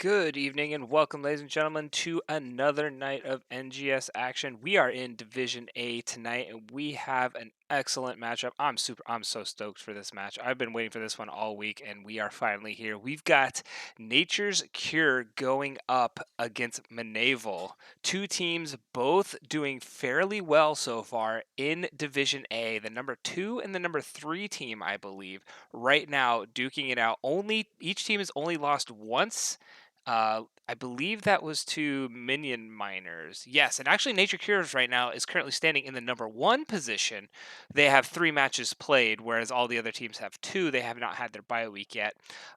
Good evening and welcome, ladies and gentlemen, to another night of NGS action. We are in Division A tonight, and we have an excellent matchup. I'm so stoked for this match. I've been waiting for this one all week, and we are finally here. We've got Nature's Cure going up against Mnaval. Two teams both doing fairly well so far in Division A. The number 2 and the number 3 team, I believe, right now duking it out. Only each team has only lost once. I believe that was to Minion Miners. Yes, and actually Nature Cures right now is currently standing in the number 1 position. They have 3 matches played, whereas all the other teams have 2. They have not had their bye week yet.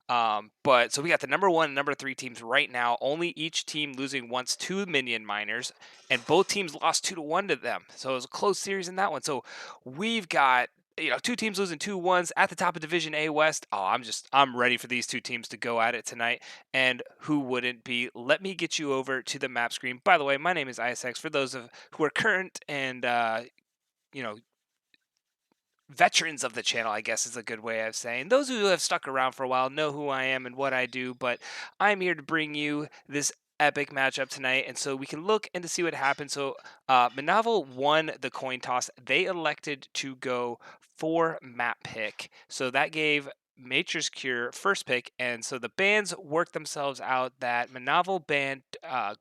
But so we got the number 1 and number 3 teams right now. Only each team losing once to Minion Miners, and both teams lost 2-1 to them. So it was a close series in that one. So we've got two teams losing 2-1s at the top of Division A West. Oh, I'm ready for these two teams to go at it tonight. And who wouldn't be? Let me get you over to the map screen. By the way, my name is ISX. For those who are current and you know veterans of the channel, I guess is a good way of saying. Those who have stuck around for a while know who I am and what I do. But I'm here to bring you this epic matchup tonight, and so we can look and to see what happened. So Mnaval won the coin toss. They elected to go for map pick, so that gave Nature's Cure first pick, and so the bans worked themselves out that Mnaval banned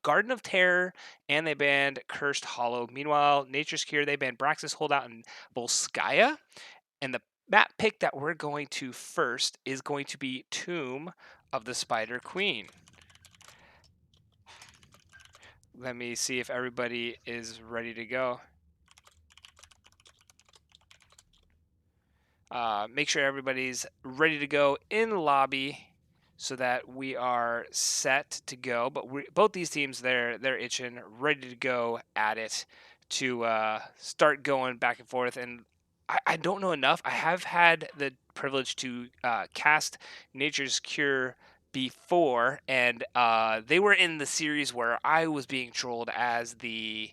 Garden of Terror and they banned Cursed Hollow. Meanwhile, Nature's Cure, they banned Braxis Holdout and Volskaya, and the map pick that we're going to first is going to be Tomb of the Spider Queen. Let me see if everybody is ready to go. Make sure everybody's ready to go in the lobby so that we are set to go. But both these teams, they're itching, ready to go at it to start going back and forth. And I don't know enough. I have had the privilege to cast Nature's Cure before, and they were in the series where I was being trolled as the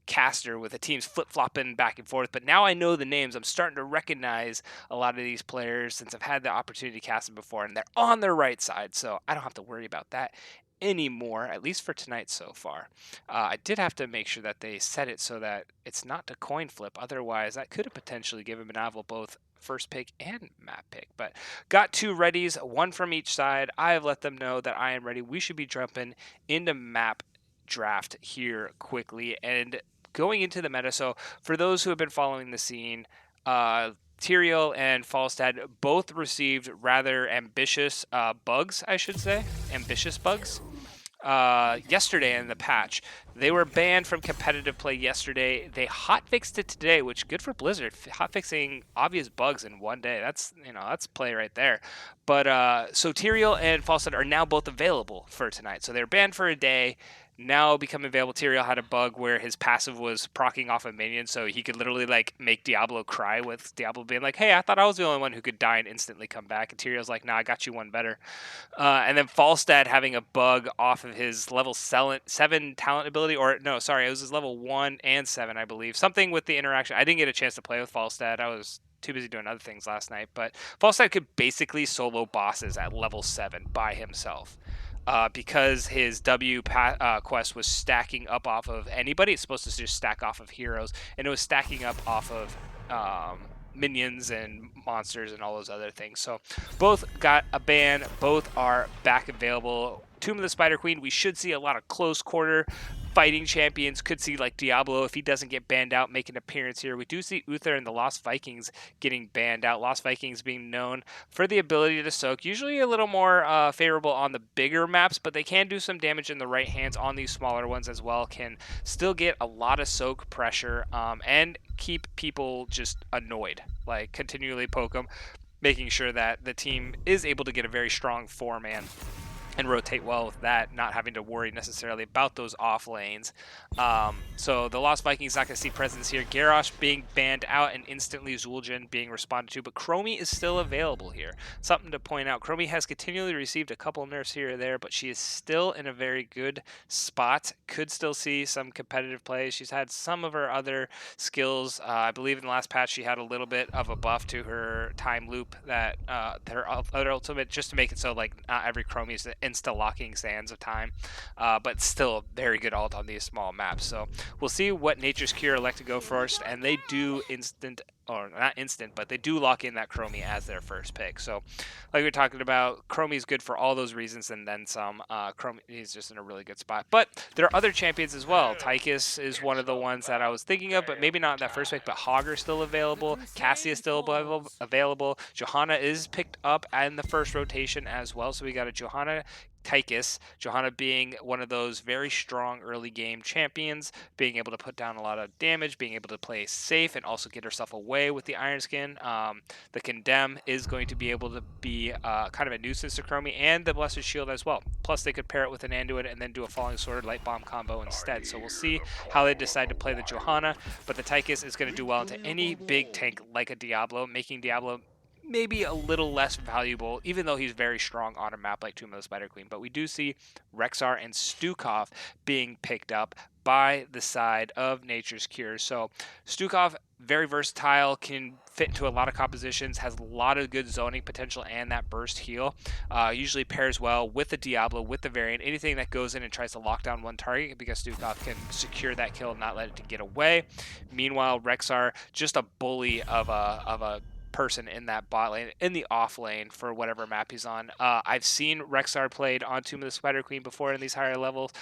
caster with the teams flip-flopping back and forth. But now I know the names. I'm starting to recognize a lot of these players since I've had the opportunity to cast them before, and they're on their right side, so I don't have to worry about that anymore, at least for tonight so far. I did have to make sure that they set it so that it's not a coin flip. Otherwise, that could have potentially given Mnaval both first pick and map pick. But got 2 readies, 1 from each side. I have let them know that I am ready. We should be jumping into map draft here quickly and going into the meta. So for those who have been following the scene, Tyrael and Falstad both received rather ambitious bugs, I should say. Ambitious bugs. Yesterday in the patch. They were banned from competitive play yesterday. They hotfixed it today, which good for Blizzard. Hotfixing obvious bugs in one day. That's play right there. But so Tyrael and Falstad are now both available for tonight. So they're banned for a day. Now become available. Tyrael had a bug where his passive was proccing off a minion, so he could literally like make Diablo cry with Diablo being like, "Hey, I thought I was the only one who could die and instantly come back." And Tyrael's like, "Nah, I got you one better." And then Falstad having a bug off of his level 7 talent ability, or no, sorry, it was his level 1 and 7, I believe. Something with the interaction. I didn't get a chance to play with Falstad. I was too busy doing other things last night. But Falstad could basically solo bosses at level 7 by himself. Because his quest was stacking up off of anybody. It's supposed to just stack off of heroes, and it was stacking up off of minions and monsters and all those other things. So both got a ban. Both are back available. Tomb of the Spider Queen, we should see a lot of close quarter fighting champions. Could see like Diablo, if he doesn't get banned out, make an appearance here. We do see Uther and the Lost Vikings getting banned out. Lost Vikings being known for the ability to soak, usually a little more favorable on the bigger maps, but they can do some damage in the right hands on these smaller ones as well. Can still get a lot of soak pressure and keep people just annoyed, like continually poke them, making sure that the team is able to get a very strong 4-man and rotate well with that, not having to worry necessarily about those off lanes. So the Lost Vikings not going to see presence here. Garrosh being banned out and instantly Zul'jin being responded to, but Chromie is still available here. Something to point out, Chromie has continually received a couple nerfs here or there, but she is still in a very good spot. Could still see some competitive play. She's had some of her other skills. I believe in the last patch she had a little bit of a buff to her time loop that her other ultimate, just to make it so like not every Chromie is insta-locking sands of time, but still very good alt on these small maps. So we'll see what Nature's Cure elect to go first, and they do instant, or not instant, but they do lock in that Chromie as their first pick. So like we were talking about, Chromie's good for all those reasons and then some. Chromie is just in a really good spot. But there are other champions as well. Tychus is one of the ones that I was thinking of, but maybe not that first pick. But Hogger's still available. Cassie is still available. Johanna is picked up in the first rotation as well. So we got a Johanna, Tychus, Johanna being one of those very strong early game champions, being able to put down a lot of damage, being able to play safe, and also get herself away with the Iron Skin. The Condemn is going to be able to be kind of a nuisance to Chromie, and the Blessed Shield as well. Plus, they could pair it with an Anduin and then do a Falling Sword Light Bomb combo instead. So we'll see how they decide to play the Johanna, but the Tychus is going to do well into any big tank like a Diablo, making Diablo maybe a little less valuable, even though he's very strong on a map like Tomb of the Spider Queen. But we do see Rexar and Stukov being picked up by the side of Nature's Cure. So Stukov, very versatile, can fit into a lot of compositions, has a lot of good zoning potential and that burst heal. Usually pairs well with the Diablo, with the variant, anything that goes in and tries to lock down one target, because Stukov can secure that kill and not let it to get away. Meanwhile, Rexar, just a bully of a person in that bot lane, in the off lane for whatever map he's on. I've seen Rexar played on Tomb of the Spider Queen before in these higher levels.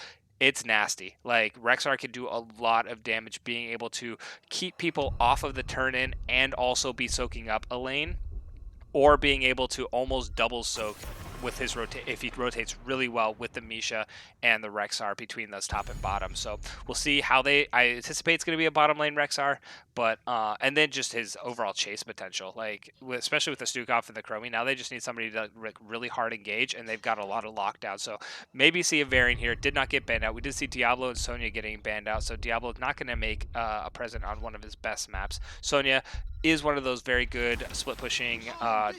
It's nasty. Like, Rexar can do a lot of damage, being able to keep people off of the turn in and also be soaking up a lane, or being able to almost double soak with his if he rotates really well with the Misha and the Rexar between those top and bottom. So we'll see how I anticipate it's going to be a bottom lane Rexar, but and then just his overall chase potential, like especially with the Stukov and the Chromie. Now they just need somebody to really hard engage, and they've got a lot of lockdown. So maybe see a variant here. Did not get banned out. We did see Diablo and Sonya getting banned out, so Diablo is not going to make a present on one of his best maps. Sonya is one of those very good split pushing,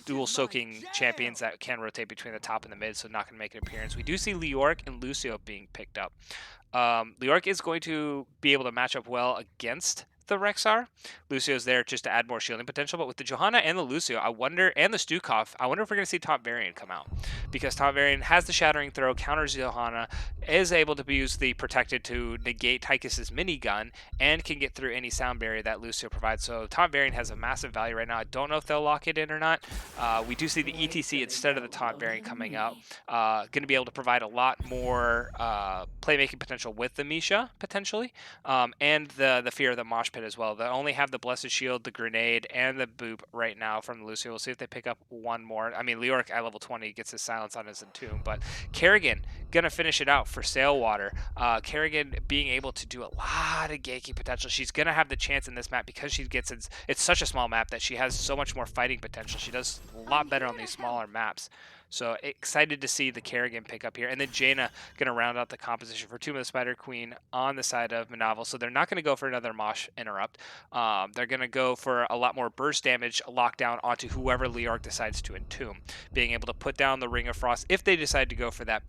dual soaking champions that can rotate between the top and the mid, so not going to make an appearance. We do see Leoric and Lucio being picked up. Leoric is going to be able to match up well against the Rexar. Lucio's there just to add more shielding potential, but with the Johanna and the Lucio, I wonder, and the Stukov, I wonder if we're going to see top variant come out, because top variant has the Shattering Throw, counters Johanna, is able to use the Protected to negate Tychus's minigun, and can get through any sound barrier that Lucio provides. So top variant has a massive value right now. I don't know if they'll lock it in or not. We do see the ETC instead of the top variant coming out. Going to be able to provide a lot more playmaking potential with the Misha, potentially, and the fear of the mosh pit as well. They only have the Blessed Shield, the Grenade, and the Boop right now from Lucio. We'll see if they pick up one more. I mean, Leoric at level 20 gets his silence on his Entomb, but Kerrigan gonna finish it out for Sailwater. Kerrigan being able to do a lot of ganking potential. She's gonna have the chance in this map because she gets it's such a small map that she has so much more fighting potential. She does a lot better on these smaller maps. So excited to see the Kerrigan pick up here. And then Jaina going to round out the composition for Tomb of the Spider Queen on the side of Mnaval. So they're not going to go for another Mosh interrupt. They're going to go for a lot more burst damage lockdown onto whoever Leoric decides to entomb, being able to put down the Ring of Frost if they decide to go for that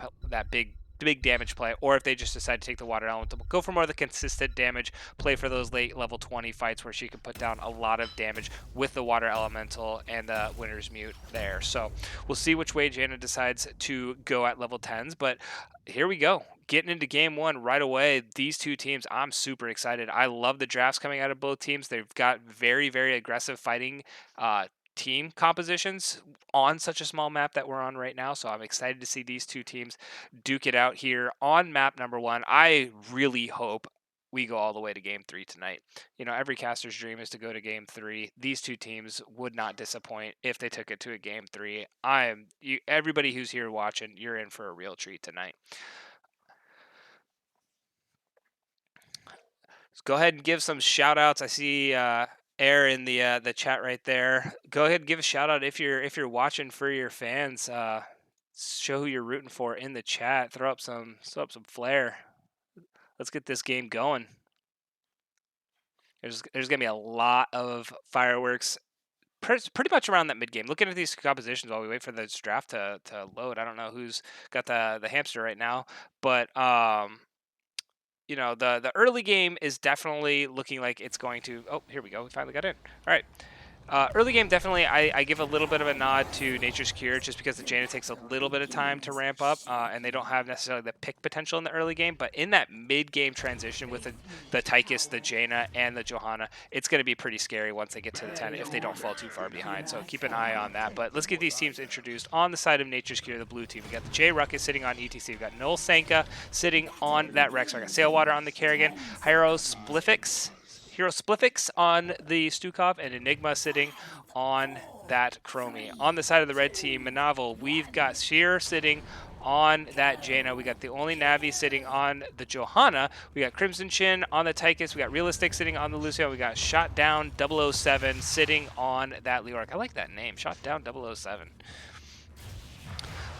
big damage play, or if they just decide to take the water elemental, go for more of the consistent damage, play for those late level 20 fights where she can put down a lot of damage with the water elemental and the Winter's Mute there. So we'll see which way Jaina decides to go at level 10s, but here we go. Getting into game one right away. These two teams, I'm super excited. I love the drafts coming out of both teams. They've got very, very aggressive fighting team compositions on such a small map that we're on right now. So I'm excited to see these two teams duke it out here on map number one. I really hope we go all the way to game three tonight. You know, every caster's dream is to go to game three. These two teams would not disappoint if they took it to a game three. Everybody who's here watching, you're in for a real treat tonight. Let's go ahead and give some shout outs. I see Air in the chat right there. Go ahead and give a shout out if you're watching for your fans. Show who you're rooting for in the chat. Throw up some flair. Let's get this game going. There's gonna be a lot of fireworks pretty much around that mid game. Looking at these compositions while we wait for this draft to load. I don't know who's got the hamster right now, but you know, the early game is definitely looking like it's going to. Oh, here we go. We finally got in. All right. Early game, definitely, I give a little bit of a nod to Nature's Cure just because the Jaina takes a little bit of time to ramp up, and they don't have necessarily the pick potential in the early game. But in that mid-game transition with the Tychus, the Jaina, and the Johanna, it's going to be pretty scary once they get to the 10 if they don't fall too far behind. So keep an eye on that. But let's get these teams introduced. On the side of Nature's Cure, the blue team, we got the J Ruckus sitting on ETC. We got Noel Sanka sitting on that Rex. I got Sailwater on the Kerrigan, Hero Spliffix on the Stukov, and Enigma sitting on that Chromie. On the side of the red team, Mnaval, we've got Sheer sitting on that Jaina. We got the only Navi sitting on the Johanna. We got Crimson Chin on the Tychus. We got Realistic sitting on the Lucio. We got Shot Down 007 sitting on that Leoric. I like that name, Shot Down 007.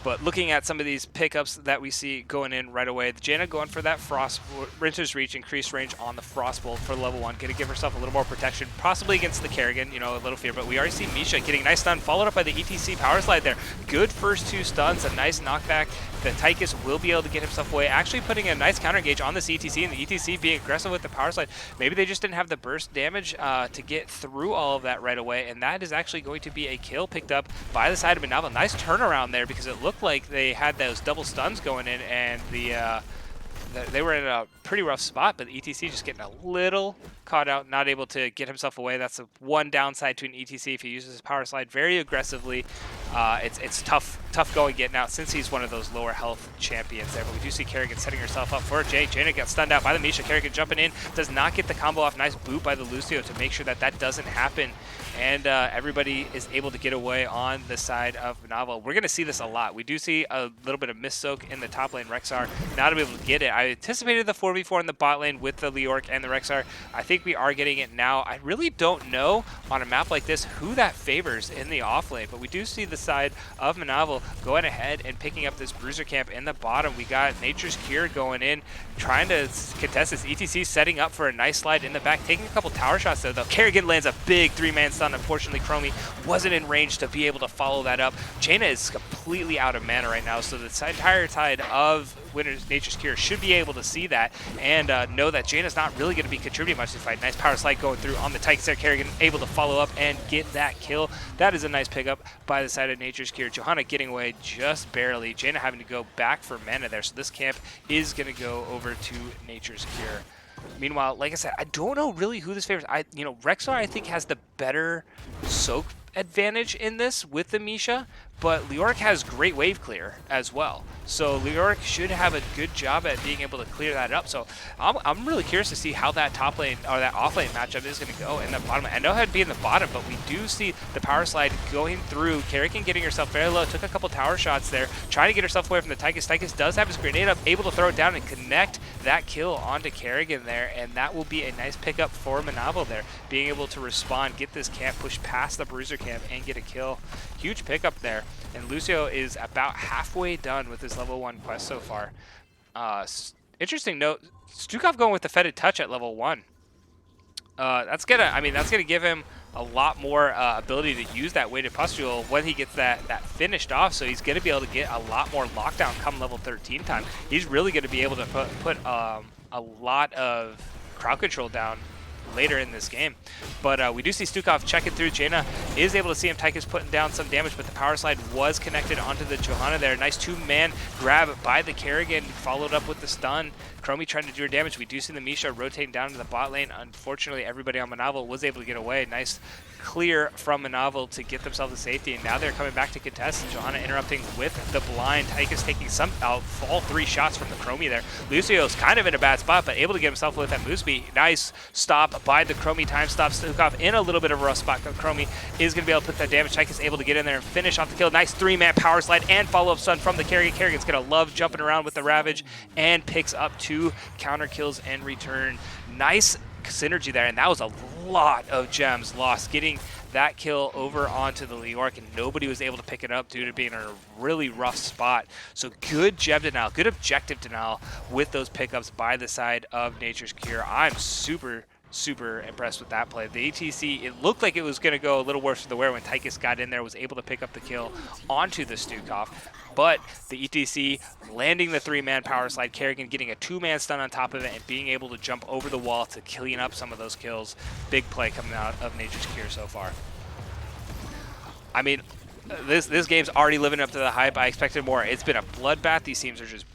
But looking at some of these pickups that we see going in right away, the Jaina going for that Frost Rinser's Reach, increased range on the Frostbolt for level 1, going to give herself a little more protection, possibly against the Kerrigan, you know, a little fear. But we already see Misha getting a nice stun, followed up by the ETC Power Slide there. Good first 2 stuns, a nice knockback. The Tychus will be able to get himself away, actually putting a nice counter engage on this ETC, and the ETC being aggressive with the Power Slide. Maybe they just didn't have the burst damage to get through all of that right away, and that is actually going to be a kill picked up by the side of Mnaval. Nice turnaround there, because it looked like they had those double stuns going in, and they were in a pretty rough spot, but the ETC just getting a little caught out, not able to get himself away. That's the one downside to an ETC if he uses his Power Slide very aggressively. It's tough going getting out since he's one of those lower health champions there. But we do see Kerrigan setting herself up for Jay. Jaina got stunned out by the Misha. Kerrigan jumping in, does not get the combo off. Nice boot by the Lucio to make sure that that doesn't happen. And everybody is able to get away on the side of Mnaval. We're going to see this a lot. We do see a little bit of miss soak in the top lane. Rexar not able to get it. I anticipated the 4v4 in the bot lane with the Leoric and the Rexar. I think we are getting it now. I really don't know on a map like this who that favors in the off lane, but we do see the side of Mnaval going ahead and picking up this bruiser camp in the bottom. We got Nature's Cure going in, trying to contest this. ETC setting up for a nice slide in the back, taking a couple tower shots though. Kerrigan lands a big 3-man stun. Unfortunately, Chromie wasn't in range to be able to follow that up. Jaina is completely out of mana right now, so the entire side of Nature's Cure should be able to see that and know that Jaina's not really going to be contributing much to the fight. Nice power slide going through on the Tychus there. Kerrigan able to follow up and get that kill. That is a nice pickup by the side of Nature's Cure. Johanna getting away just barely. Jaina having to go back for mana there, so this camp is going to go over to Nature's Cure. Meanwhile, like I said, I don't know really who this favors. Rexar, I think, has the better soak advantage in this with the Misha, but Leoric has great wave clear as well. So Leoric should have a good job at being able to clear that up. So I'm really curious to see how that top lane or that off lane matchup is going to go in the bottom. I know how to be in the bottom, but we do see the power slide going through. Kerrigan getting herself very low, took a couple tower shots there, trying to get herself away from the Tychus. Tychus does have his grenade up, able to throw it down and connect that kill onto Kerrigan there, and that will be a nice pickup for Mnaval there, being able to respond, get this camp, push past the bruiser camp, and get a kill. Huge pickup there. And Lucio is about halfway done with his level 1 quest so far. Interesting note, Stukov going with the Fetid Touch at level 1. That's gonna give him a lot more ability to use that weighted pustule when he gets that finished off. So he's gonna be able to get a lot more lockdown come level 13 time. He's really gonna be able to put a lot of crowd control down later in this game. But we do see Stukov checking through. Jaina is able to see him. Tychus putting down some damage, but the power slide was connected onto the Johanna there. Nice 2-man grab by the Kerrigan, followed up with the stun. Chromie trying to do her damage. We do see the Misha rotating down to the bot lane. Unfortunately, everybody on Mnaval was able to get away. Nice clear from Mnaval to get themselves to safety, and now they're coming back to contest. Johanna interrupting with the blind. Tychus taking all 3 shots from the Chromie there. Lucio's kind of in a bad spot, but able to get himself with that move speed. Nice stop by the Chromie. Time stop Stukov in a little bit of a rough spot. Chromie is going to be able to put that damage. Tychus able to get in there and finish off the kill. Nice 3-man power slide and follow-up stun from the Kerrigan. Kerrigan's going to love jumping around with the Ravage and picks up 2 counter kills in return. Nice synergy there, and that was a lot of gems lost, getting that kill over onto the Leoric, and nobody was able to pick it up due to being in a really rough spot. So good gem denial, good objective denial with those pickups by the side of Nature's Cure. I'm super impressed with that play. The ATC, it looked like it was going to go a little worse for the wear when Tychus got in there, was able to pick up the kill onto the Stukov. But the ETC landing the 3-man power slide, Kerrigan getting a 2-man stun on top of it, and being able to jump over the wall to clean up some of those kills. Big play coming out of Nature's Cure so far. I mean, this game's already living up to the hype. I expected more. It's been a bloodbath. These teams are just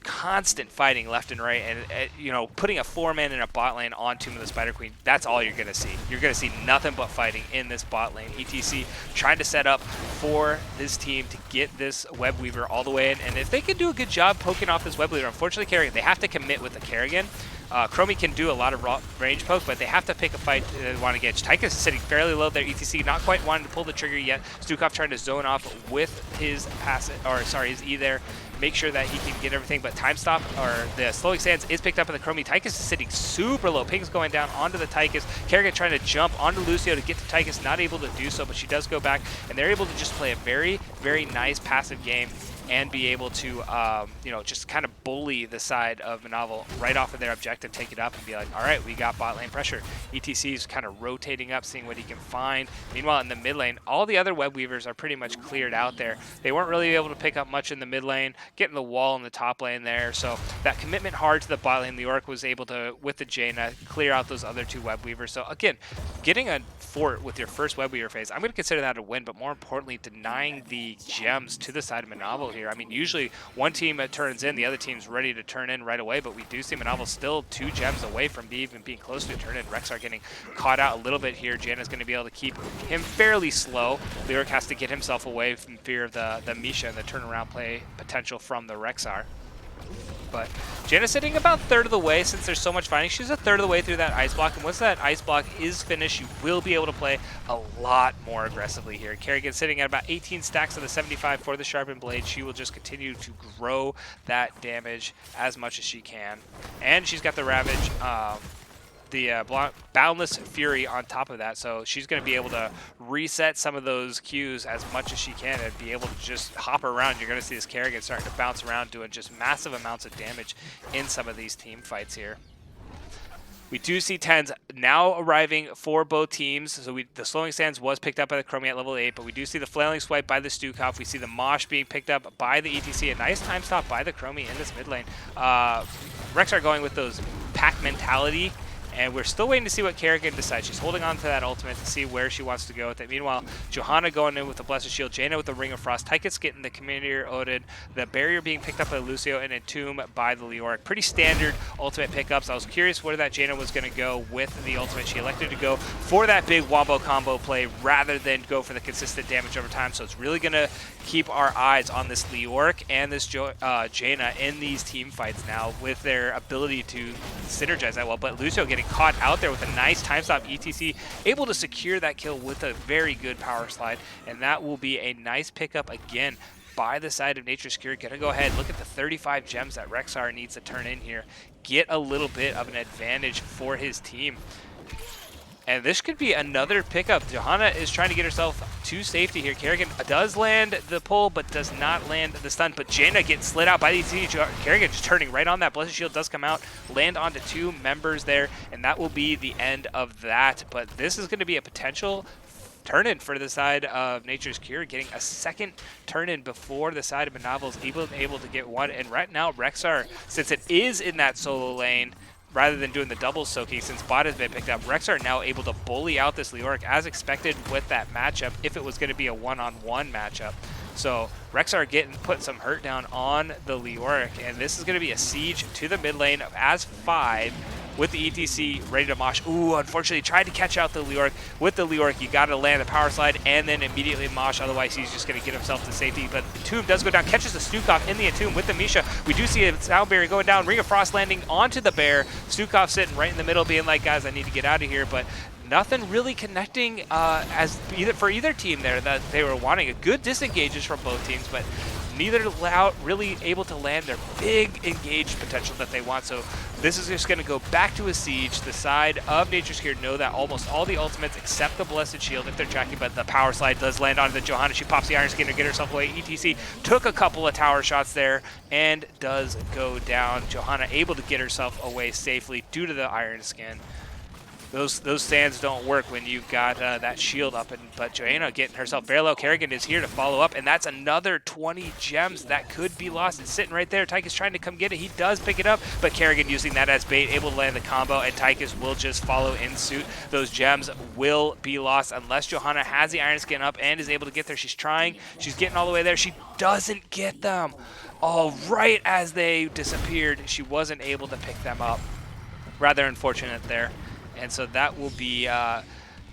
constant fighting left and right, and you know, putting a 4-man in a bot lane on Tomb of the Spider Queen, that's all you're gonna see. You're gonna see nothing but fighting in this bot lane. ETC trying to set up for this team to get this Web Weaver all the way in, and if they can do a good job poking off this Web Weaver, unfortunately Kerrigan, they have to commit with the Kerrigan. Chromie can do a lot of range poke, but they have to pick a fight they want to get. Tychus is sitting fairly low there. ETC not quite wanting to pull the trigger yet. Stukov trying to zone off with his his E there. Make sure that he can get everything, but time stop, or the slowing sands is picked up in the Chromie. Tychus is sitting super low. Ping's going down onto the Tychus. Kerrigan trying to jump onto Lucio to get to Tychus, not able to do so, but she does go back, and they're able to just play a very, very nice passive game and be able to, you know, just kind of bully the side of Mnaval right off of their objective, take it up, and be like, all right, we got bot lane pressure. ETC is kind of rotating up, seeing what he can find. Meanwhile, in the mid lane, all the other Web Weavers are pretty much cleared out there. They weren't really able to pick up much in the mid lane, getting the wall in the top lane there. So that commitment hard to the bot lane, Leoric was able to, with the Jaina, clear out those other two Web Weavers. So again, getting a fort with your first Web Weaver phase, I'm going to consider that a win, but more importantly, denying the gems to the side of Mnaval here. I mean, usually one team turns in, the other team's ready to turn in right away, but we do see Mnaval still 2 gems away from even being close to a turn in. Rexar getting caught out a little bit here. Jaina's going to be able to keep him fairly slow. Lyric has to get himself away from fear of the Misha and the turnaround play potential from the Rexar. But Jaina's sitting about a third of the way since there's so much fighting. She's a third of the way through that ice block, and once that ice block is finished, you will be able to play a lot more aggressively here. Kerrigan sitting at about 18 stacks of the 75 for the Sharpened Blade. She will just continue to grow that damage as much as she can. And she's got the Ravage, the Boundless Fury on top of that, so she's going to be able to reset some of those Qs as much as she can and be able to just hop around. You're going to see this Kerrigan starting to bounce around, doing just massive amounts of damage in some of these team fights here. We do see 10s now arriving for both teams. So the Slowing Sands was picked up by the Chromie at level 8, but we do see the Flailing Swipe by the Stukov. We see the Mosh being picked up by the ETC. A nice time stop by the Chromie in this mid lane. Rexar going with those pack mentality, and we're still waiting to see what Kerrigan decides. She's holding on to that ultimate to see where she wants to go with it. Meanwhile, Johanna going in with the Blessed Shield, Jaina with the Ring of Frost, Tychus getting the Commander Odin, the Barrier being picked up by Lucio, and Entomb by the Leoric. Pretty standard ultimate pickups. I was curious where that Jaina was going to go with the ultimate. She elected to go for that big wombo combo play rather than go for the consistent damage over time. So it's really going to keep our eyes on this Leoric and this Jaina in these team fights now with their ability to synergize that well. But Lucio getting caught out there with a nice time stop. ETC able to secure that kill with a very good power slide, and that will be a nice pickup again by the side of Nature's Cure. Gonna go ahead and look at the 35 gems that Rexar needs to turn in here, get a little bit of an advantage for his team. And this could be another pickup. Johanna is trying to get herself to safety here. Kerrigan does land the pull, but does not land the stun. But Jaina gets slid out by the ETC. Kerrigan just turning right on that. Blessed Shield does come out, land onto 2 members there, and that will be the end of that. But this is going to be a potential turn-in for the side of Nature's Cure, getting a second turn-in before the side of Mnaval is able to get one. And right now, Rexar, since it is in that solo lane, rather than doing the double soaking, since bot has been picked up, Rexar now able to bully out this Leoric as expected with that matchup if it was going to be a one-on-one matchup. So Rexar put some hurt down on the Leoric, and this is going to be a siege to the mid lane of as 5 with the ETC ready to mosh. Ooh, unfortunately tried to catch out the Leoric. With the Leoric, you got to land the power slide and then immediately mosh, otherwise he's just going to get himself to safety. But Entomb does go down, catches the Stukov in the Entomb with the Misha. We do see a Sound Barrier going down, Ring of Frost landing onto the Bear. Stukov sitting right in the middle being like, guys, I need to get out of here, but nothing really connecting for either team there that they were wanting. A good disengages from both teams, but neither really able to land their big engaged potential that they want. So this is just going to go back to a siege. The side of Nature's Cure know that almost all the ultimates except the Blessed Shield, if they're tracking, but the power slide does land onto the Johanna. She pops the Iron Skin to get herself away. ETC took a couple of tower shots there and does go down. Johanna able to get herself away safely due to the Iron Skin. those stands don't work when you've got that shield up. But Joanna getting herself very low. Kerrigan is here to follow up, and that's another 20 gems that could be lost. It's sitting right there. Tychus trying to come get it. He does pick it up, but Kerrigan using that as bait, able to land the combo, and Tychus will just follow in suit. Those gems will be lost unless Johanna has the Iron Skin up and is able to get there. She's trying. She's getting all the way there. She doesn't get them. Oh, right as they disappeared, she wasn't able to pick them up. Rather unfortunate there. And so that will be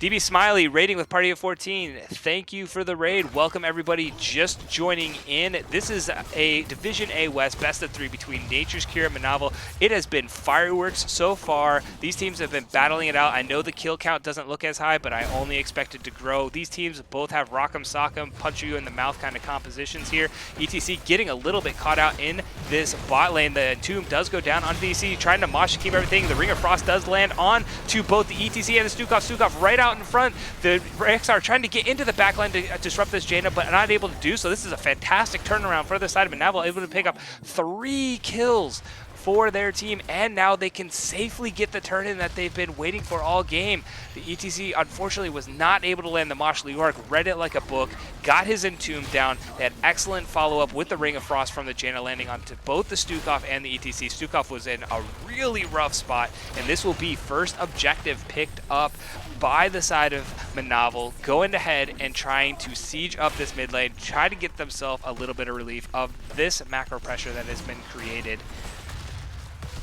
DB Smiley raiding with Party of 14. Thank you for the raid. Welcome everybody just joining in. This is a Division A West best of 3 between Nature's Cure and Mnaval. It has been fireworks so far. These teams have been battling it out. I know the kill count doesn't look as high, but I only expect it to grow. These teams both have rock'em sock'em, punch you in the mouth kind of compositions here. ETC getting a little bit caught out in this bot lane. The Tomb does go down onto the ETC, trying to mosh to keep everything. The Ring of Frost does land on to both the ETC and the Stukov. Stukov right out in front. The XR trying to get into the backline to disrupt this Jaina, but not able to do so. This is a fantastic turnaround for the side of Mnaval, able to pick up 3 kills for their team, and now they can safely get the turn-in that they've been waiting for all game. The ETC, unfortunately, was not able to land the Mosh. Leoric read it like a book, got his Entomb down. They had excellent follow-up with the Ring of Frost from the Jaina, landing onto both the Stukov and the ETC. Stukov was in a really rough spot, and this will be first objective picked up by the side of Mnaval, going ahead and trying to siege up this mid lane, try to get themselves a little bit of relief of this macro pressure that has been created.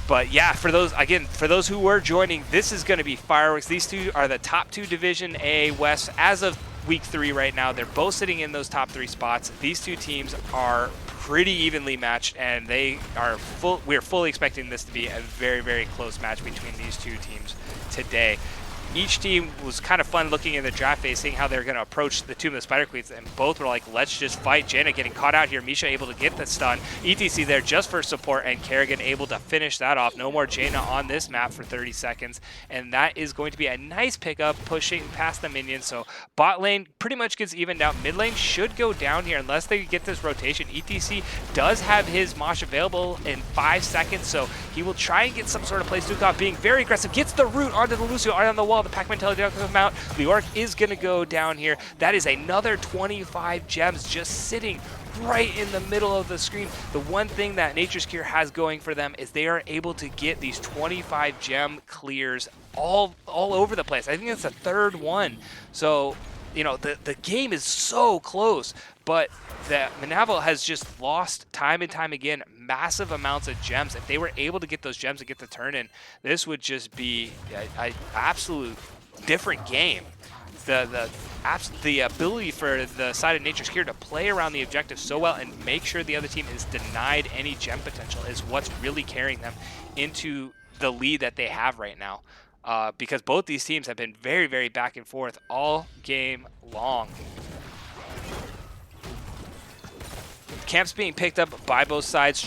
But yeah, for those who were joining, this is going to be fireworks. These two are the top 2 Division A West as of week 3 right now. They're both sitting in those top 3 spots. These two teams are pretty evenly matched, and we're fully expecting this to be a very, very close match between these two teams today. Each team was kind of fun looking in the draft phase, seeing how they're going to approach the Tomb of the Spider Queens, and both were like, let's just fight. Jaina getting caught out here. Misha able to get the stun. ETC there just for support, and Kerrigan able to finish that off. No more Jaina on this map for 30 seconds, and that is going to be a nice pickup, pushing past the minions. So bot lane pretty much gets evened out. Mid lane should go down here unless they get this rotation. ETC does have his Mosh available in 5 seconds, so he will try and get some sort of play. Stukov being very aggressive, gets the root onto the Lucio, right on the wall. The Pac-Man doesn't come out. Leoric is going to go down here. That is another 25 gems just sitting right in the middle of the screen. The one thing that Nature's Cure has going for them is they are able to get these 25 gem clears all over the place. I think it's the 3rd one. So, you know, the game is so close, but that Mnaval has just lost time and time again massive amounts of gems. If they were able to get those gems and get the turn in, this would just be an absolute different game. The ability for the side of Nature's Cure to play around the objective so well and make sure the other team is denied any gem potential is what's really carrying them into the lead that they have right now. Because both these teams have been very, very back and forth all game long. Camps being picked up by both sides,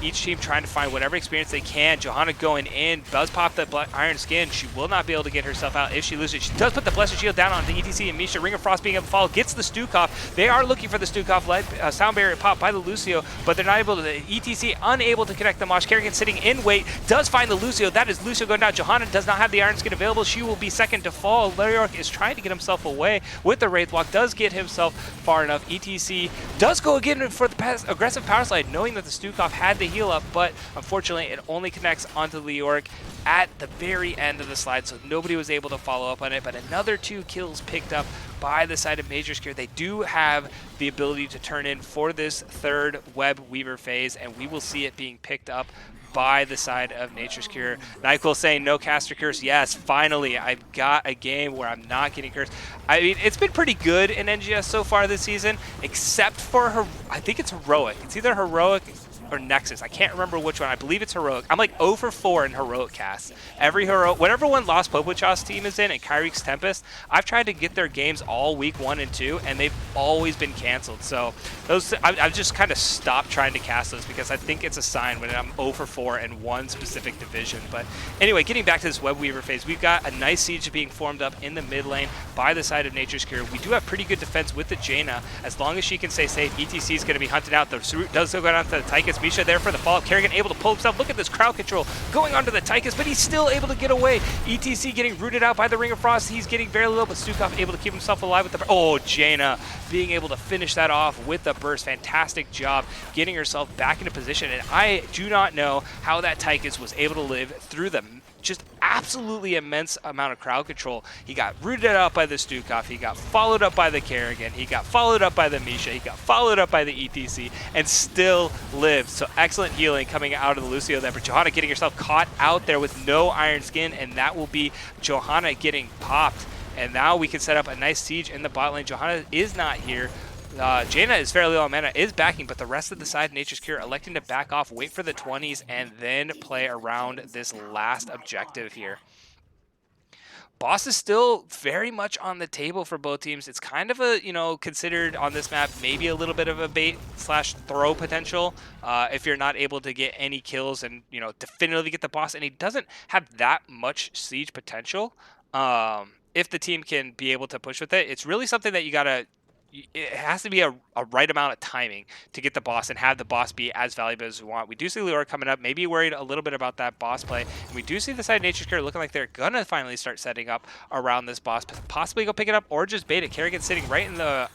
each team trying to find whatever experience they can. Johanna going in, does pop the Iron Skin. She will not be able to get herself out if she loses. She does put the Blessed Shield down on the ETC, and Misha, Ring of Frost being able to follow, gets the Stukov. They are looking for the Stukov, sound barrier pop by the Lucio, but they're not able to. The ETC unable to connect the Mosh. Kerrigan sitting in wait, does find the Lucio. That is Lucio going down. Johanna does not have the Iron Skin available. She will be second to fall. Leoric is trying to get himself away with the Wraith Walk, does get himself far enough. ETC does go again for the aggressive power slide, knowing that the Stukov had the heal up, but unfortunately it only connects onto Leoric at the very end of the slide, so nobody was able to follow up on it. But another 2 kills picked up by the side of Nature's Cure. They do have the ability to turn in for this 3rd Web Weaver phase, and we will see it being picked up by the side of Nature's Cure. NyQuil saying no caster curse. Yes, finally, I've got a game where I'm not getting cursed. I mean, it's been pretty good in NGS so far this season, except for I think it's Heroic. It's either Heroic or Nexus. I can't remember which one. I believe it's Heroic. I'm like 0 for 4 in Heroic casts. Whenever one Lost Popochos team is in and Kyrie's Tempest, I've tried to get their games all week 1 and 2, and they've always been canceled. So I've just kind of stopped trying to cast those because I think it's a sign when I'm 0 for 4 in one specific division. But anyway, getting back to this Web Weaver phase, we've got a nice siege being formed up in the mid lane by the side of Nature's Cure. We do have pretty good defense with the Jaina. As long as she can stay safe, ETC is going to be hunted out. The root does go down to the Tychus. Tychus. Misha there for the follow-up. Kerrigan able to pull himself. Look at this crowd control going onto the Tychus, but he's still able to get away. ETC getting rooted out by the Ring of Frost. He's getting very low, but Stukov able to keep himself alive with the... Oh, Jaina being able to finish that off with the burst. Fantastic job getting herself back into position. And I do not know how that Tychus was able to live through the just absolutely immense amount of crowd control. He got rooted out by the Stukov, he got followed up by the Kerrigan, he got followed up by the Misha, he got followed up by the ETC, and still lived. So excellent healing coming out of the Lucio there, but Johanna getting herself caught out there with no iron skin, and that will be Johanna getting popped. And now we can set up a nice siege in the bot lane. Johanna is not here. Jaina is fairly low on mana, is backing, but the rest of the side, Nature's Cure, electing to back off, wait for the 20s, and then play around this last objective here. Boss is still very much on the table for both teams. It's kind of a, considered on this map, maybe a little bit of a bait/throw potential if you're not able to get any kills and, definitively get the boss. And he doesn't have that much siege potential. If the team can be able to push with it, it's really something that you got to... It has to be a right amount of timing to get the boss and have the boss be as valuable as we want. We do see Leora coming up, maybe worried a little bit about that boss play. And we do see the side of Nature's Cure looking like they're going to finally start setting up around this boss, possibly go pick it up or just bait it. Kerrigan sitting right in the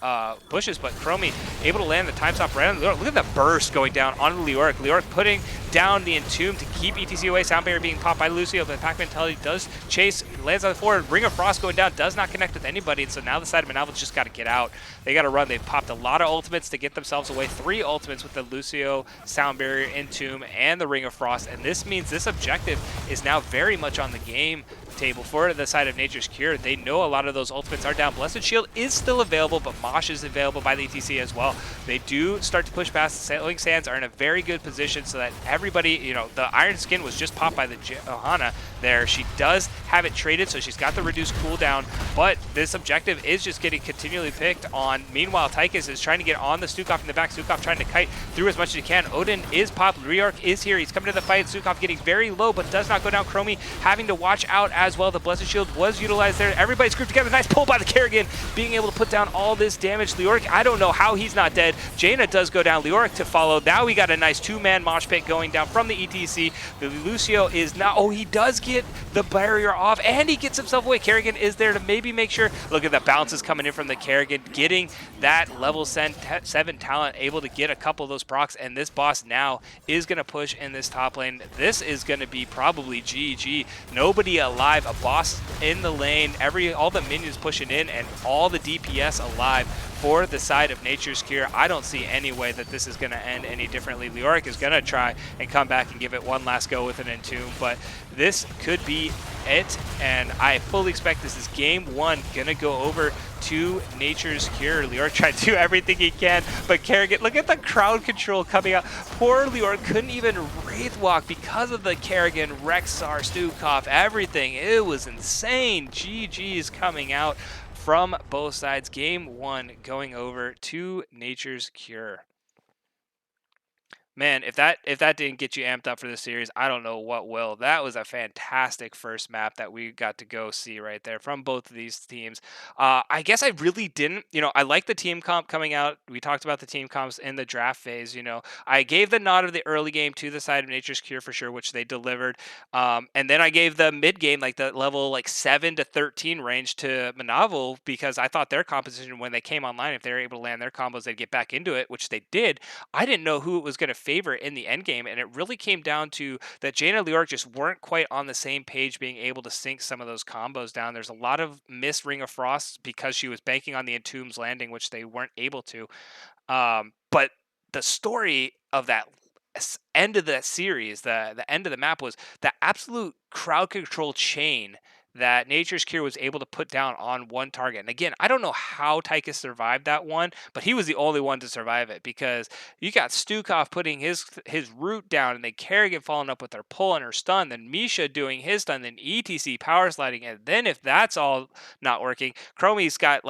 bushes, but Chromie able to land the time stop right on Leoric. Look at the burst going down onto Leoric. Leoric putting down the Entomb to keep ETC away. Sound Barrier being popped by Lucio, but Pac Mentality does chase, lands on the forward. Ring of Frost going down, does not connect with anybody, and so now the side of Mnaval's just got to get out. They got to run. They've popped a lot of ultimates to get themselves away. 3 ultimates with the Lucio, Sound Barrier, Entomb, and the Ring of Frost, and this means this objective is now very much on the game table for the side of Nature's Cure. They know a lot of those ultimates are down. Blessed Shield is still available, but Mosh is available by the ETC as well. They do start to push past. The Sailing Sands are in a very good position so that everybody, the Iron Skin was just popped by the Johanna there. She does have it traded, so she's got the reduced cooldown, but this objective is just getting continually picked on. Meanwhile, Tychus is trying to get on the Stukov in the back. Stukov trying to kite through as much as he can. Odin is popped. Reorc is here. He's coming to the fight. Stukov getting very low, but does not go down. Chromie having to watch out as well. The Blessed Shield was utilized there. Everybody's grouped together. Nice pull by the Kerrigan, being able to put down all this damage. Leoric, I don't know how he's not dead. Jaina does go down. Leoric to follow. Now we got a nice 2-man mosh pit going down from the ETC. The Lucio is not... Oh, he does get the barrier off, and he gets himself away. Kerrigan is there to maybe make sure... Look at the bounces coming in from the Kerrigan, getting that level 7 talent, able to get a couple of those procs, and this boss now is going to push in this top lane. This is going to be probably GG. Nobody alive. A boss in the lane, all the minions pushing in, and all the DPS alive for the side of Nature's Cure. I don't see any way that this is going to end any differently. Leoric is going to try and come back and give it one last go with an Entomb, but this could be it, and I fully expect this is game 1 going to go over to Nature's Cure. Leoric tried to do everything he can, but Kerrigan, look at the crowd control coming out. Poor Leoric couldn't even Wraith Walk because of the Kerrigan, Rexar, Stukov, everything. It was insane. GG's coming out from both sides. Game 1 going over to Nature's Cure. Man, if that didn't get you amped up for this series, I don't know what will. That was a fantastic first map that we got to go see right there from both of these teams. I guess I really didn't, I like the team comp coming out. We talked about the team comps in the draft phase. I gave the nod of the early game to the side of Nature's Cure for sure, which they delivered. And then I gave the mid game, like the level 7 to 13 range, to Mnaval, because I thought their composition when they came online, if they were able to land their combos, they'd get back into it, which they did. I didn't know who it was going to favor in the end game, and it really came down to that Jaina and Leoric just weren't quite on the same page, being able to sync some of those combos down. There's a lot of missed Ring of Frost because she was banking on the Entomb's landing, which they weren't able to. But the story of that end of that series, the end of the map, was the absolute crowd control chain that Nature's Cure was able to put down on one target. And again, I don't know how Tychus survived that one, but he was the only one to survive it, because you got Stukov putting his root down, and then Kerrigan following up with her pull and her stun, then Misha doing his stun, then ETC power sliding, and then if that's all not working, Chromie's got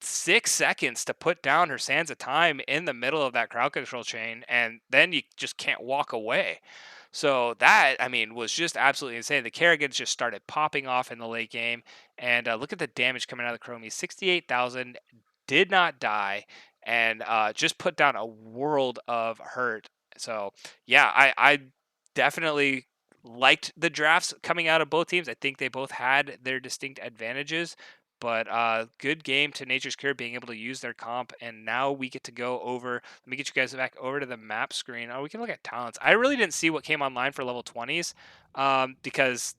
6 seconds to put down her Sands of Time in the middle of that crowd control chain, and then you just can't walk away. So that, was just absolutely insane. The Kerrigans just started popping off in the late game, and look at the damage coming out of the Chromie. 68,000, did not die, and just put down a world of hurt. So yeah, I definitely liked the drafts coming out of both teams. I think they both had their distinct advantages, but good game to Nature's Cure being able to use their comp. And now we get to go over. Let me get you guys back over to the map screen. Oh, we can look at talents. I really didn't see what came online for level 20s because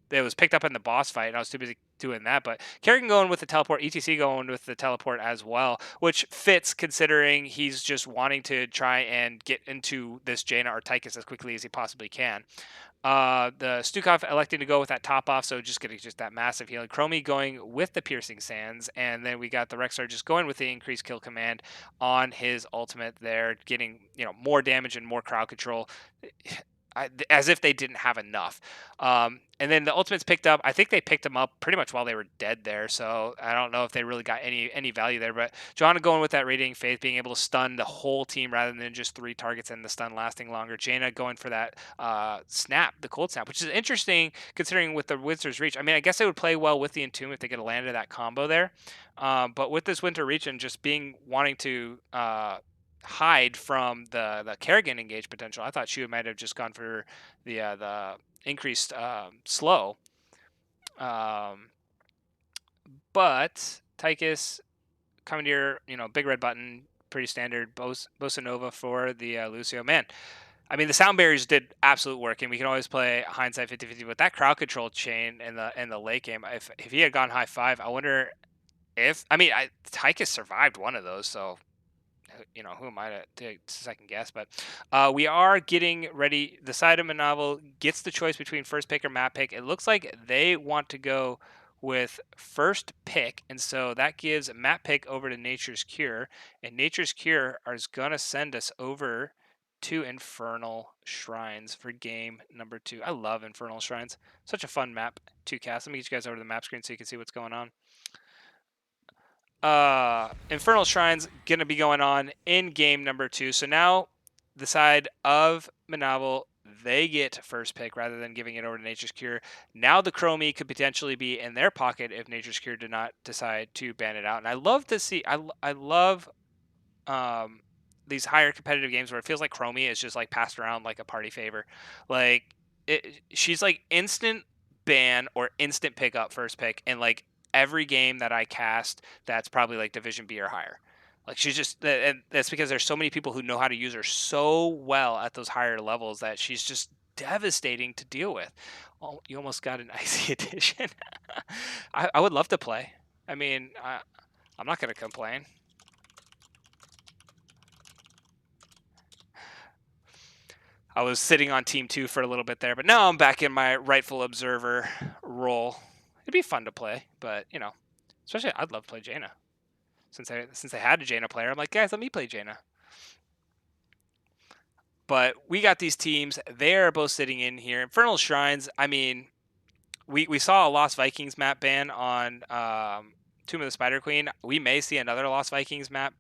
it was picked up in the boss fight, and I was too busy doing that. But Kerrigan going with the teleport, ETC going with the teleport as well, which fits considering he's just wanting to try and get into this Jaina or Tychus as quickly as he possibly can. The Stukov electing to go with that top off, so just getting just that massive healing. Chromie going with the piercing sands, and then we got the Rexar just going with the increased kill command on his ultimate there, getting more damage and more crowd control. As if they didn't have enough. And then the ultimates picked up. I think they picked them up pretty much while they were dead there. So I don't know if they really got any value there. But Johanna going with that Radiating Faith, being able to stun the whole team rather than just 3 targets and the stun lasting longer. Jaina going for that snap, the cold snap, which is interesting considering with the Wizard's Reach. I mean, I guess they would play well with the Entomb if they could have landed that combo there. But with this Winter Reach and just wanting to hide from the Kerrigan engage potential, I thought she might have just gone for the increased slow. But Tychus, Commandeer, big red button, pretty standard. Bossa Nova for the Lucio. Man, I mean, the sound barriers did absolute work, and we can always play hindsight 50-50. But that crowd control chain in the late game, if he had gone high 5, I wonder if Tychus survived one of those, so who am I to second guess? But we are getting ready. The side of Mnaval gets the choice between first pick or map pick. It looks like they want to go with first pick, and so that gives map pick over to Nature's Cure, and Nature's Cure is going to send us over to Infernal Shrines for game number 2. I love Infernal Shrines. Such a fun map to cast. Let me get you guys over to the map screen so you can see what's going on. Infernal Shrine's gonna be going on in game number 2. So now the side of Mnaval, they get first pick rather than giving it over to Nature's Cure. Now the Chromie could potentially be in their pocket if Nature's Cure did not decide to ban it out. And I love to see. I love these higher competitive games where it feels like Chromie is just like passed around like a party favor. Like she's like instant ban or instant pick up first pick, and like every game that I cast that's probably like Division B or higher. Like she's just, and that's because there's so many people who know how to use her so well at those higher levels that she's just devastating to deal with. Oh, you almost got an icy edition. I would love to play. I mean, I'm not going to complain. I was sitting on Team 2 for a little bit there, but now I'm back in my rightful observer role. It'd be fun to play, but, especially I'd love to play Jaina. Since I had a Jaina player, I'm like, guys, let me play Jaina. But we got these teams. They're both sitting in here. Infernal Shrines, I mean, we saw a Lost Vikings map ban on Tomb of the Spider Queen. We may see another Lost Vikings map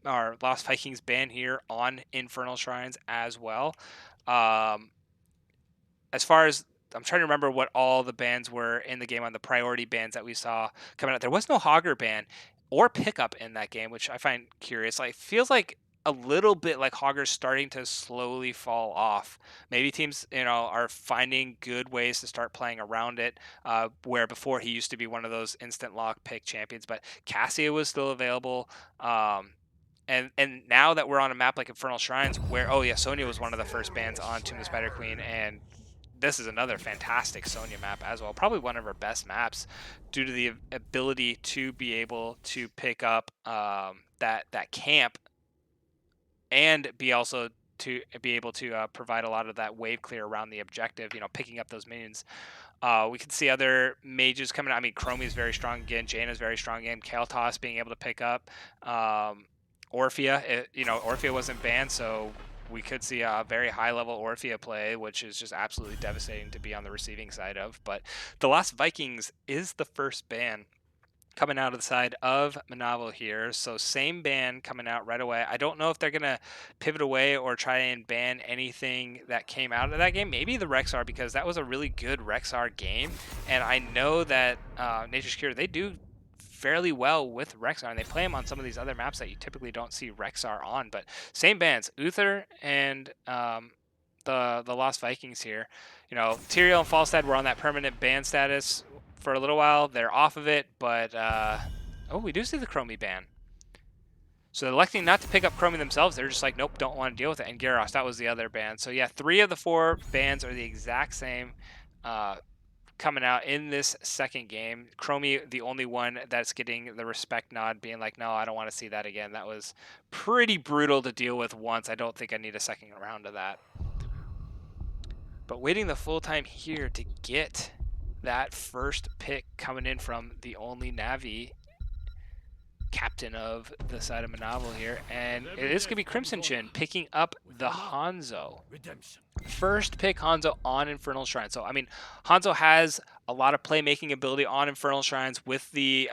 or Lost Vikings ban here on Infernal Shrines as well. As far as I'm trying to remember what all the bans were in the game on the priority bans that we saw coming out. There was no Hogger ban or pickup in that game, which I find curious. Like, feels like a little bit like Hogger's starting to slowly fall off. Maybe teams, are finding good ways to start playing around it, where before he used to be one of those instant lock pick champions. But Cassia was still available. And now that we're on a map like Infernal Shrines, where Sonya was one of the first bans on Tomb of the Spider Queen, and this is another fantastic Sonya map as well. Probably one of her best maps due to the ability to be able to pick up that camp and be able to provide a lot of that wave clear around the objective, picking up those minions. We can see other mages coming out. I mean, Chromie is very strong again. Jaina's very strong again. Kael'thas being able to pick up. Orphea, Orphea wasn't banned, so we could see a very high-level Orphea play, which is just absolutely devastating to be on the receiving side of. But the Lost Vikings is the first ban coming out of the side of Mnaval here. So same ban coming out right away. I don't know if they're going to pivot away or try and ban anything that came out of that game. Maybe the Rexar, because that was a really good Rexar game. And I know that Nature's Cure, they do fairly well with Rexar, and they play him on some of these other maps that you typically don't see Rexar on. But same bans, Uther and the Lost Vikings here. You know, Tyrael and Falstad were on that permanent ban status for a little while. They're off of it, but oh, we do see the Chromie ban. So they're electing not to pick up Chromie themselves. They're just like, nope, don't want to deal with it. And Gyros, that was the other ban. So yeah, 3 of the 4 bans are the exact same coming out in this second game. Chromie, the only one that's getting the respect nod, being like, no, I don't want to see that again. That was pretty brutal to deal with once. I don't think I need a second round of that. But waiting the full time here to get that first pick coming in from the only Navi captain of the side of Mnaval here, and it is going to be Crimson Chin picking up the Hanzo. First pick Hanzo on Infernal Shrine. So, I mean, Hanzo has a lot of playmaking ability on Infernal Shrines with the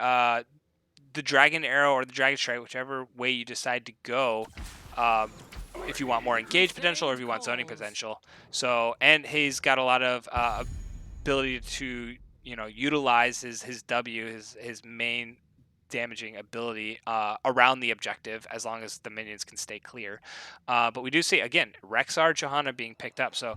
Dragon Arrow or the Dragon Strike, whichever way you decide to go. If you want more engage potential or if you want zoning potential. So, and he's got a lot of ability to, you know, utilize his W, his main damaging ability around the objective as long as the minions can stay clear. But we do see, again, Rexar Johanna being picked up. So,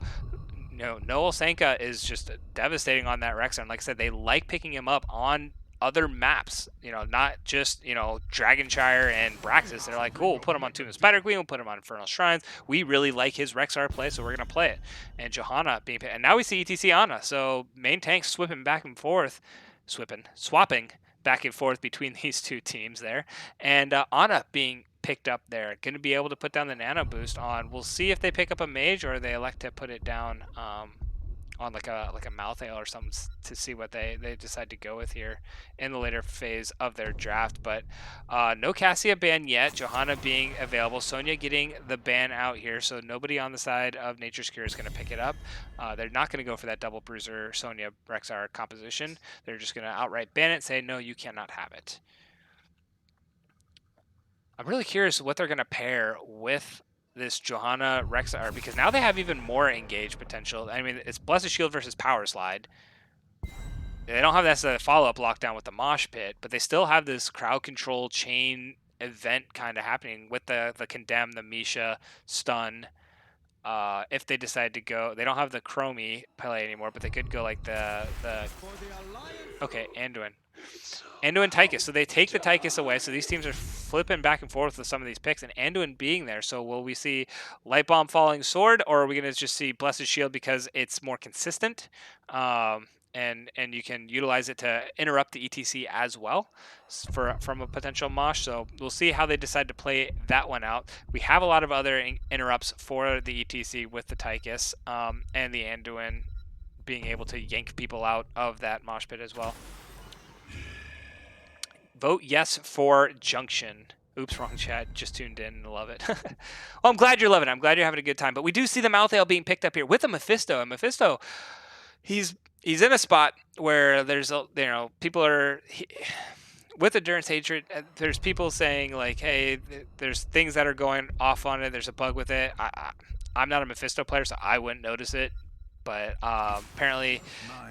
you know, Noel Sanka is just devastating on that Rexar. And like I said, they like picking him up on other maps, you know, not just, you know, Dragonshire and Braxis. They're like, cool, we'll put him on Tomb of Spider Queen, we'll put him on Infernal Shrines. We really like his Rexar play, so we're going to play it. And Johanna being picked. And now we see ETC Anna. So main tanks swapping back and forth back and forth between these two teams there. And Anna being picked up there, going to be able to put down the nano boost on. We'll see if they pick up a mage or they elect to put it down on like a Malthael or something to see what they decide to go with here in the later phase of their draft. But no Cassia ban yet. Johanna being available. Sonya getting the ban out here, so nobody on the side of Nature's Cure is going to pick it up. They're not going to go for that double bruiser Sonya Rexar composition. They're just going to outright ban it, say no, you cannot have it. I'm really curious what they're going to pair with this Johanna Rexar, because now they have even more engage potential. I mean, it's Blessed Shield versus Power Slide. They don't have that follow-up lockdown with the Mosh Pit, but they still have this crowd control chain event kind of happening with the Condemn, the Misha, Stun. If they decide to go, they don't have the Chromie play anymore, but they could go like the okay, Anduin. Anduin Tychus. So they take the Tychus away. So these teams are flipping back and forth with some of these picks, and Anduin being there. So will we see Light Bomb Falling Sword, or are we going to just see Blessed Shield because it's more consistent? And you can utilize it to interrupt the ETC as well from a potential mosh. So we'll see how they decide to play that one out. We have a lot of other interrupts for the ETC with the Tychus and the Anduin being able to yank people out of that mosh pit as well. Vote yes for Junction. Oops, wrong chat. Just tuned in. Love it. Well, I'm glad you're loving it. I'm glad you're having a good time. But we do see the Malthael being picked up here with a Mephisto. And Mephisto, he's in a spot where there's people are with Endurance Hatred. There's people saying like, hey, there's things that are going off on it. There's a bug with it. I'm not a Mephisto player, so I wouldn't notice it. But apparently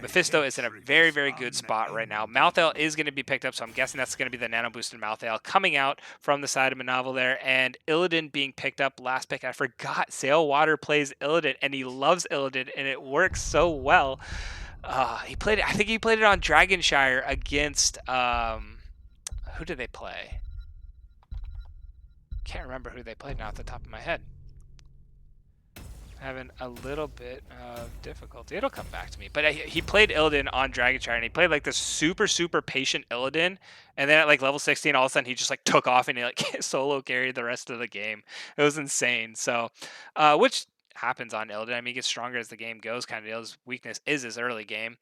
Mephisto is in a very, very good spot right now. Malthael is going to be picked up, so I'm guessing that's going to be the nano boosted Malthael coming out from the side of Mnaval there. And Illidan being picked up last pick. I forgot Sailwater plays Illidan, and he loves Illidan, and it works so well. He played it. I think he played it on Dragonshire against who did they play? Can't remember who they played now off the top of my head. Having a little bit of difficulty. It'll come back to me. But he played Illidan on Dragonshire, and he played like this super, super patient Illidan. And then at like level 16, all of a sudden he just like took off and he like solo carried the rest of the game. It was insane. So, which happens on Illidan. I mean, he gets stronger as the game goes. Kind of his weakness is his early game.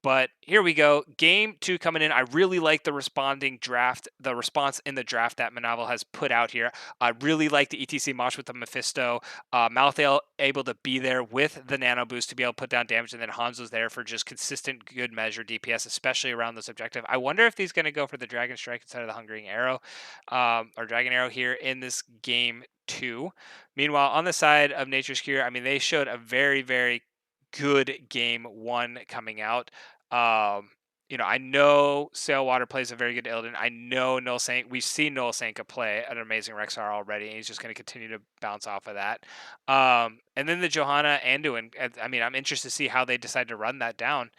But here we go. Game 2 coming in. I really like the response in the draft that Mnaval has put out here. I really like the ETC Mosh with the Mephisto. Malthael able to be there with the Nano Boost to be able to put down damage, and then Hanzo's there for just consistent good measure DPS, especially around this objective. I wonder if he's going to go for the Dragon Strike instead of the Hungering Arrow, or Dragon Arrow here in this game 2. Meanwhile, on the side of Nature's Cure, I mean, they showed a very, very good game 1 coming out. I know Sailwater plays a very good Illidan. I know we've seen Noel Sanka play an amazing Rexar already, and he's just going to continue to bounce off of that. And then the Johanna Anduin. I mean, I'm interested to see how they decide to run that down.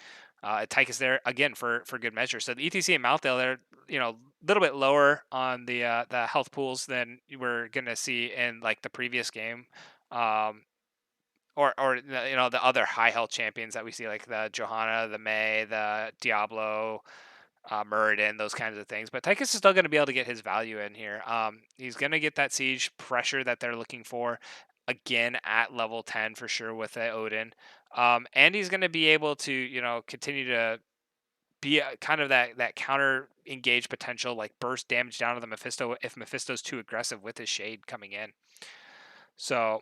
Tychus there again for good measure. So the ETC and Mouthdale, they're a little bit lower on the health pools than you were going to see in like the previous game. Or the other high health champions that we see, like the Johanna, the May, the Diablo, Muradin, those kinds of things. But Tychus is still going to be able to get his value in here. He's going to get that siege pressure that they're looking for again at level 10 for sure with the Odin. And he's going to be able to, continue to be kind of that counter engage potential, like burst damage down to the Mephisto if Mephisto's too aggressive with his shade coming in. So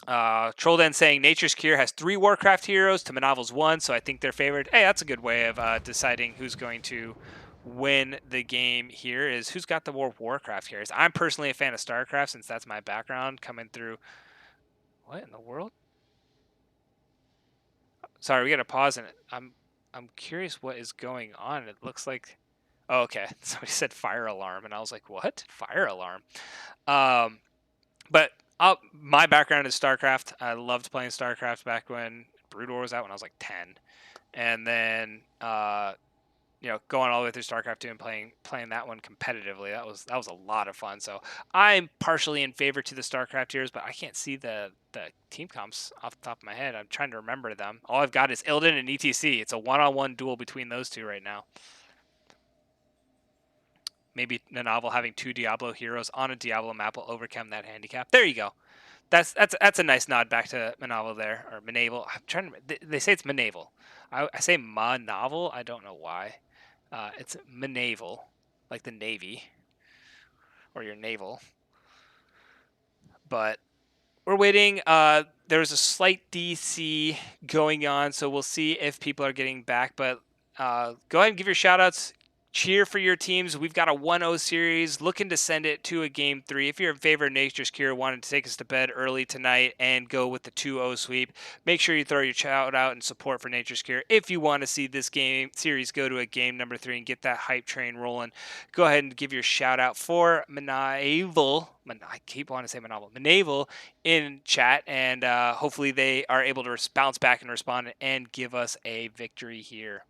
Trollden saying Nature's Cure has 3 Warcraft heroes to Mnaval's 1, so I think they're favored. Hey, that's a good way of deciding who's going to win the game here, is who's got the more Warcraft heroes. I'm personally a fan of StarCraft since that's my background coming through. What in the world? Sorry, we got to pause and I'm curious what is going on. It looks like, oh, okay, somebody said fire alarm and I was like, what? Fire alarm. But my background is StarCraft. I loved playing StarCraft back when Brood War was out when I was like 10. And then, going all the way through StarCraft 2 and playing that one competitively. That was a lot of fun. So I'm partially in favor to the StarCraft heroes, but I can't see the team comps off the top of my head. I'm trying to remember them. All I've got is Illidan and ETC. It's a one-on-one duel between those two right now. Maybe Mnaval having 2 Diablo heroes on a Diablo map will overcome that handicap. There you go. That's a nice nod back to Mnaval there, or Mnaval. I'm trying to. They say it's Mnaval. I say Mnaval. I don't know why. It's Mnaval, like the Navy, or your naval. But we're waiting. There's a slight DC going on, so we'll see if people are getting back. But go ahead and give your shout outs. Cheer for your teams. We've got a 1-0 series, looking to send it to a game 3. If you're in favor of Nature's Cure, wanted to take us to bed early tonight and go with the 2-0 sweep, make sure you throw your shout out and support for Nature's Cure. If you want to see this game series go to a game number 3 and get that hype train rolling, go ahead and give your shout out for Mnaval. I keep wanting to say Mnaval in chat, and hopefully they are able to bounce back and respond and give us a victory here.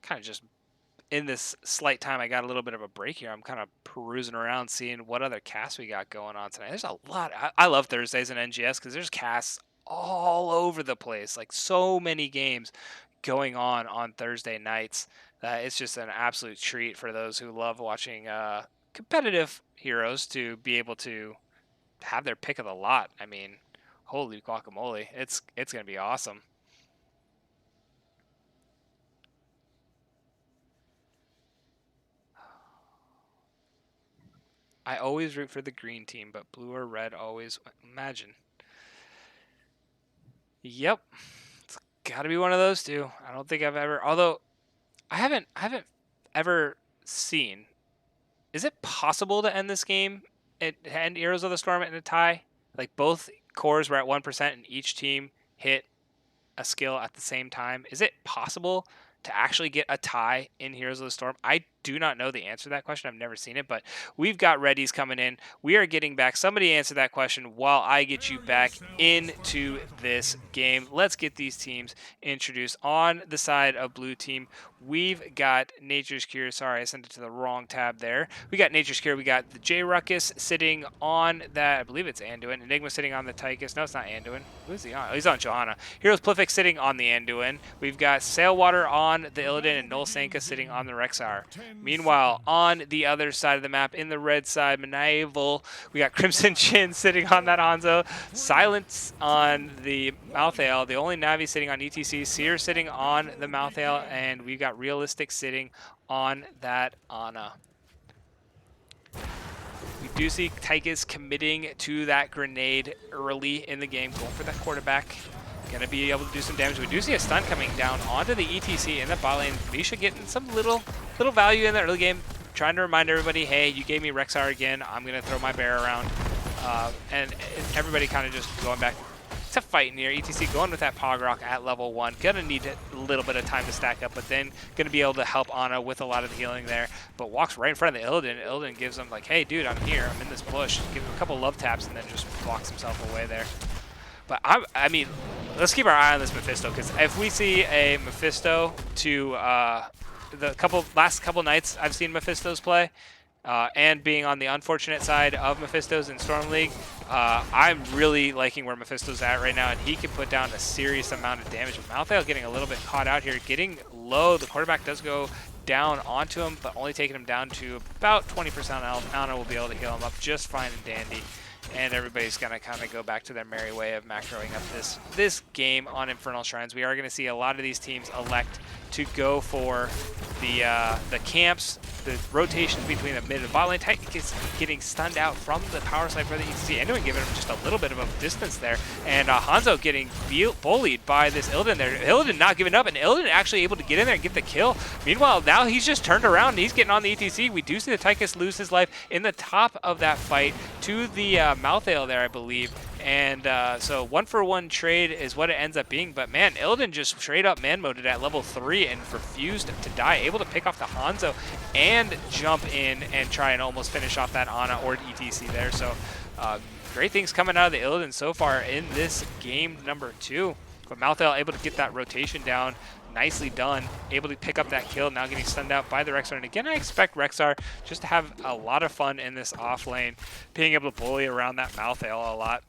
Kind of just in this slight time, I got a little bit of a break here. I'm kind of perusing around, seeing what other casts we got going on tonight. There's a lot. I love Thursdays in NGS because there's casts all over the place. Like so many games going on Thursday nights. It's just an absolute treat for those who love watching competitive heroes to be able to have their pick of the lot. I mean, holy guacamole. It's going to be awesome. I always root for the green team, but blue or red always. Imagine. Yep, it's got to be one of those two. I don't think I've ever. Although I haven't ever seen. Is it possible to end this game and end Heroes of the Storm in a tie? Like both cores were at 1% and each team hit a skill at the same time. Is it possible to actually get a tie in Heroes of the Storm? I do not know the answer to that question. I've never seen it, but we've got Reddies coming in. We are getting back. Somebody answer that question while I get you back into this game. Let's get these teams introduced. On the side of blue team, we've got Nature's Cure. Sorry, I sent it to the wrong tab there. We got Nature's Cure. We got the J Ruckus sitting on that. I believe it's Anduin. Enigma sitting on the Tychus. No, it's not Anduin. Who's he on? Oh, he's on Johanna. Heroes Plifix sitting on the Anduin. We've got Sailwater on the Illidan and Noel Sanka sitting on the Rexar. Meanwhile, on the other side of the map, in the red side, Mnaval, we got Crimson Chin sitting on that Hanzo, Silence on the Mouthale, the only Navi sitting on ETC, Seer sitting on the Mouthale, and we got Realistic sitting on that Ana. We do see Tychus committing to that grenade early in the game, going for that quarterback. Gonna be able to do some damage. We do see a stun coming down onto the ETC in the bot lane. Misha getting some little value in the early game. Trying to remind everybody, hey, you gave me Rexar again. I'm gonna throw my bear around. And everybody kind of just going back to fight in here. ETC going with that Pog Rock at level 1. Gonna need a little bit of time to stack up, but then gonna be able to help Ana with a lot of the healing there. But walks right in front of the Illidan. Illidan gives him like, hey dude, I'm here, I'm in this bush. Give him a couple love taps and then just blocks himself away there. But I mean, let's keep our eye on this Mephisto, because if we see a Mephisto to the last couple nights I've seen Mephistos play, and being on the unfortunate side of Mephistos in Storm League, I'm really liking where Mephisto's at right now, and he can put down a serious amount of damage. Mnaval getting a little bit caught out here, getting low. The quarterback does go down onto him, but only taking him down to about 20% health. Ana will be able to heal him up just fine and dandy. And everybody's going to kind of go back to their merry way of macroing up this game on Infernal Shrines. We are going to see a lot of these teams elect to go for the camps, the rotations between the mid and bot lane. Titan is getting stunned out from the power side for the ETC. Anyone giving him just a little bit of a distance there. And Hanzo getting bullied by this Illidan there. Illidan not giving up, and Illidan actually able to get in there and get the kill. Meanwhile, now he's just turned around and he's getting on the ETC. We do see the Tychus lose his life in the top of that fight to the Mnaval there, I believe. And so 1-for-1 trade is what it ends up being. But man, Illidan just straight up man-moded at level 3 and refused to die. Able to pick off the Hanzo and jump in and try and almost finish off that Ana or ETC there. So great things coming out of the Illidan so far in this game number 2. But Mnaval able to get that rotation down. Nicely done. Able to pick up that kill. Now getting stunned out by the Rexar. And again, I expect Rexar just to have a lot of fun in this off lane, being able to bully around that Mnaval a lot.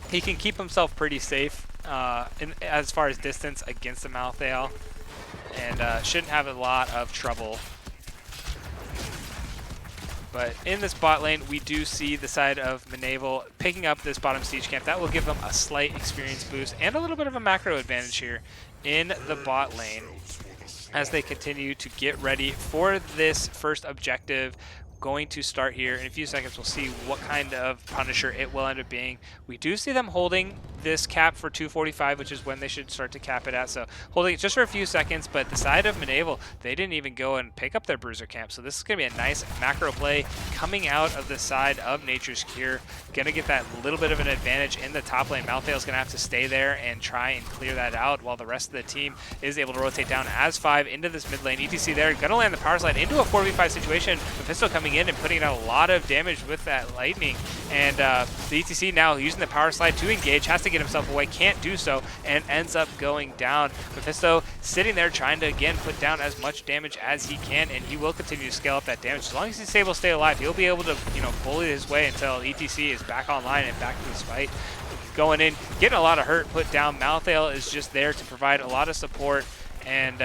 He can keep himself pretty safe as far as distance against the Mnaval, and shouldn't have a lot of trouble. But in this bot lane, we do see the side of Mnaval picking up this bottom siege camp. That will give them a slight experience boost and a little bit of a macro advantage here in the bot lane as they continue to get ready for this first objective. Going to start here in a few seconds. We'll see what kind of Punisher it will end up being. We do see them holding this cap for 245, which is when they should start to cap it at. So holding it just for a few seconds, but the side of Mnaval, they didn't even go and pick up their Bruiser camp. So this is going to be a nice macro play coming out of the side of Nature's Cure. Going to get that little bit of an advantage in the top lane. Mnaval is going to have to stay there and try and clear that out while the rest of the team is able to rotate down as 5 into this mid lane. ETC there, going to land the power slide into a 4v5 situation. Mephisto coming in and putting out a lot of damage with that lightning, and the ETC now using the power slide to engage, has to get himself away, can't do so, and ends up going down. Mephisto sitting there trying to again put down as much damage as he can, and he will continue to scale up that damage. As long as he's able to stay alive, he'll be able to, you know, bully his way until ETC is back online and back to this fight. Going in, getting a lot of hurt put down. Mnaval is just there to provide a lot of support, and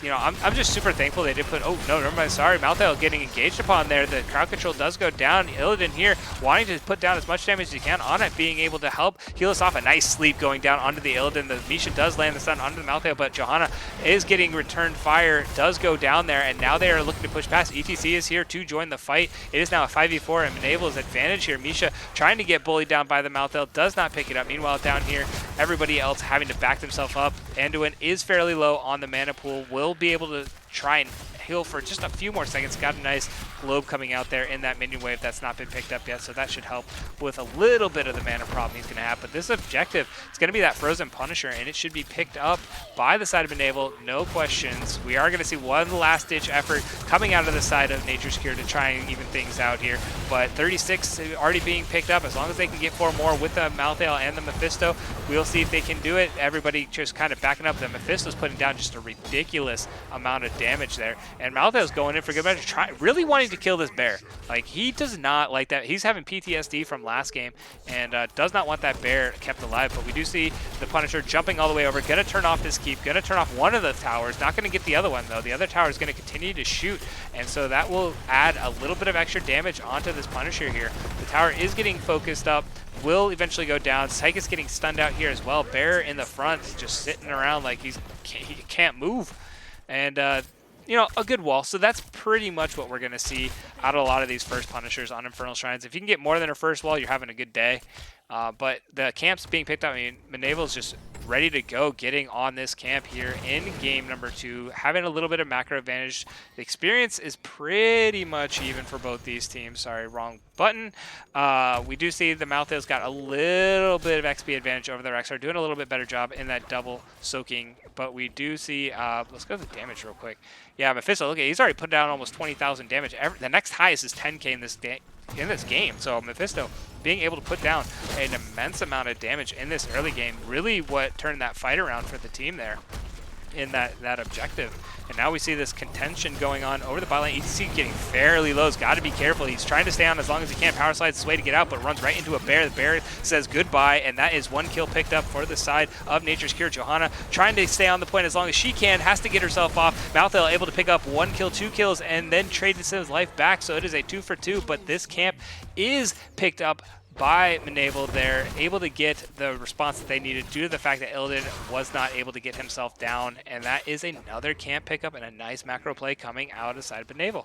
you know, I'm just super thankful they did put, oh no, never mind, sorry, Mnaval getting engaged upon there. The crowd control does go down. Illidan here wanting to put down as much damage as he can on it, being able to help heal us off. A nice sleep going down onto the Illidan. The Misha does land the stun onto the Mnaval, but Johanna is getting returned fire, does go down there, and now they are looking to push past. ETC is here to join the fight. It is now a 5v4, and Mnaval's advantage here. Misha trying to get bullied down by the Mnaval, does not pick it up. Meanwhile, down here, everybody else having to back themselves up. Anduin is fairly low on the mana pool, will be able to try and heal for just a few more seconds. Got a nice globe coming out there in that minion wave that's not been picked up yet, so that should help with a little bit of the mana problem he's going to have. But this objective is going to be that Frozen Punisher, and it should be picked up by the side of Mnaval, no questions. We are going to see one last-ditch effort coming out of the side of Nature's Cure to try and even things out here, but 36 already being picked up. As long as they can get 4 more with the Mnaval and the Mephisto, we'll see if they can do it. Everybody just kind of backing up. The Mephisto's putting down just a ridiculous amount of damage there, and Mnaval's going in for good measure, really wanting to kill this bear. Like, he does not like that. He's having PTSD from last game and does not want that bear kept alive. But we do see the Punisher jumping all the way over, gonna turn off this keep, gonna turn off one of the towers, not gonna get the other one though. The other tower is gonna continue to shoot, and so that will add a little bit of extra damage onto this Punisher here. The tower is getting focused up, will eventually go down. Tychus getting stunned out here as well. Bear in the front, just sitting around like he can't move. And you know, a good wall. So that's pretty much what we're going to see out of a lot of these first Punishers on Infernal Shrines. If you can get more than a first wall, you're having a good day. But the camp's being picked up. I mean, Mnaval's just ready to go, getting on this camp here in game number 2, having a little bit of macro advantage. The experience is pretty much even for both these teams. Sorry, wrong button. We do see the Malthael's got a little bit of XP advantage over the Rexar, doing a little bit better job in that double soaking. But we do see, let's go to the damage real quick. Yeah, Mephisto, look at, he's already put down almost 20,000 damage. The next highest is 10k in this game. So Mephisto being able to put down an immense amount of damage in this early game, really what turned that fight around for the team there in that objective. And now we see this contention going on over the bot lane. ETC getting fairly low. He's got to be careful. He's trying to stay on as long as he can. Power slides his way to get out, but runs right into a bear. The bear says goodbye, and that is 1 kill picked up for the side of Nature's Cure. Johanna trying to stay on the point as long as she can, has to get herself off. Mnaval able to pick up 1 kill, 2 kills, and then trade his life back, so it is a 2 for 2, but this camp is picked up by Mnaval. They're able to get the response that they needed due to the fact that Illidan was not able to get himself down, and that is another camp pickup and a nice macro play coming out of the side of Mnaval.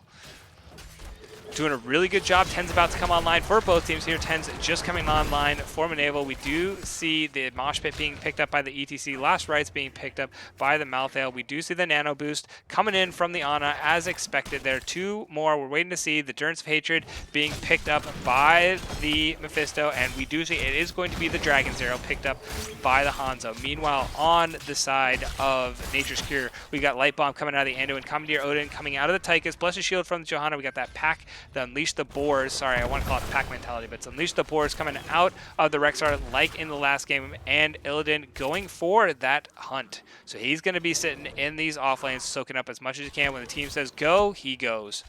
Doing a really good job. 10's about to come online for both teams here. 10's just coming online for Mnaval. We do see the Mosh Pit being picked up by the ETC. Last Rites being picked up by the Malthael. We do see the Nano Boost coming in from the Ana as expected. There are 2 more. We're waiting to see the Durance of Hatred being picked up by the Mephisto, and we do see it is going to be the Dragon's Arrow picked up by the Hanzo. Meanwhile, on the side of Nature's Cure, we got Light Bomb coming out of the Anduin, Commandeer Odin coming out of the Tychus, Blessed Shield from the Johanna. We got that pack, the Unleash the Boars. Sorry, I want to call it pack mentality, but it's Unleash the Boars coming out of the Rexar like in the last game, and Illidan going for that hunt. So he's going to be sitting in these off lanes, soaking up as much as he can. When the team says go, he goes.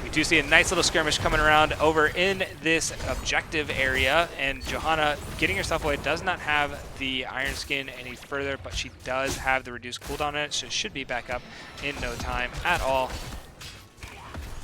We do see a nice little skirmish coming around over in this objective area, and Johanna getting herself away. Does not have the Iron Skin any further, but she does have the reduced cooldown on it, so should be back up in no time at all.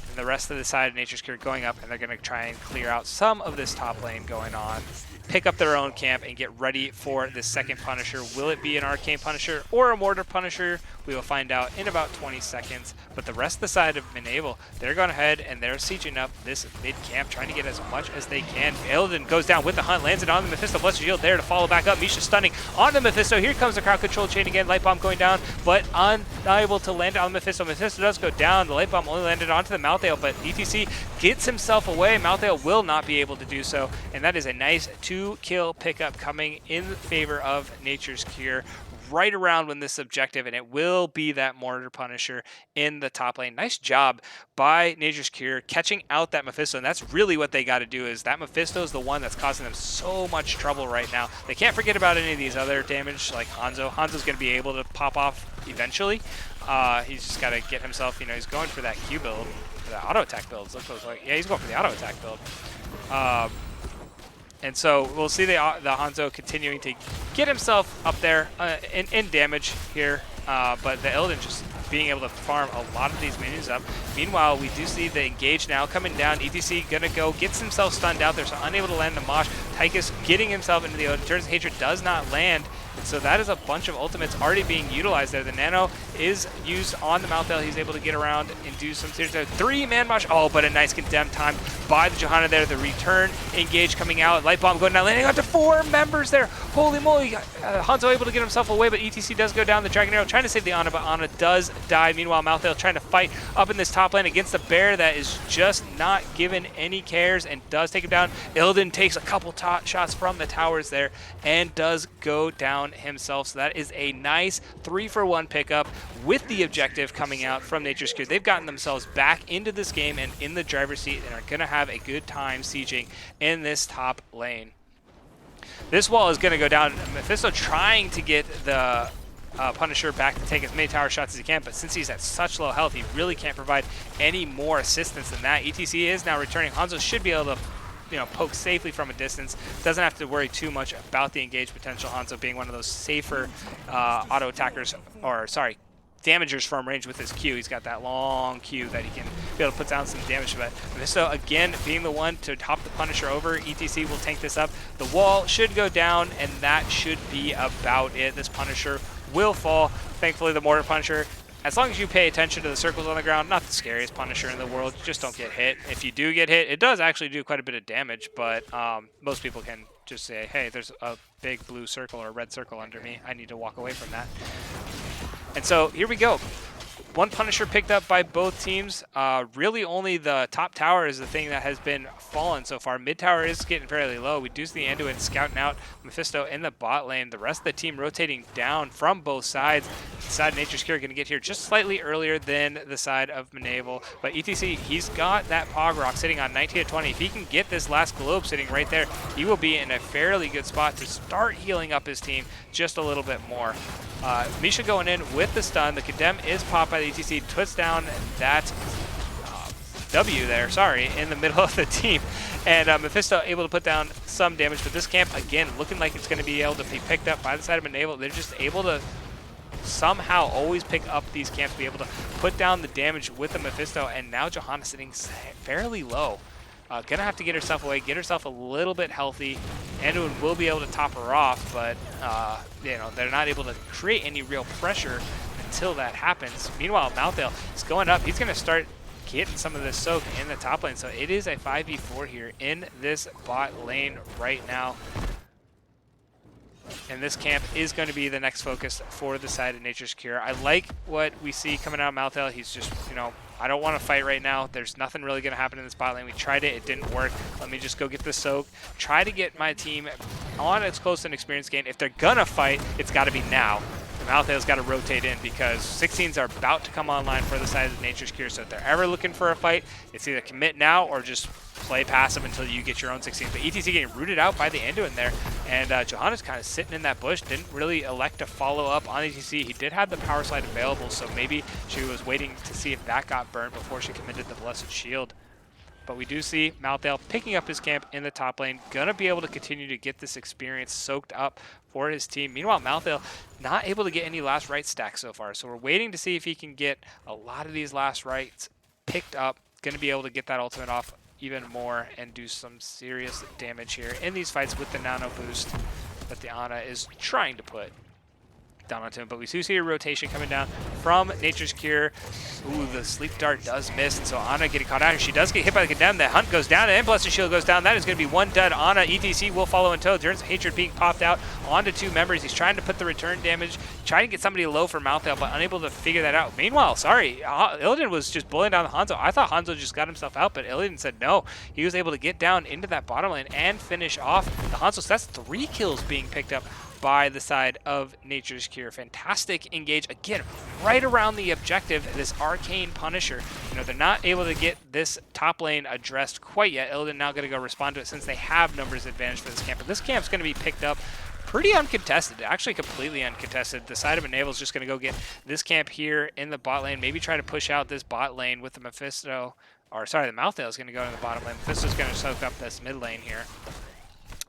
And the rest of the side of Nature's Cure going up, and they're going to try and clear out some of this top lane going on, pick up their own camp, and get ready for the second Punisher. Will it be an Arcane Punisher or a Mortar Punisher? We will find out in about 20 seconds. But the rest of the side of Mnaval, they're going ahead and they're sieging up this mid-camp, trying to get as much as they can. Illidan goes down with the hunt, lands it on the Mephisto. Blessed Shield there to follow back up. Misha stunning on the Mephisto. Here comes the crowd control chain again. Light Bomb going down, but unable to land it on the Mephisto. Mephisto does go down. The Light Bomb only landed onto the Malthael, but ETC gets himself away. Malthael will not be able to do so, and that is a nice 2-kill pickup coming in favor of Nature's Cure right around when this objective, and it will be that Mortar Punisher in the top lane. Nice job by Nature's Cure catching out that Mephisto, and that's really what they got to do. Is that Mephisto is the one that's causing them so much trouble right now. They can't forget about any of these other damage like Hanzo. Hanzo's going to be able to pop off eventually. He's just got to get himself, you know, he's going for that Q build, the auto attack builds. Looks like, yeah, he's going for the auto attack build. And so we'll see the Hanzo continuing to get himself up there in damage here, but the Illidan just being able to farm a lot of these minions up. Meanwhile, we do see the engage now coming down. ETC gonna go, gets himself stunned out there, so unable to land the Mosh. Tychus getting himself into the Odin. Turns Hatred does not land. And so that is a bunch of ultimates already being utilized there. The Nano is used on the Malthael. He's able to get around and do some serious 3-man Mosh. Oh, but a nice condemn time by the Johanna there. The return engage coming out. Light Bomb going down, landing onto 4 members there. Holy moly. Hanzo able to get himself away, but ETC does go down. The Dragon Arrow trying to save the Ana, but Ana does die. Meanwhile, Malthael trying to fight up in this top lane against the bear that is just not given any cares and does take him down. Illidan takes a couple shots from the towers there and does go down himself. So that is a nice 3-for-1 pickup with the objective coming out from Nature's Cure. They've gotten themselves back into this game and in the driver's seat and are going to have a good time sieging in this top lane. This wall is going to go down. Mephisto trying to get the Punisher back to take as many tower shots as he can, but since he's at such low health, he really can't provide any more assistance than that. ETC is now returning. Hanzo should be able to, you know, poke safely from a distance. Doesn't have to worry too much about the engage potential. Hanzo being one of those safer auto attackers, or sorry, damagers from range with his Q. He's got that long Q that he can be able to put down some damage. But Mephisto, again, being the one to hop the Punisher over, ETC will tank this up. The wall should go down, and that should be about it. This Punisher will fall. Thankfully, the Mortar Punisher as long as you pay attention to the circles on the ground, not the scariest Punisher in the world. Just don't get hit. If you do get hit, it does actually do quite a bit of damage, but most people can just say, hey, there's a big blue circle or a red circle under me. I need to walk away from that. And so here we go. One Punisher picked up by both teams. Really only the top tower is the thing that has been fallen so far. Mid tower is getting fairly low. We do see the Anduin scouting out Mephisto in the bot lane. The rest of the team rotating down from both sides. The side of Nature's Cure going to get here just slightly earlier than the side of Mnaval. But ETC, he's got that Pog Rock sitting on 19 to 20. If he can get this last globe sitting right there, he will be in a fairly good spot to start healing up his team just a little bit more. Misha going in with the stun. The condemn is popped by the ETC. Puts down that W there, sorry, in the middle of the team. And Mephisto able to put down some damage. But this camp, again, looking like it's going to be able to be picked up by the side of Mnaval. They're just able to somehow always pick up these camps, be able to put down the damage with the Mephisto. And now Johanna sitting fairly low. Gonna have to get herself away, get herself a little bit healthy. Anduin will be able to top her off, but you know, they're not able to create any real pressure until that happens. Meanwhile, Mnaval is going up. He's gonna start getting some of this soak in the top lane. So it is a 5v4 here in this bot lane right now. And this camp is going to be the next focus for the side of Nature's Cure. I like what we see coming out of Mnaval. He's just, you know, I don't want to fight right now. There's nothing really going to happen in this bot lane. We tried it. It didn't work. Let me just go get the soak. Try to get my team on its close and experience gain. If they're going to fight, it's got to be now. Mnaval's got to rotate in because 16s are about to come online for the side of Nature's Cure. So if they're ever looking for a fight, it's either commit now or just play passive until you get your own 16s. But ETC getting rooted out by the Anduin there. And Johanna's kind of sitting in that bush. Didn't really elect to follow up on ETC. He did have the power slide available, so maybe she was waiting to see if that got burnt before she committed the Blessed Shield. But we do see Mnaval picking up his camp in the top lane. Gonna be able to continue to get this experience soaked up for his team. Meanwhile, Mnaval not able to get any last right stacks so far. So we're waiting to see if he can get a lot of these last rights picked up. Gonna be able to get that ultimate off even more and do some serious damage here in these fights with the nano boost that the Ana is trying to put down onto him. But we do see a rotation coming down from Nature's Cure. Ooh, the Sleep Dart does miss, and so Ana getting caught out here. She does get hit by the Condemn. The Hunt goes down, and Blessed Shield goes down. That is going to be one dud. Ana, ETC will follow in tow. Turns Hatred being popped out onto two members. He's trying to put the return damage, trying to get somebody low for Mnaval, but unable to figure that out. Meanwhile, sorry, Illidan was just bullying down the Hanzo. I thought Hanzo just got himself out, but Illidan said no. He was able to get down into that bottom lane and finish off the Hanzo. So that's 3 kills being picked up by the side of Nature's Cure. Fantastic engage, again, right around the objective, this Arcane Punisher. You know, they're not able to get this top lane addressed quite yet. Illidan now going to go respond to it since they have numbers advantage for this camp. But this camp's going to be picked up pretty uncontested, actually completely uncontested. The side of Mnaval is just going to go get this camp here in the bot lane, maybe try to push out this bot lane with the Mephisto, or sorry, the Mnaval is going to go in the bottom lane. Mephisto's going to soak up this mid lane here.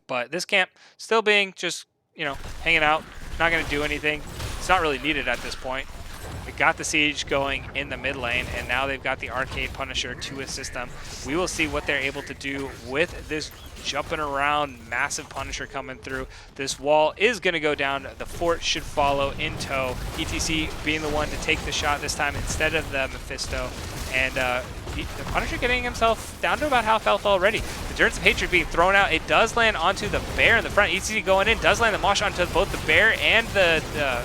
But this camp still being just, you know, hanging out, not going to do anything. It's not really needed at this point. They got the siege going in the mid lane, and now they've got the Arcade Punisher to assist them. We will see what they're able to do with this jumping around massive Punisher coming through. This wall is going to go down. The fort should follow in tow. ETC being the one to take the shot this time instead of the Mephisto. And the Punisher getting himself down to about half health already. The Endurance of Hatred being thrown out. It does land onto the bear in the front. ETC going in, does land the mosh onto both the bear and the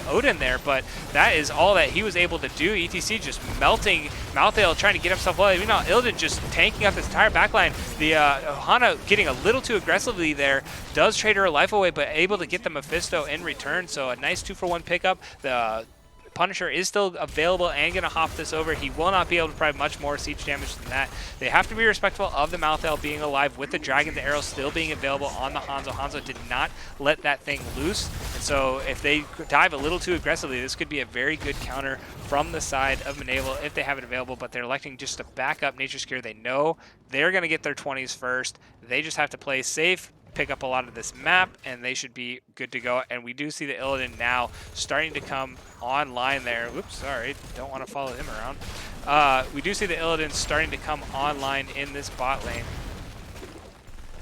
Odin there, but that is all that he was able to do. ETC just melting Mnaval, trying to get himself well. Meanwhile, Illidan just tanking up this entire backline. The Hana getting a little too aggressively there, does trade her life away, but able to get the Mephisto in return. So a nice 2-for-1 pickup. The Punisher is still available and going to hop this over. He will not be able to provide much more siege damage than that. They have to be respectful of the Mnaval being alive with the Dragon, the arrow still being available on the Hanzo. Hanzo did not let that thing loose. And so if they dive a little too aggressively, this could be a very good counter from the side of Mnaval if they have it available, but they're electing just to back up Nature's Cure. They know they're going to get their 20s first. They just have to play safe, pick up a lot of this map, and they should be good to go. And we do see the Illidan now starting to come online there. Oops, sorry, don't want to follow him around. We do see the Illidan starting to come online in this bot lane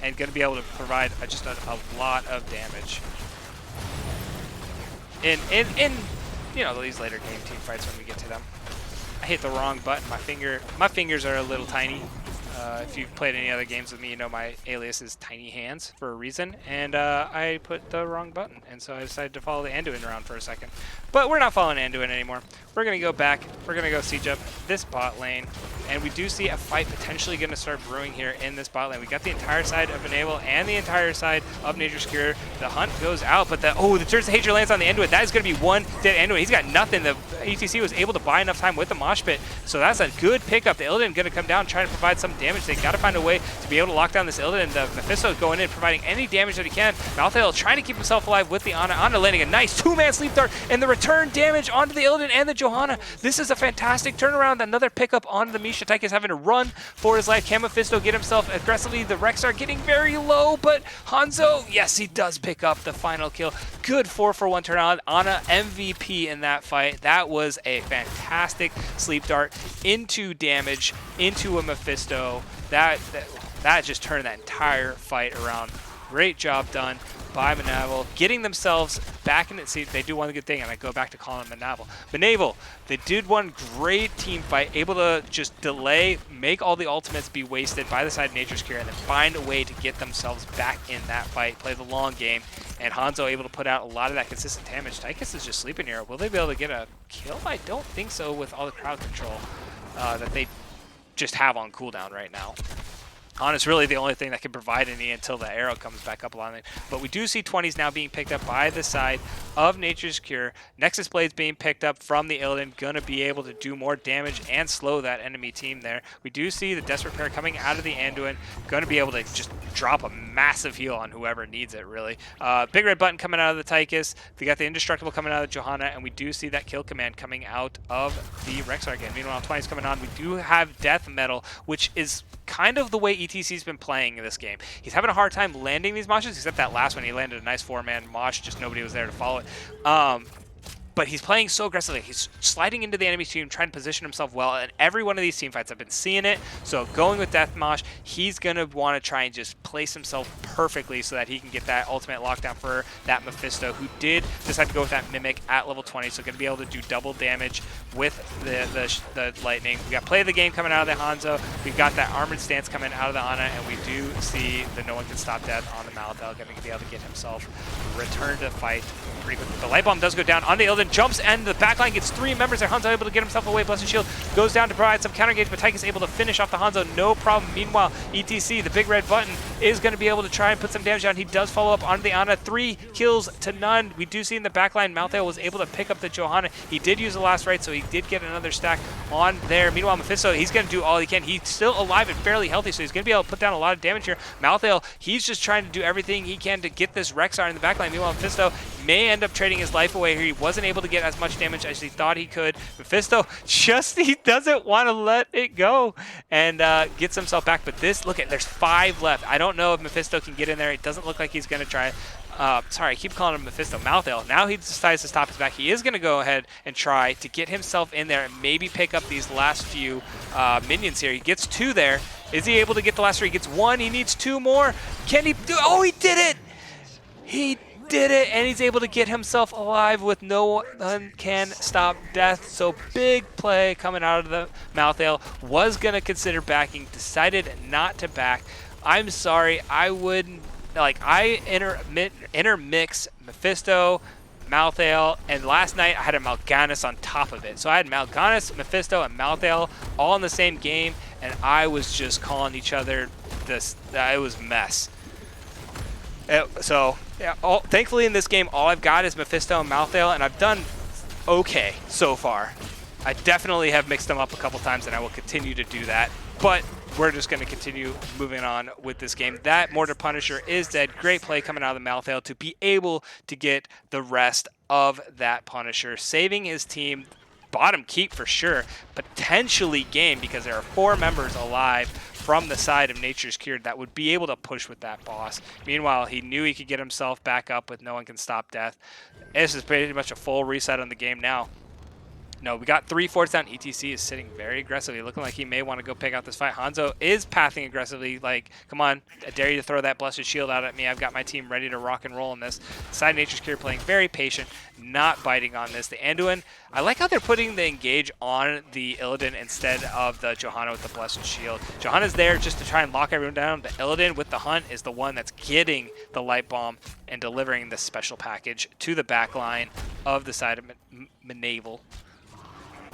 and going to be able to provide just a lot of damage. In you know, these later game team fights when we get to them. I hit the wrong button. My fingers are a little tiny. If you've played any other games with me, you know my alias is Tiny Hands for a reason, and I put the wrong button, and so I decided to follow the Anduin around for a second. But we're not following Anduin anymore. We're going to go back. We're going to go siege up this bot lane, and we do see a fight potentially going to start brewing here in this bot lane. We got the entire side of Mnaval and the entire side of Nature's Cure. The hunt goes out, but the Church of Hatred lands on the Anduin. That is going to be one dead Anduin. He's got nothing. The ETC was able to buy enough time with the mosh pit, so that's a good pickup. The Illidan going to come down, trying to provide some damage. They got to find a way to be able to lock down this Illidan. The Mephisto going in, providing any damage that he can. Malthael trying to keep himself alive with the Ana. Ana landing a nice two-man sleep dart, and the return damage onto the Illidan and the Johanna. This is a fantastic turnaround. Another pickup on the Misha. Tychus having to run for his life. Can Mephisto get himself aggressively? The Rexar getting very low, but Hanzo, yes, he does pick up the final kill. Good 4-for-1 turnaround. Ana MVP in that fight. That was a fantastic sleep dart into damage, into a Mephisto. That just turned that entire fight around. Great job done by Mnaval, getting themselves back in it. See, they do one good thing, and I go back to calling them Mnaval. They did one great team fight, able to just delay, make all the ultimates be wasted by the side of Nature's Cure, and then find a way to get themselves back in that fight, play the long game, and Hanzo able to put out a lot of that consistent damage. Tychus is just sleeping here. Will they be able to get a kill? I don't think so with all the crowd control that they just have on cooldown right now. Ana's really the only thing that can provide any until the arrow comes back up along it. But we do see 20s now being picked up by the side of Nature's Cure. Nexus Blades being picked up from the Illidan, gonna be able to do more damage and slow that enemy team there. We do see the Desperate Pair coming out of the Anduin, gonna be able to just drop a massive heal on whoever needs it, really. Big red button coming out of the Tychus. We got the Indestructible coming out of the Johanna, and we do see that kill command coming out of the Rexar again. Meanwhile, 20s coming on. We do have Death Metal, which is kind of the way ETC's been playing in this game. He's having a hard time landing these moshes, except that last one. He landed a nice 4-man mosh, just nobody was there to follow it. But he's playing so aggressively. He's sliding into the enemy team, trying to position himself well, and every one of these team fights, I've been seeing it. So going with Death Mosh, he's going to want to try and just place himself perfectly so that he can get that ultimate lockdown for that Mephisto, who did decide to go with that Mimic at level 20, so going to be able to do double damage with the Lightning. We got Play of the Game coming out of the Hanzo. We've got that Armored Stance coming out of the Ana, and we do see the No One Can Stop Death on the Malthael, going to be able to get himself return to fight pretty quickly. The Light Bomb does go down on the Illidan, jumps, and the backline gets 3 members there. Hanzo able to get himself away. Blessed Shield goes down to provide some counter engage, but Tychus able to finish off the Hanzo, no problem. Meanwhile, ETC, the big red button, is going to be able to try and put some damage down. He does follow up on the Ana. 3 kills to none. We do see in the backline, Malthael was able to pick up the Johanna. He did use the last right, so he did get another stack on there. Meanwhile, Mephisto, he's going to do all he can. He's still alive and fairly healthy, so he's going to be able to put down a lot of damage here. Malthael, he's just trying to do everything he can to get this Rexar in the backline. Meanwhile, Mephisto may end up trading his life away here. He wasn't able to get as much damage as he thought he could. Mephisto he doesn't want to let it go and gets himself back. But this, look at, there's 5 left. I don't know if Mephisto can get in there. It doesn't look like he's going to try. Sorry, I keep calling him Mephisto. Malthael. Now he decides to stop his back. He is going to go ahead and try to get himself in there and maybe pick up these last few minions here. He gets 2 there. Is he able to get the last 3? He gets 1. He needs 2 more. Can he do? Oh, he did it! He did it, and he's able to get himself alive with No One Can Stop Death. So big play coming out of the Malthael. Was going to consider backing, decided not to back. I'm sorry, I wouldn't, like, I intermix Mephisto, Malthael, and last night I had a Mal'Ganis on top of it. So I had Mal'Ganis, Mephisto, and Malthael all in the same game, and I was just calling each other this. It was a mess. So, yeah, thankfully in this game, all I've got is Mephisto and Malthael, and I've done okay so far. I definitely have mixed them up a couple times, and I will continue to do that. But we're just going to continue moving on with this game. That Mortar Punisher is dead. Great play coming out of the Malthael to be able to get the rest of that Punisher, saving his team. Bottom keep for sure, potentially game, because there are 4 members alive from the side of Nature's Cure that would be able to push with that boss. Meanwhile, he knew he could get himself back up with No One Can Stop Death. This is pretty much a full reset on the game now. No, we got 3 forts down. ETC is sitting very aggressively, looking like he may want to go pick out this fight. Hanzo is pathing aggressively, like, come on, I dare you to throw that Blessed Shield out at me. I've got my team ready to rock and roll in this. Side Nature's Cure playing very patient, not biting on this. The Anduin, I like how they're putting the engage on the Illidan instead of the Johanna with the Blessed Shield. Johanna's there just to try and lock everyone down. The Illidan with the Hunt is the one that's getting the Light Bomb and delivering this special package to the back line of the side of Mnaval.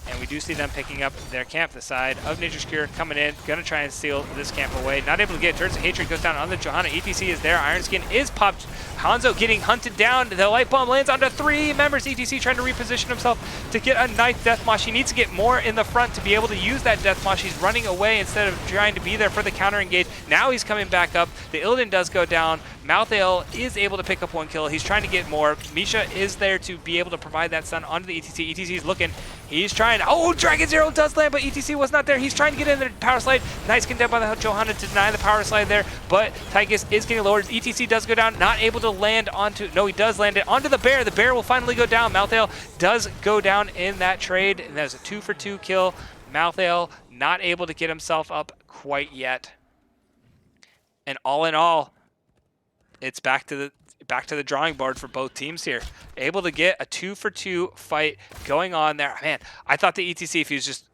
And we do see them picking up their camp. The side of Nature's Cure coming in, gonna try and steal this camp away. Not able to get it. Turns to Hatred, goes down on the Johanna. ETC is there. Iron Skin is popped. Hanzo getting hunted down. The Light Bomb lands onto 3 members. ETC trying to reposition himself to get a nice Death Mosh. He needs to get more in the front to be able to use that Death Mosh. He's running away instead of trying to be there for the counter engage. Now he's coming back up. The Illidan does go down. Malthael is able to pick up 1 kill. He's trying to get more. Misha is there to be able to provide that stun onto the ETC. ETC is looking. He's trying. Oh, Dragon Zero does land, but ETC was not there. He's trying to get in the power slide. Nice condemned by the Johanna to deny the power slide there, but Tychus is getting lowered. ETC does go down, not able to land onto. No, he does land it onto the bear. The bear will finally go down. Malthael does go down in that trade, and that was a 2-for-2 kill. Malthael not able to get himself up quite yet. And all in all, it's back to the drawing board for both teams here. Able to get a 2-for-2 fight going on there. Man, I thought the ETC, if he was just,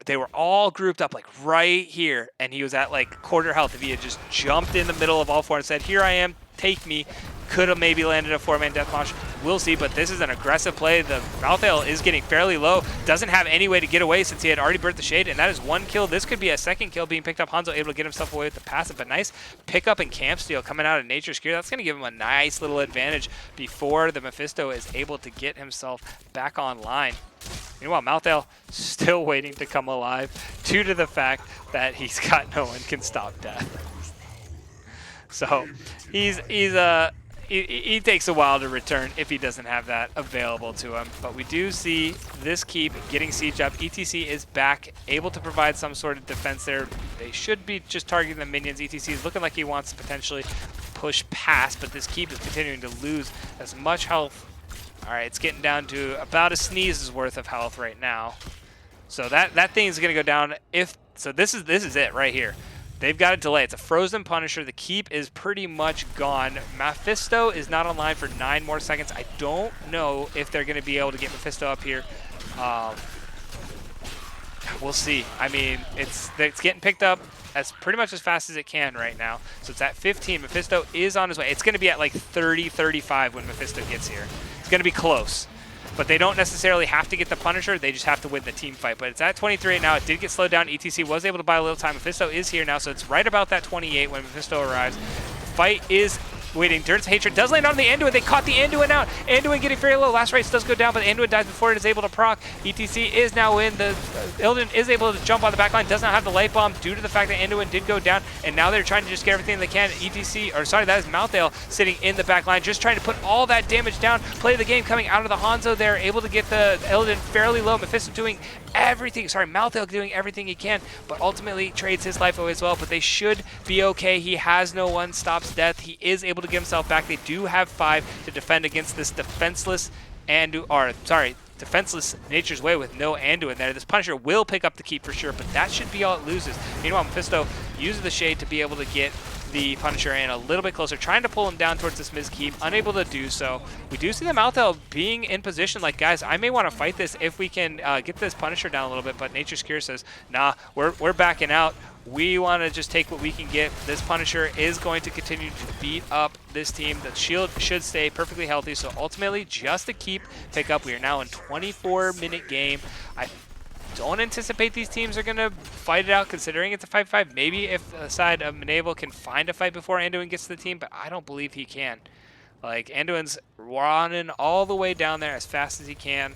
they were all grouped up like right here, and he was at like quarter health. If he had just jumped in the middle of all 4 and said, here I am, take me, could have maybe landed a 4-man death launch. We'll see, but this is an aggressive play. The Malthael is getting fairly low. Doesn't have any way to get away since he had already burnt the shade, and that is 1 kill. This could be a 2nd kill being picked up. Hanzo able to get himself away with the passive, but nice pickup and camp steal coming out of Nature's Cure. That's going to give him a nice little advantage before the Mephisto is able to get himself back online. Meanwhile, Malthael still waiting to come alive due to the fact that he's got no one can stop death. So he takes a while to return if he doesn't have that available to him. But we do see this keep getting siege up. ETC is back, able to provide some sort of defense there. They should be just targeting the minions. ETC is looking like he wants to potentially push past, but this keep is continuing to lose as much health. All right, it's getting down to about a sneeze's worth of health right now. So that thing is going to go down. So this is it right here. They've got a delay. It's a frozen Punisher. The keep is pretty much gone. Mephisto is not online for 9 more seconds. I don't know if they're going to be able to get Mephisto up here. We'll see. I mean, it's getting picked up as pretty much as fast as it can right now. So it's at 15. Mephisto is on his way. It's going to be at like 30, 35 when Mephisto gets here. It's going to be close. But they don't necessarily have to get the Punisher, they just have to win the team fight. But it's at 23 right now. It did get slowed down. ETC was able to buy a little time. Mephisto is here now, so it's right about that 28 when Mephisto arrives. The fight is waiting. Dirt's Hatred does land on the Anduin. They caught the Anduin out. Anduin getting very low. Last race does go down, but the Anduin dies before it is able to proc. ETC is now in. The Illidan is able to jump on the backline. Does not have the light bomb due to the fact that Anduin did go down, and now they're trying to just get everything they can. That is Malthael sitting in the backline, just trying to put all that damage down. Play the game coming out of the Hanzo there, able to get the Illidan fairly low. Mephisto doing everything. Malthael doing everything he can, but ultimately trades his life away as well. But they should be okay. He has no one stops death. He is able to get himself back. They do have 5 to defend against this defenseless Nature's Way with no Anduin there. This Punisher will pick up the keep for sure, but that should be all it loses. Meanwhile, Mephisto uses the shade to be able to get the Punisher in a little bit closer, trying to pull him down towards this Miz keep, unable to do so. We do see the Malthael being in position, like, guys, I may want to fight this if we can get this Punisher down a little bit, but Nature's Cure says, nah, we're backing out. We want to just take what we can get. This Punisher is going to continue to beat up this team. The shield should stay perfectly healthy, so ultimately just a keep pick up. We are now in 24-minute game. I don't anticipate these teams are going to fight it out, considering it's a 5-5. Maybe if the side of Mnaval can find a fight before Anduin gets to the team, but I don't believe he can. Like, Anduin's running all the way down there as fast as he can.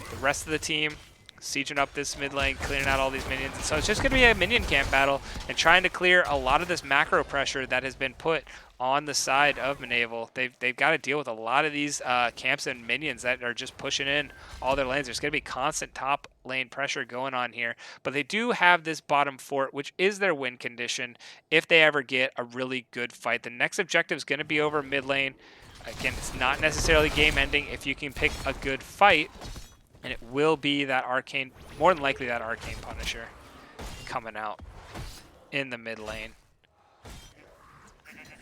The rest of the team sieging up this mid lane, clearing out all these minions. And so it's just going to be a minion camp battle and trying to clear a lot of this macro pressure that has been put on the side of Mnaval. They've got to deal with a lot of these camps and minions that are just pushing in all their lanes. There's going to be constant top lane pressure going on here. But they do have this bottom fort, which is their win condition if they ever get a really good fight. The next objective is going to be over mid lane. Again, it's not necessarily game ending if you can pick a good fight. And it will be that Arcane, more than likely that Arcane Punisher coming out in the mid lane.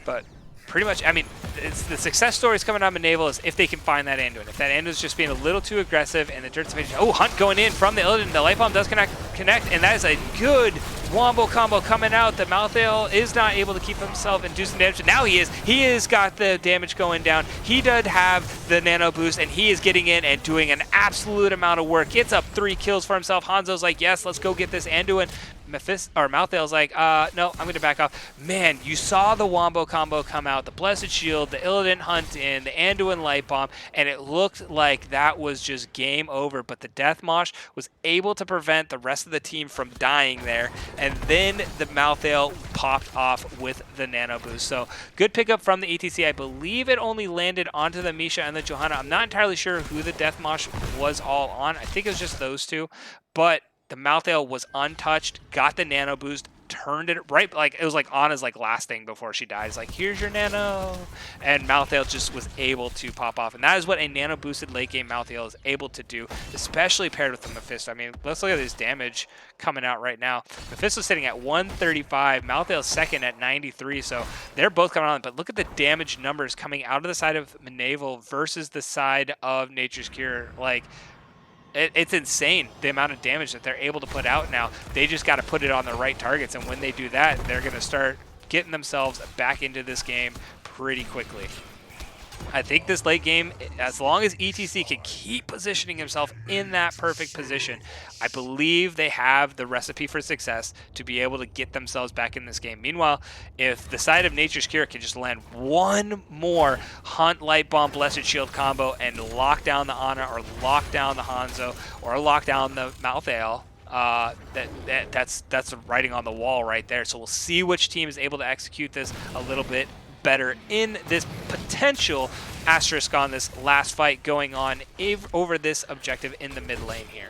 But pretty much, I mean, it's the success stories coming out of Mnaval is if they can find that Anduin. If that Anduin's just being a little too aggressive and the Dirt's oh, Hunt going in from the Illidan, the Light Bomb does connect, and that is a good wombo combo coming out. The Mnaval is not able to keep himself inducing damage. Now he is. He has got the damage going down. He does have the nano boost, and he is getting in and doing an absolute amount of work. Gets up 3 kills for himself. Hanzo's like, yes, let's go get this Anduin. Mnval's like, no, I'm going to back off. Man, you saw the wombo combo come out, the Blessed Shield, the Illidan Hunt in, the Anduin Light Bomb, and it looked like that was just game over. But the Death Mosh was able to prevent the rest of the team from dying there, and then the Mnaval popped off with the nano boost. So good pickup from the ETC. I believe it only landed onto the Misha and the Johanna. I'm not entirely sure who the Death Mosh was all on. I think it was just those two, but the Mnaval was untouched, got the nano boost, turned it right, like it was like Anna's like last thing before she dies, like here's your nano, and Mnaval just was able to pop off, and that is what a nano boosted late game Mnaval is able to do, especially paired with the Mephisto. I mean, let's look at this damage coming out right now. Mephisto's sitting at 135, Malthael's second at 93, so they're both coming on, but look at the damage numbers coming out of the side of Mnaval versus the side of Nature's Cure. Like, it's insane the amount of damage that they're able to put out now. They just got to put it on the right targets, and when they do that, they're going to start getting themselves back into this game pretty quickly. I think this late game, as long as ETC can keep positioning himself in that perfect position, I believe they have the recipe for success to be able to get themselves back in this game. Meanwhile, if the side of Nature's Cure can just land one more Hunt, Light Bomb, Blessed Shield combo and lock down the Ana, or lock down the Hanzo, or lock down the Mnaval, that's writing on the wall right there. So we'll see which team is able to execute this a little bit better in this potential asterisk on this last fight going on over this objective in the mid lane here.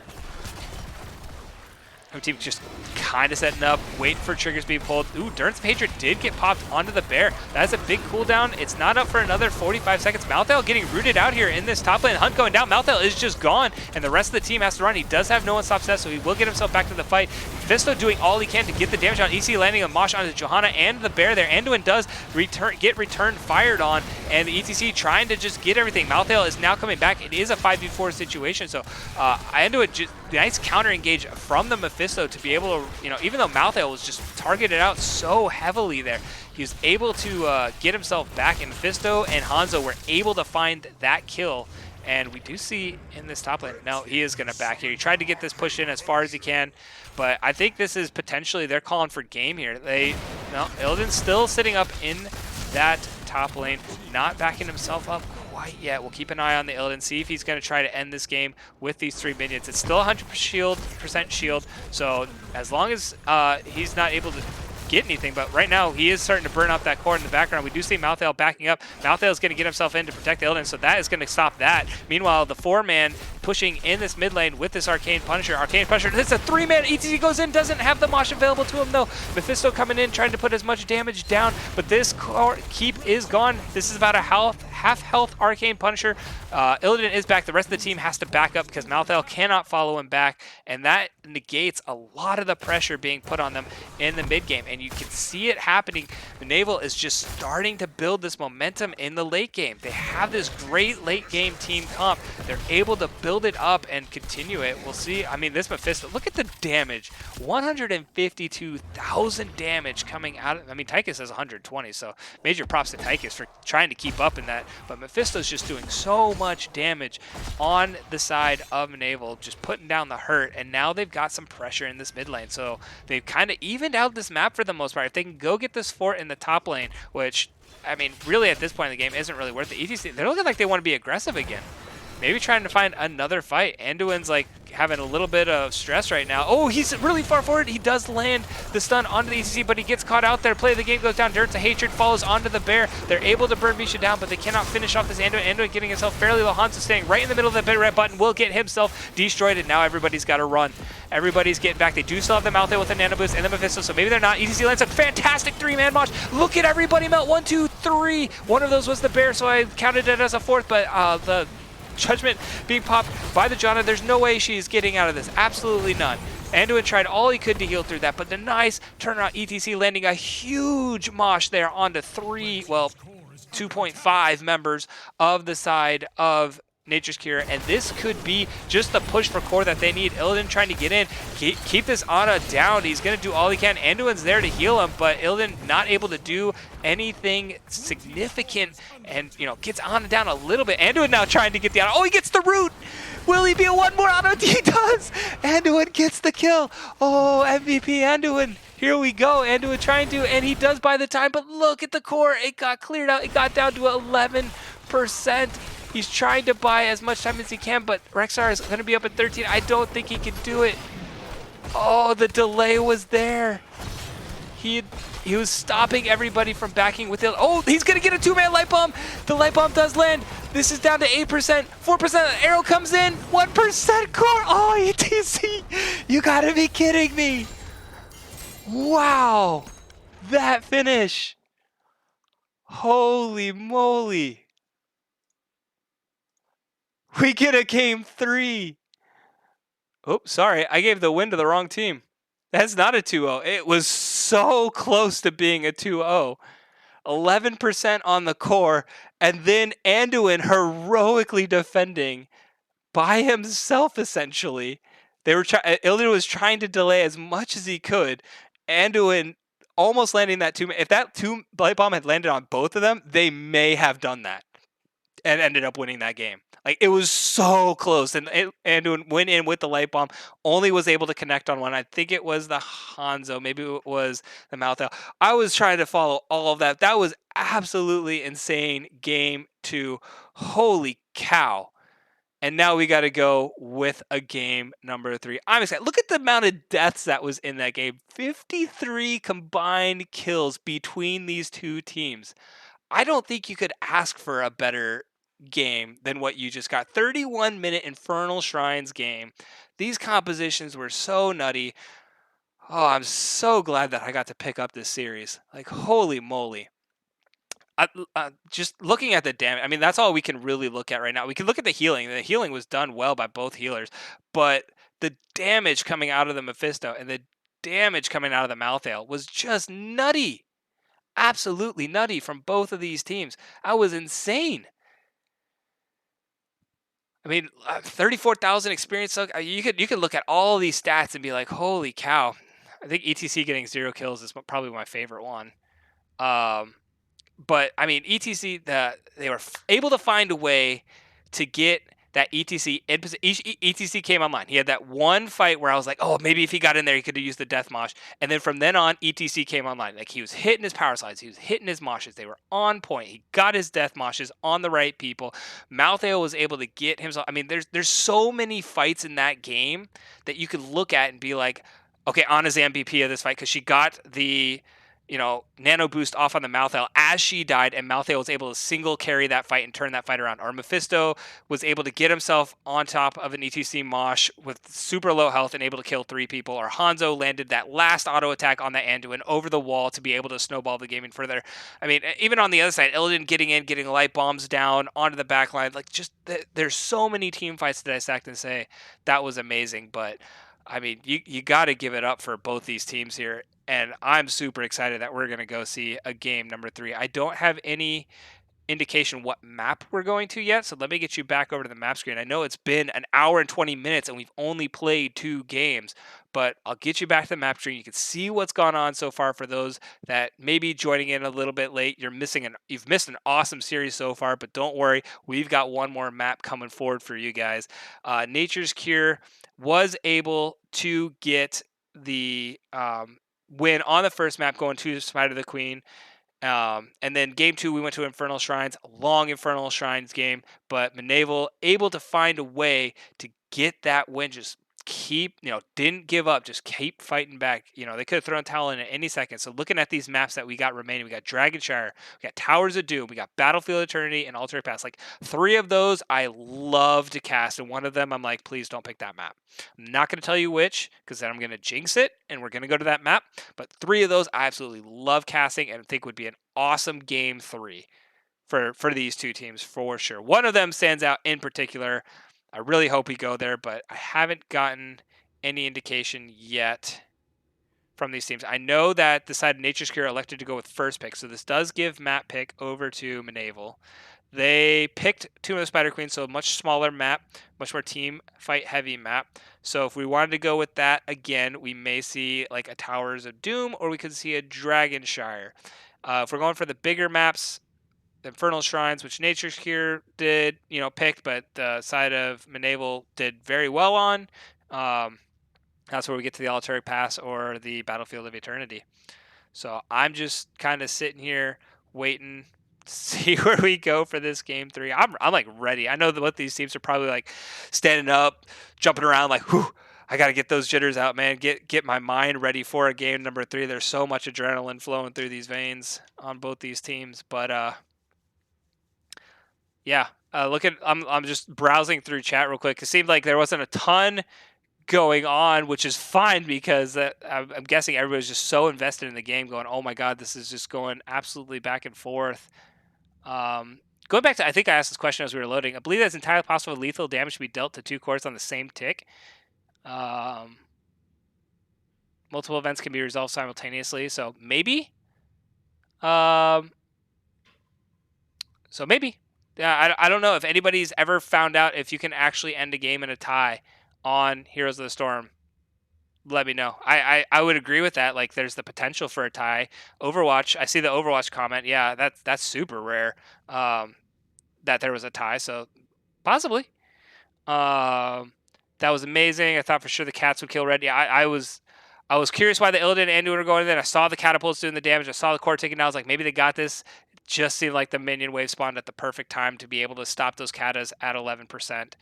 Home team just kind of setting up, waiting for triggers being pulled. Ooh, Durance Patriot did get popped onto the bear. That's a big cooldown. It's not up for another 45 seconds. Mnaval getting rooted out here in this top lane. Hunt going down. Mnaval is just gone, and the rest of the team has to run. He does have no one stop set, so he will get himself back to the fight. Mephisto doing all he can to get the damage on. EC landing a mosh onto Johanna and the bear there. Anduin does get return fired on, and the ETC trying to just get everything. Mnaval is now coming back. It is a 5v4 situation, so Anduin just nice counter engage from the Mephisto to be able to, you know, even though Mnaval was just targeted out so heavily there, he was able to get himself back, and Mephisto and Hanzo were able to find that kill. And we do see in this top lane, now he is going to back here. He tried to get this push in as far as he can, but I think this is potentially, they're calling for game here. Illidan's still sitting up in that top lane, not backing himself up quite yet. We'll keep an eye on the Illidan, see if he's going to try to end this game with these 3 minions. It's still 100% shield, so as long as he's not able to get anything, but right now he is starting to burn up that core in the background. We do see Mnaval backing up. Mnaval is going to get himself in to protect the Illidan, so that is going to stop that. Meanwhile, the 4-man pushing in this mid lane with this Arcane Punisher. Arcane Punisher, it's a 3-man. ETC goes in, doesn't have the mosh available to him though. Mephisto coming in, trying to put as much damage down, but this core keep is gone. This is about a half health Arcane Punisher. Illidan is back. The rest of the team has to back up because Mnaval cannot follow him back, and that negates a lot of the pressure being put on them in the mid game. And you can see it happening. Mnaval is just starting to build this momentum in the late game. They have this great late game team comp. They're able to build it up and continue it. We'll see. I mean, this Mephisto, look at the damage. 152,000 damage coming out of, I mean, Tychus has 120, so major props to Tychus for trying to keep up in that. But Mephisto's just doing so much damage on the side of Mnaval, just putting down the hurt, and now they've got some pressure in this mid lane. So they've kind of evened out this map for the most part. If they can go get this fort in the top lane, which, I mean, really at this point in the game isn't really worth it. ETC, they're looking like they want to be aggressive again. Maybe trying to find another fight. Anduin's like having a little bit of stress right now. Oh, he's really far forward. He does land the stun onto the ETC, but he gets caught out there. Play of the game goes down. Dirt to Hatred follows onto the bear. They're able to burn Misha down, but they cannot finish off this Anduin. Anduin getting himself fairly low. Hanzo staying right in the middle of the big red button will get himself destroyed, and now everybody's got to run. Everybody's getting back. They do still have them out there with the nano boost and the Mephisto, so maybe they're not. ETC lands a fantastic 3-man mosh. Look at everybody melt. 1, 2, 3. One of those was the bear, so I counted it as a 4th, but the Judgment being popped by the Janna. There's no way she's getting out of this. Absolutely none. Anduin tried all he could to heal through that, but the nice turnaround ETC landing a huge mosh there onto 2.5 members of the side of Nature's Cure, and this could be just the push for core that they need. Illidan trying to get in, keep this Ana down. He's going to do all he can. Anduin's there to heal him, but Illidan not able to do anything significant, and gets Ana down a little bit. Anduin now trying to get the Ana. Oh, he gets the root. Will he be a one more Ana? He does. Anduin gets the kill. Oh, MVP Anduin. Here we go. Anduin trying to, and he does by the time, but look at the core. It got cleared out. It got down to 11%. He's trying to buy as much time as he can, but Rexar is going to be up at 13. I don't think he can do it. Oh, the delay was there. He was stopping everybody from backing with it. Oh, he's going to get a two-man light bomb. The light bomb does land. This is down to 8%, 4%. The arrow comes in. 1% core. Oh, ETC. You got to be kidding me. Wow. That finish. Holy moly. We get a game 3. Oh, sorry. I gave the win to the wrong team. That's not a 2-0. It was so close to being a 2-0. 11% on the core, and then Anduin heroically defending by himself, essentially. Illidan was trying to delay as much as he could. Anduin almost landing that 2. If that 2 light bomb had landed on both of them, they may have done that and ended up winning that game. Like, it was so close, and Anduin went in with the light bomb, only was able to connect on one. I think it was the Hanzo, maybe it was the Mnaval. I was trying to follow all of that. That was absolutely insane. Game 2. Holy cow. And now we got to go with a game number 3. I'm excited. Look at the amount of deaths that was in that game. 53 combined kills between these two teams. I don't think you could ask for a better game than what you just got. 31-minute Infernal Shrines game. These compositions were so nutty. Oh, I'm so glad that I got to pick up this series. Like, holy moly. Just looking at the damage, I mean, that's all we can really look at right now. We can look at the healing. The healing was done well by both healers, but the damage coming out of the Mephisto and the damage coming out of the Malthael was just nutty. Absolutely nutty from both of these teams. I was insane. I mean, 34,000 experience. So you could look at all these stats and be like, holy cow. I think ETC getting 0 kills is probably my favorite one. But I mean, ETC, they were able to find a way to get that ETC in position. ETC came online. He had that one fight where I was like, oh, maybe if he got in there, he could have used the death mosh. And then from then on, ETC came online. Like, he was hitting his power slides. He was hitting his moshes. They were on point. He got his death moshes on the right people. Malthael was able to get himself. I mean, there's so many fights in that game that you could look at and be like, okay, Anna's the MVP of this fight because she got the nano boost off on the Malthael as she died, and Malthael was able to single carry that fight and turn that fight around. Or Mephisto was able to get himself on top of an ETC mosh with super low health and able to kill 3 people. Or Hanzo landed that last auto attack on the Anduin over the wall to be able to snowball the game even further. I mean, even on the other side, Illidan getting light bombs down onto the back line. Like, just there's so many team fights to dissect and say that was amazing. But I mean, you got to give it up for both these teams here. And I'm super excited that we're going to go see a game number 3. I don't have any indication what map we're going to yet, so let me get you back over to the map screen. I know it's been an hour and 20 minutes and we've only played 2 games, but I'll get you back to the map screen. You can see what's gone on so far for those that may be joining in a little bit late. You've missed an awesome series so far, but don't worry, we've got one more map coming forward for you guys. Nature's Cure was able to get the win on the first map, going to Smite of the Queen. And then game 2, we went to Infernal Shrines, a long Infernal Shrines game, but Mnaval able to find a way to get that win. Just didn't give up, just keep fighting back. They could have thrown towel in at any second. So looking at these maps that we got remaining, we got Dragonshire, we got Towers of Doom, we got Battlefield Eternity, and Alternate Pass. Like, 3 of those I love to cast, and one of them I'm like, please don't pick that map. I'm not going to tell you which, because then I'm going to jinx it, and we're going to go to that map. But 3 of those I absolutely love casting and think would be an awesome game 3. for these two teams for sure. One of them stands out in particular. I really hope we go there, but I haven't gotten any indication yet from these teams. I know that the side of Nature's Cure elected to go with first pick, so this does give map pick over to Mnaval. They picked Tomb of the Spider Queen, so a much smaller map, much more team fight heavy map. So if we wanted to go with that again, we may see like a Towers of Doom, or we could see a Dragonshire. If we're going for the bigger maps, the Infernal Shrines, which Nature's Cure did, picked, but the side of Mnaval did very well on. That's where we get to the Altaric Pass or the Battlefield of Eternity. So I'm just kind of sitting here waiting to see where we go for this game 3. I'm like ready. I know that what these teams are probably like standing up, jumping around like, whew, I got to get those jitters out, man. Get my mind ready for a game number 3. There's so much adrenaline flowing through these veins on both these teams. But yeah, I'm just browsing through chat real quick. It seemed like there wasn't a ton going on, which is fine because I'm guessing everybody's just so invested in the game going, oh my God, this is just going absolutely back and forth. Going back to, I think I asked this question as we were loading. I believe it's entirely possible lethal damage to be dealt to 2 cores on the same tick. Multiple events can be resolved simultaneously, so maybe. Maybe. Yeah, I don't know if anybody's ever found out if you can actually end a game in a tie on Heroes of the Storm. Let me know. I would agree with that. Like, there's the potential for a tie. Overwatch, I see the Overwatch comment. Yeah, that's super rare that there was a tie. So possibly. That was amazing. I thought for sure the cats would kill red. Yeah, I was curious why the Illidan and Anduin were going in there. I saw the catapults doing the damage. I saw the core taking down. I was like, maybe they got this. It just seemed like the minion wave spawned at the perfect time to be able to stop those katas at 11%.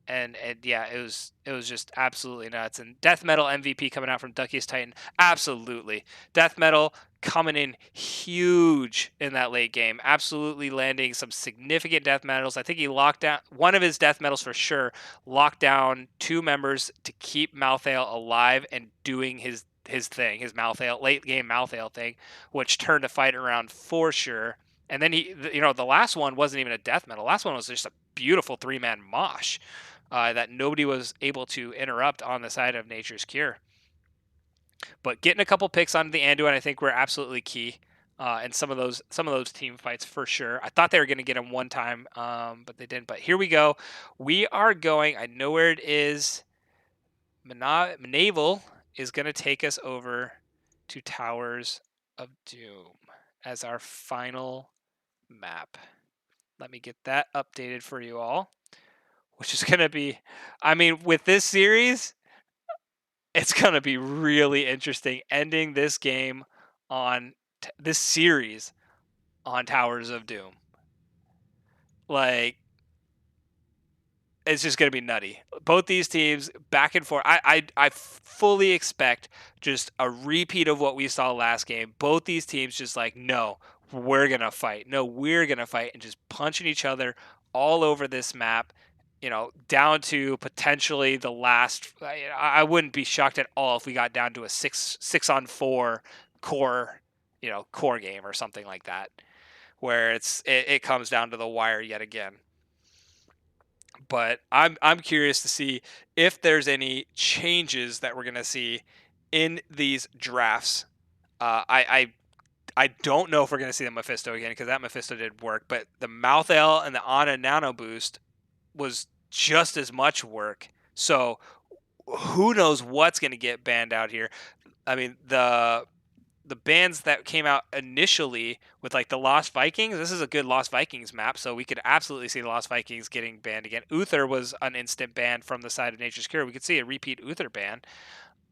And yeah, it was just absolutely nuts. And Death Metal MVP coming out from Duckiest Titan, absolutely. Death Metal coming in huge in that late game, absolutely landing some significant death metals. I think he locked down one of his death metals for sure, locked down 2 members to keep Malthael alive and doing his thing, his Malthael late game Malthael thing, which turned a fight around for sure. And then the last one wasn't even a death metal. The last one was just a beautiful 3-man mosh that nobody was able to interrupt on the side of Nature's Cure. But getting a couple picks onto the Anduin, I think, were absolutely key in some of those team fights for sure. I thought they were going to get him one time, but they didn't. But here we go. We are going. I know where it is. Mnaval is going to take us over to Towers of Doom as our final map. Let me get that updated for you all, which is going to be, I mean, with this series, it's going to be really interesting ending this game on this series on Towers of Doom. Like, it's just going to be nutty. Both these teams back and forth. I fully expect just a repeat of what we saw last game. Both these teams just like, no, we're going to fight. No, we're going to fight, and just punching each other all over this map, down to potentially the last. I wouldn't be shocked at all if we got down to a 6-on-4 core, core game or something like that, where it comes down to the wire yet again. But I'm curious to see if there's any changes that we're gonna see in these drafts. I don't know if we're gonna see the Mephisto again, because that Mephisto did work, but the Malthael and the Ana Nano boost was just as much work. So who knows what's gonna get banned out here? I mean, the bands that came out initially with like the Lost Vikings, this is a good Lost Vikings map, so we could absolutely see the Lost Vikings getting banned again. Uther was an instant ban from the side of Nature's Cure. We could see a repeat Uther ban.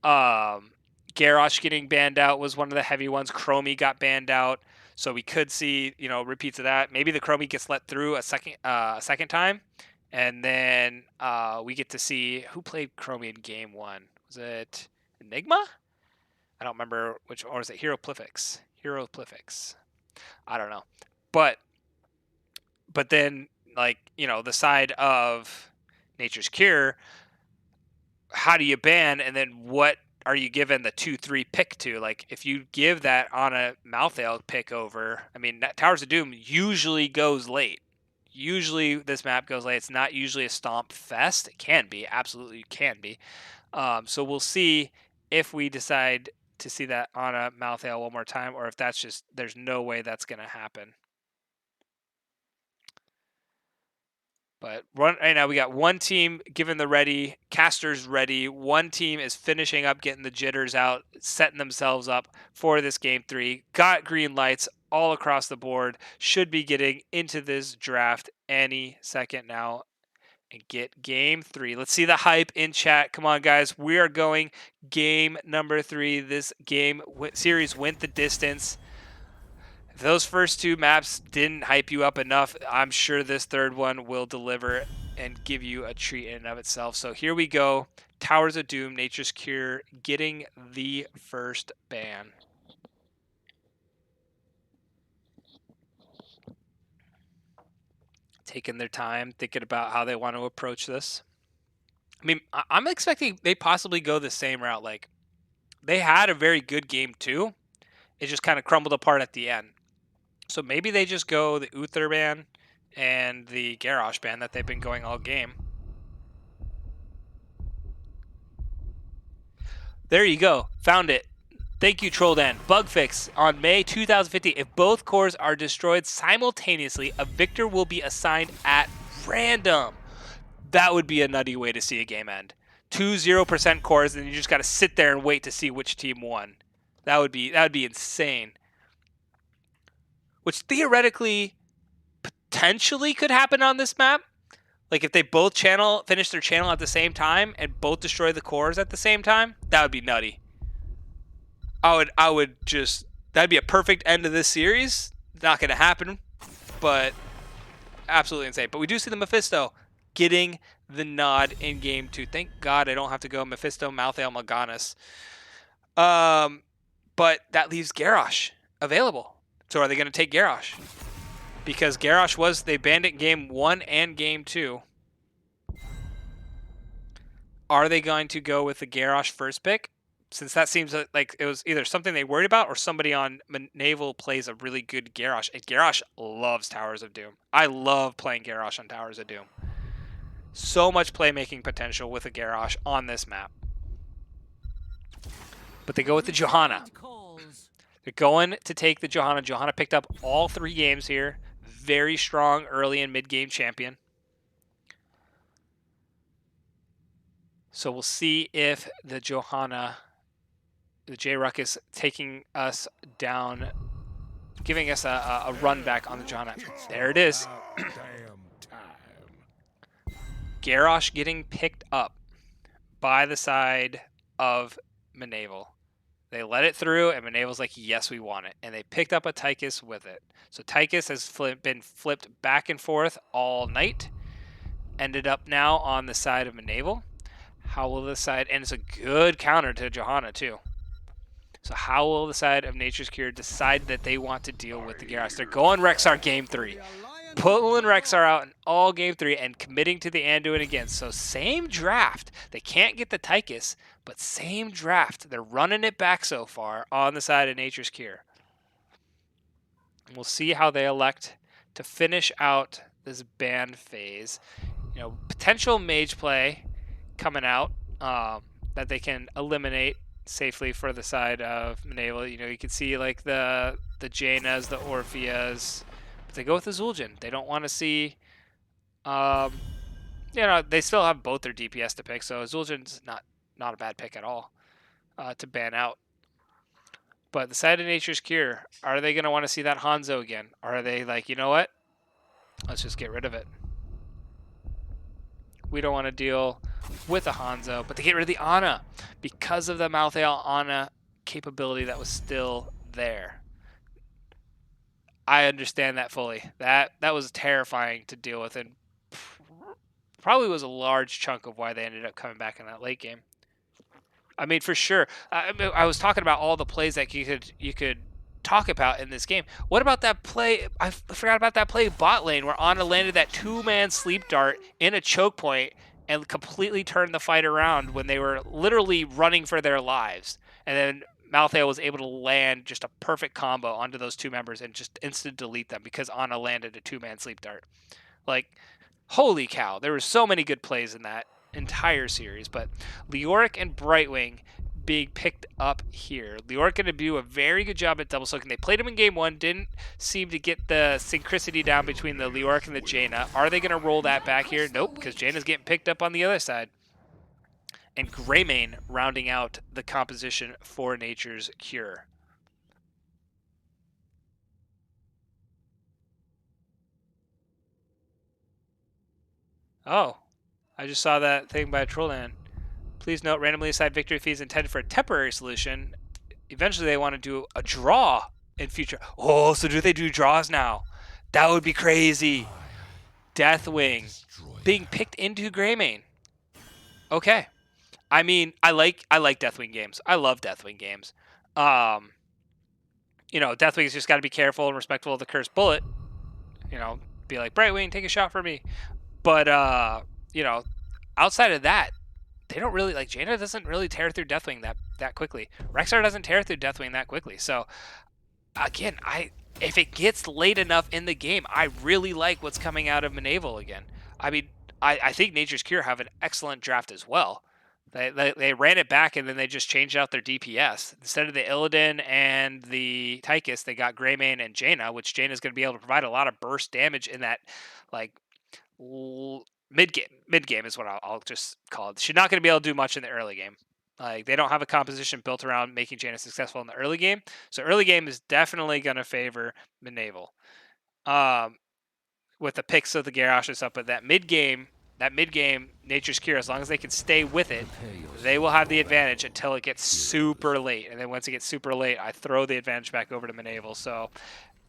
Garrosh getting banned out was one of the heavy ones. Chromie got banned out, so we could see repeats of that. Maybe the Chromie gets let through a second time, and then we get to see who played Chromie in game 1. Was it Enigma? I don't remember which, or is it Hieroglyphics? Hieroglyphics. I don't know. But then, like, the side of Nature's Cure, how do you ban, and then what are you given the 2-3 pick to? Like, if you give that on a Malthael pick over, I mean, Towers of Doom usually goes late. Usually this map goes late. It's not usually a stomp fest. It can be, absolutely can be. So we'll see if we decide to see that on a Malthael one more time, or if that's just, there's no way that's going to happen. But right now we got one team given the ready, casters ready. One team is finishing up, getting the jitters out, setting themselves up for this game 3. Got green lights all across the board. Should be getting into this draft any second now and get game 3. Let's see the hype in chat. Come on, guys. We are going game number 3. This game series went the distance. If those first 2 maps didn't hype you up enough, I'm sure this third one will deliver and give you a treat in and of itself. So here we go. Towers of Doom, Nature's Cure, getting the first ban. Taking their time, thinking about how they want to approach this. I mean, I'm expecting they possibly go the same route. Like, they had a very good game 2. It just kind of crumbled apart at the end. So maybe they just go the Uther ban and the Garrosh ban that they've been going all game. There you go. Found it. Thank you, Trolldan. Bug fix on May 2015. If both cores are destroyed simultaneously, a victor will be assigned at random. That would be a nutty way to see a game end. 2 0% cores, and you just got to sit there and wait to see which team won. That would be insane. Which theoretically, potentially could happen on this map. Like, if they both finish their channel at the same time and both destroy the cores at the same time, that would be nutty. I would just, that'd be a perfect end to this series. Not going to happen, but absolutely insane. But we do see the Mephisto getting the nod in game 2. Thank God I don't have to go Mephisto, Malthael, Mal'Ganis. But that leaves Garrosh available. So are they going to take Garrosh? Because Garrosh they banned it in game 1 and game 2. Are they going to go with the Garrosh first pick? Since that seems like it was either something they worried about or somebody on Mnaval plays a really good Garrosh. And Garrosh loves Towers of Doom. I love playing Garrosh on Towers of Doom. So much playmaking potential with a Garrosh on this map. But they go with the Johanna. They're going to take the Johanna. Johanna picked up all 3 games here. Very strong early and mid-game champion. So we'll see if the Johanna, the J-Ruck is taking us down, giving us a run back on the Johanna. There it is. Garrosh getting picked up by the side of Mnaval. They let it through, and Mnaval's like, yes, we want it. And they picked up a Tychus with it. So Tychus has been flipped back and forth all night. Ended up now on the side of Mnaval. How will the side, and it's a good counter to Johanna too. So how will the side of Nature's Cure decide that they want to deal with the Garrosh? They're going Rexar game 3. Pulling Rexar out in all game 3 and committing to the Anduin again. So same draft. They can't get the Tychus, but same draft. They're running it back so far on the side of Nature's Cure. We'll see how they elect to finish out this ban phase. You know, potential mage play coming out that they can eliminate safely for the side of Mnaval. You know, you can see like the Jaina's, the Orpheas. But they go with the Zul'jin. They don't want to see, you know, they still have both their DPS to pick, so Zul'jin's not a bad pick at all to ban out. But the side of Nature's Cure, are they going to want to see that Hanzo again? Or are they like, you know what? Let's just get rid of it. We don't want to deal with a Hanzo, but they get rid of the Ana because of the Malthael Ana capability that was still there. I understand that fully. That was terrifying to deal with, and probably was a large chunk of why they ended up coming back in that late game. I mean, for sure. I was talking about all the plays that you could talk about in this game. What about that play? I forgot about that play bot lane where Ana landed that 2-man sleep dart in a choke point and completely turned the fight around when they were literally running for their lives. And then Malthael was able to land just a perfect combo onto those two members and just instant delete them because Ana landed a 2-man sleep dart. Like, holy cow, there were so many good plays in that entire series. But Leoric and Brightwing being picked up here. Leoric going to do a very good job at double soaking. They played him in game one, didn't seem to get the synchronicity down between the Leoric and the Jaina. Are they going to roll that back here? Nope, because Jaina's getting picked up on the other side. And Greymane rounding out the composition for Nature's Cure. Oh, I just saw that thing by Trollan. Please note, randomly assigned victory fees intended for a temporary solution. Eventually, they want to do a draw in future. Oh, so do they do draws now? That would be crazy. Deathwing being picked into Greymane. Okay. I mean, I like Deathwing games. I love Deathwing games. You know, Deathwing's just got to be careful and respectful of the cursed bullet. You know, be like, Brightwing, take a shot for me. But, you know, outside of that, they don't really, like, Jaina doesn't really tear through Deathwing that quickly. Rexxar doesn't tear through Deathwing that quickly. So, again, if it gets late enough in the game, I really like what's coming out of Mnaval again. I mean, I think Nature's Cure have an excellent draft as well. They ran it back and then they just changed out their DPS. Instead of the Illidan and the Tychus, they got Greymane and Jaina, which Jaina's going to be able to provide a lot of burst damage in that, like, mid game is what I'll just call it. She's not going to be able to do much in the early game. Like, they don't have a composition built around making Jaina successful in the early game. So early game is definitely going to favor Mnaval. With the picks of the Garrosh and stuff, but that mid game, Nature's Cure, as long as they can stay with it, they will have the advantage until it gets super late. And then once it gets super late, I throw the advantage back over to Mnaval. So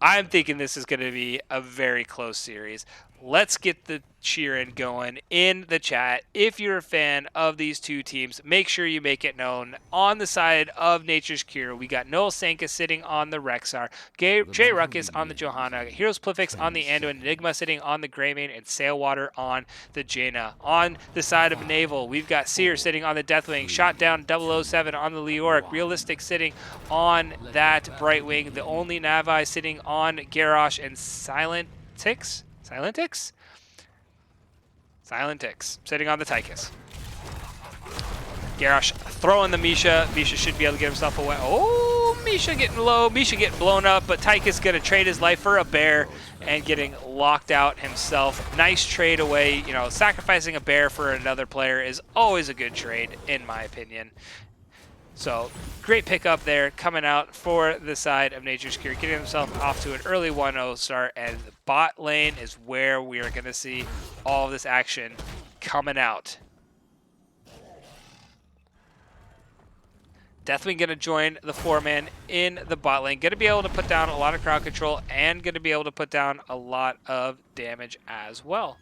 I'm thinking this is going to be a very close series. Let's get the cheering going in the chat. If you're a fan of these two teams, make sure you make it known. On the side of Nature's Cure, we got Noel Sanka sitting on the Rexxar, Jay Ruckus on the Johanna, Heroes Plifix on the Anduin, Enigma sitting on the Greymane, and Sailwater on the Jaina. On the side of Naval, we've got Seer sitting on the Deathwing, Shot Down 007 on the Leoric, Realistic sitting on that Brightwing, the only Navi sitting on Garrosh, and Silentix sitting on the Tychus. Garrosh throwing the Misha. Misha should be able to get himself away. Oh, Misha getting low. Misha getting blown up, but Tychus going to trade his life for a bear and getting locked out himself. Nice trade away. You know, sacrificing a bear for another player is always a good trade, in my opinion. So, great pickup there coming out for the side of Nature's Cure, getting himself off to an early 1-0 start, and the bot lane is where we are going to see all of this action coming out. Deathwing going to join the 4-man in the bot lane, going to be able to put down a lot of crowd control and going to be able to put down a lot of damage as well.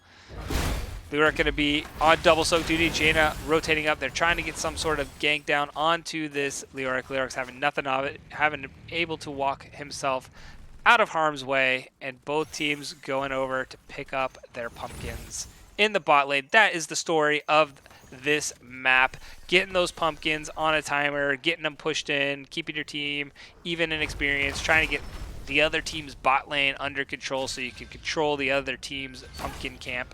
Leoric going to be on double soak duty. Jaina rotating up. They're trying to get some sort of gank down onto this Leoric. Leoric's having nothing of it, having able to walk himself out of harm's way, and both teams going over to pick up their pumpkins in the bot lane. That is the story of this map. Getting those pumpkins on a timer, getting them pushed in, keeping your team even in experience, trying to get the other team's bot lane under control so you can control the other team's pumpkin camp.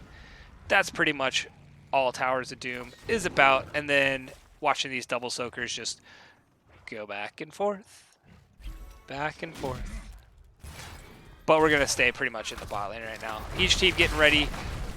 That's pretty much all Towers of Doom is about, and then watching these double soakers just go back and forth. But we're going to stay pretty much in the bot lane right now. Each team getting ready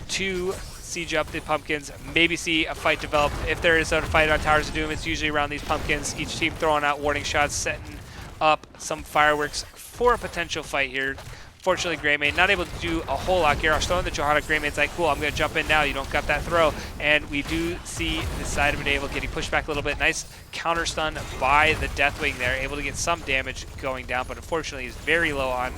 to siege up the pumpkins, maybe see a fight develop. If there is a fight on Towers of Doom, it's usually around these pumpkins. Each team throwing out warning shots, setting up some fireworks for a potential fight here. Fortunately, Greymane not able to do a whole lot. Garrosh throwing the Johanna. Greymane's like, cool, I'm going to jump in now. You don't got that throw. And we do see the side of Mnaval getting pushed back a little bit. Nice counter stun by the Deathwing there. Able to get some damage going down, but unfortunately he's very low on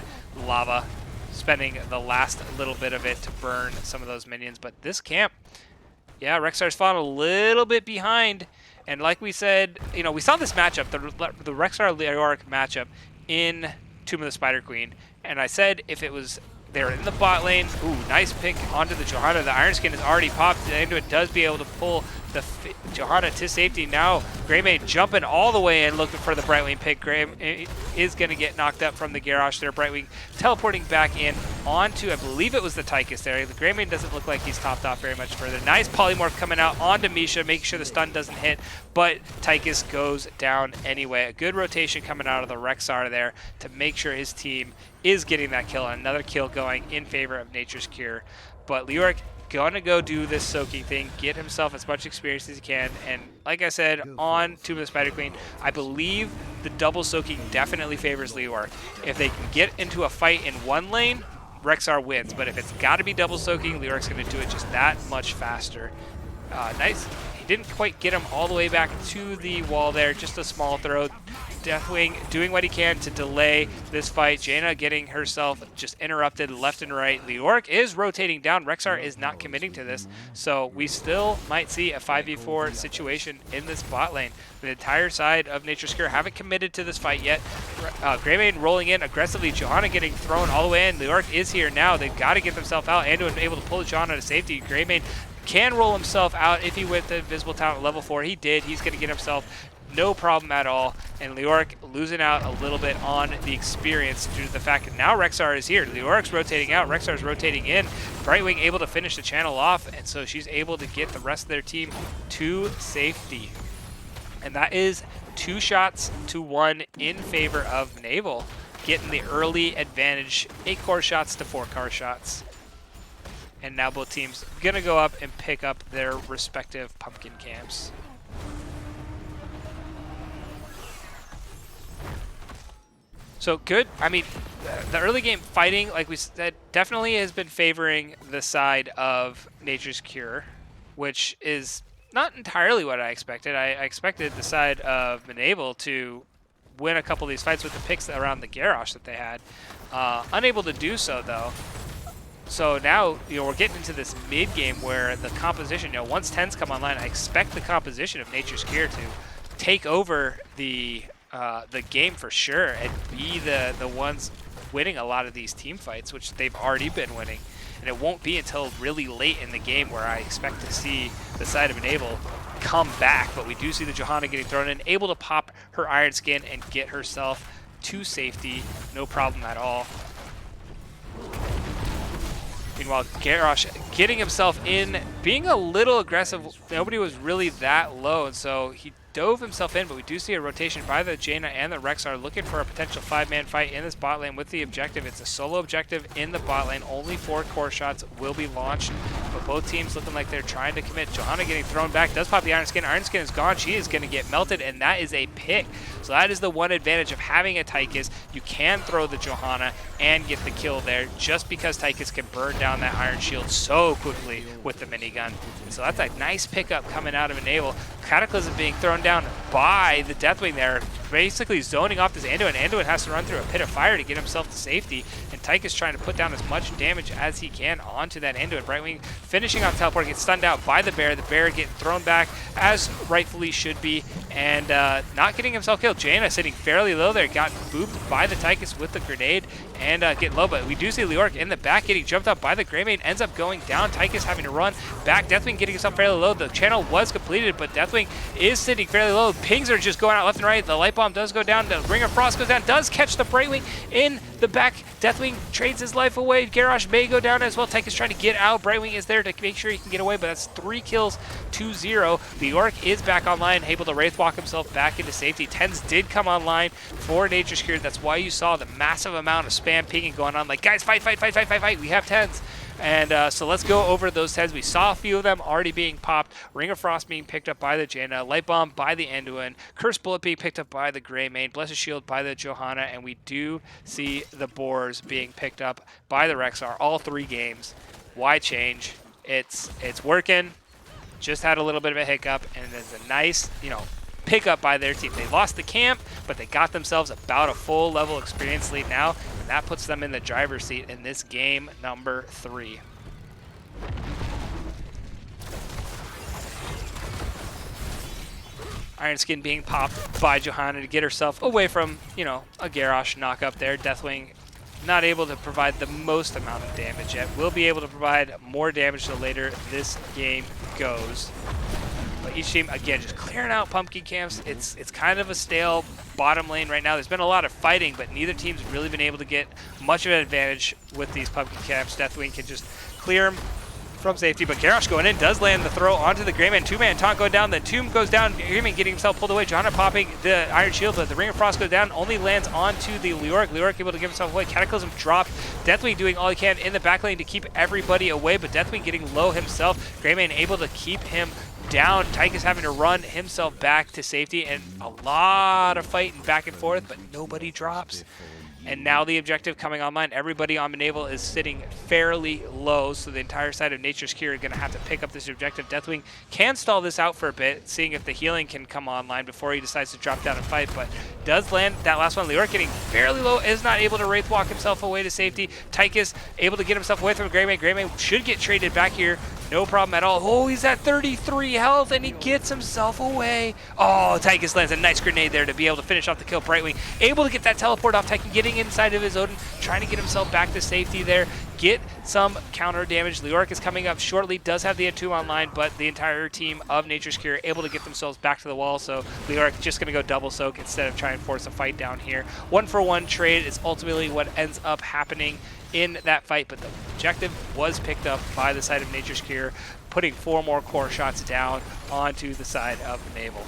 lava, spending the last little bit of it to burn some of those minions. But this camp, yeah, Rexxar's fallen a little bit behind. And like we said, you know, we saw this matchup, the Rexxar Leoric matchup in Tomb of the Spider Queen. And I said if it was They're in the bot lane. Ooh, nice pick onto the Johanna. The Iron Skin is already popped. The Anduin does be able to pull the Johanna to safety. Now Greymane jumping all the way in looking for the Brightwing pick. Graham is going to get knocked up from the Garrosh there. Brightwing teleporting back in onto, I believe it was the Tychus there. The Greymane doesn't look like he's topped off very much further. Nice polymorph coming out onto Misha, making sure the stun doesn't hit, but Tychus goes down anyway. A good rotation coming out of the Rexar there to make sure his team is getting that kill. Another kill going in favor of Nature's Cure. But Leoric gonna go do this soaking thing, get himself as much experience as he can, and like I said, on Tomb of the Spider Queen, I believe the double soaking definitely favors Leoric. If they can get into a fight in one lane, Rexar wins, but if it's got to be double soaking, Leoric's gonna do it just that much faster. Nice. He didn't quite get him all the way back to the wall there, just a small throw. Deathwing doing what he can to delay this fight. Jaina getting herself just interrupted left and right. Leoric is rotating down. Rexar is not committing to this, so we still might see a 5v4 situation in this bot lane. The entire side of Nature's Cure haven't committed to this fight yet. Greymane rolling in aggressively. Johanna getting thrown all the way in. Leoric is here now. They've got to get themselves out. Anduin able to pull Johanna to safety. Greymane can roll himself out if he went the Invisible Talent level 4. He did. He's going to get himself no problem at all. And Leoric losing out a little bit on the experience due to the fact that now Rexar is here. Leoric's rotating out. Rexar's rotating in. Brightwing able to finish the channel off. And so she's able to get the rest of their team to safety. And that is 2 shots to 1 in favor of Mnaval, getting the early advantage. 8 core shots to 4 core shots. And now both teams gonna go up and pick up their respective pumpkin camps. So good. I mean, the early game fighting, like we said, definitely has been favoring the side of Nature's Cure, which is not entirely what I expected. I expected the side of Mnaval to win a couple of these fights with the picks around the Garrosh that they had. Unable to do so, though. So now, we're getting into this mid game where the composition, once 10s come online, I expect the composition of Nature's Cure to take over the game for sure and be the ones winning a lot of these team fights, which they've already been winning. And it won't be until really late in the game where I expect to see the side of Mnaval come back. But we do see the Johanna getting thrown in, able to pop her Iron Skin and get herself to safety. No problem at all. Meanwhile, Garrosh getting himself in, being a little aggressive. Nobody was really that low, and so he dove himself in, but we do see a rotation by the Jaina and the Rexar looking for a potential 5-man fight in this bot lane with the objective. It's a solo objective in the bot lane. Only 4 core shots will be launched, but both teams looking like they're trying to commit. Johanna getting thrown back, does pop the Iron Skin. Iron Skin is gone. She is going to get melted, and that is a pick. So that is the one advantage of having a Tychus. You can throw the Johanna and get the kill there just because Tychus can burn down that Iron Shield so quickly with the minigun. And so that's a nice pickup coming out of Mnaval. Cataclysm being thrown down by the Deathwing there, basically zoning off this Anduin. Anduin has to run through a pit of fire to get himself to safety, and Tychus trying to put down as much damage as he can onto that Anduin. Brightwing finishing off teleport, gets stunned out by the bear. The bear getting thrown back as rightfully should be, and not getting himself killed. Jaina sitting fairly low there, got booped by the Tychus with the grenade and getting low, but we do see Leoric in the back getting jumped up by the Greymane, ends up going down. Tychus having to run back. Deathwing getting himself fairly low. The channel was completed, but Deathwing is sitting fairly low. Pings are just going out left and right. The light bomb does go down. The Ring of Frost goes down, does catch the Brightwing in the back. Deathwing trades his life away. Garrosh may go down as well. Tychus trying to get out. Brightwing is there to make sure he can get away, but that's 3 kills to 0. Leoric is back online, able to Wraith Walk himself back into safety. 10s did come online for Nature's Cure. That's why you saw the massive amount of spam pinging going on. Like, guys, fight, fight, fight, fight, fight, fight. We have 10s. And so let's go over those 10s. We saw a few of them already being popped. Ring of Frost being picked up by the Jaina. Light Bomb by the Anduin. Curse Bullet being picked up by the Greymane. Blessed Shield by the Johanna. And we do see the Boars being picked up by the Rexar. All 3 games. Why change? It's working. Just had a little bit of a hiccup. And it's a nice, pickup by their team. They lost the camp, but they got themselves about a full level experience lead now, and that puts them in the driver's seat in this game number 3. Iron Skin being popped by Johanna to get herself away from, a Garrosh knock up there. Deathwing not able to provide the most amount of damage yet. Will be able to provide more damage the later this game goes. But each team, again, just clearing out pumpkin camps. It's kind of a stale bottom lane right now. There's been a lot of fighting, but neither team's really been able to get much of an advantage with these pumpkin camps. Deathwing can just clear them from safety, but Garrosh going in does land the throw onto the Greyman. Two-man taunt going down, the Tomb goes down, Greyman getting himself pulled away, Johanna popping the Iron Shield, but the Ring of Frost goes down, only lands onto the Leoric. Leoric able to give himself away, Cataclysm dropped, Deathwing doing all he can in the back lane to keep everybody away, but Deathwing getting low himself, Greyman able to keep him down. Tychus having to run himself back to safety, and a lot of fighting back and forth, but nobody drops. And now the objective coming online. Everybody on Mnaval is sitting fairly low, so the entire side of Nature's Cure are going to have to pick up this objective. Deathwing can stall this out for a bit, seeing if the healing can come online before he decides to drop down and fight, but does land that last one. Leoric getting fairly low, is not able to Wraith Walk himself away to safety. Tychus able to get himself away from Greyman. Greyman should get traded back here. No problem at all. Oh, he's at 33 health, and he gets himself away. Oh, Tychus lands a nice grenade there to be able to finish off the kill. Brightwing able to get that teleport off. Tychus getting inside of his Odin, trying to get himself back to safety there. Get some counter damage. Leoric is coming up shortly, does have the Entomb online, but the entire team of Nature's Cure able to get themselves back to the wall, so Leoric just going to go double soak instead of trying to force a fight down here. 1-for-1 trade is ultimately what ends up happening in that fight, but the objective was picked up by the side of Nature's Cure, putting 4 more core shots down onto the side of Mnaval.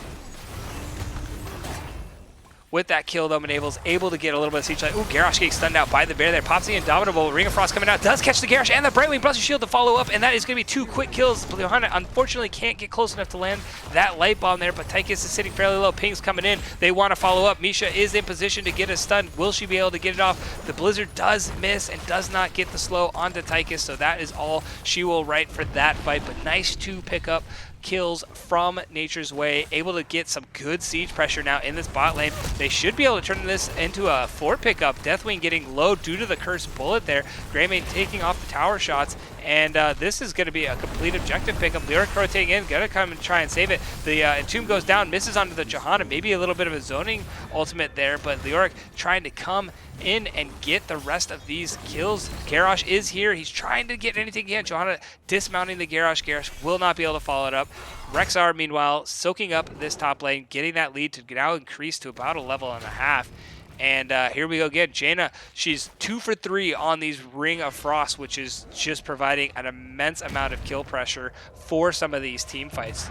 With that kill, though, Mnaval's able to get a little bit of siege light. Ooh, Garrosh getting stunned out by the bear there. Pops the Indomitable. Ring of Frost coming out. Does catch the Garrosh and the Brightwing Buster Shield to follow up, and that is going to be 2 quick kills. Johanna unfortunately can't get close enough to land that light bomb there, but Tychus is sitting fairly low. Ping's coming in. They want to follow up. Misha is in position to get a stun. Will she be able to get it off? The Blizzard does miss and does not get the slow onto Tychus, so that is all she will write for that fight, but nice to pick up kills from Nature's Way, able to get some good siege pressure now in this bot lane. They should be able to turn this into a fort pickup. Deathwing getting low due to the cursed bullet there. Greymane taking off the tower shots, and this is going to be a complete objective pickup. Leoric rotating in, going to come and try and save it. The Entomb goes down, misses onto the Johanna, maybe a little bit of a zoning ultimate there, but Leoric trying to come in and get the rest of these kills. Garrosh is here. He's trying to get anything he can. Johanna dismounting the Garrosh. Garrosh will not be able to follow it up. Rexar, meanwhile, soaking up this top lane, getting that lead to now increase to about a level and a half. And here we go again. Jaina, she's 2 for 3 on these Ring of Frost, which is just providing an immense amount of kill pressure for some of these team fights.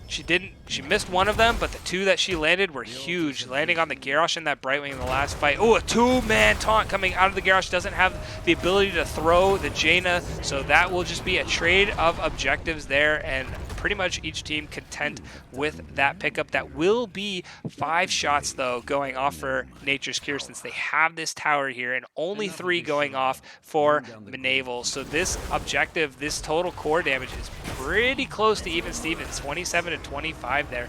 She missed one of them, but the 2 that she landed were huge, landing on the Garrosh and that Brightwing in the last fight. Oh, a 2-man taunt coming out of the Garrosh. Doesn't have the ability to throw the Jaina, so that will just be a trade of objectives there, and pretty much each team content with that pickup. That will be 5 shots, though, going off for Nature's Cure, since they have this tower here, and only 3 going off for Mnaval. So this objective, this total core damage is pretty close to even Stevens, 27 to 25 there.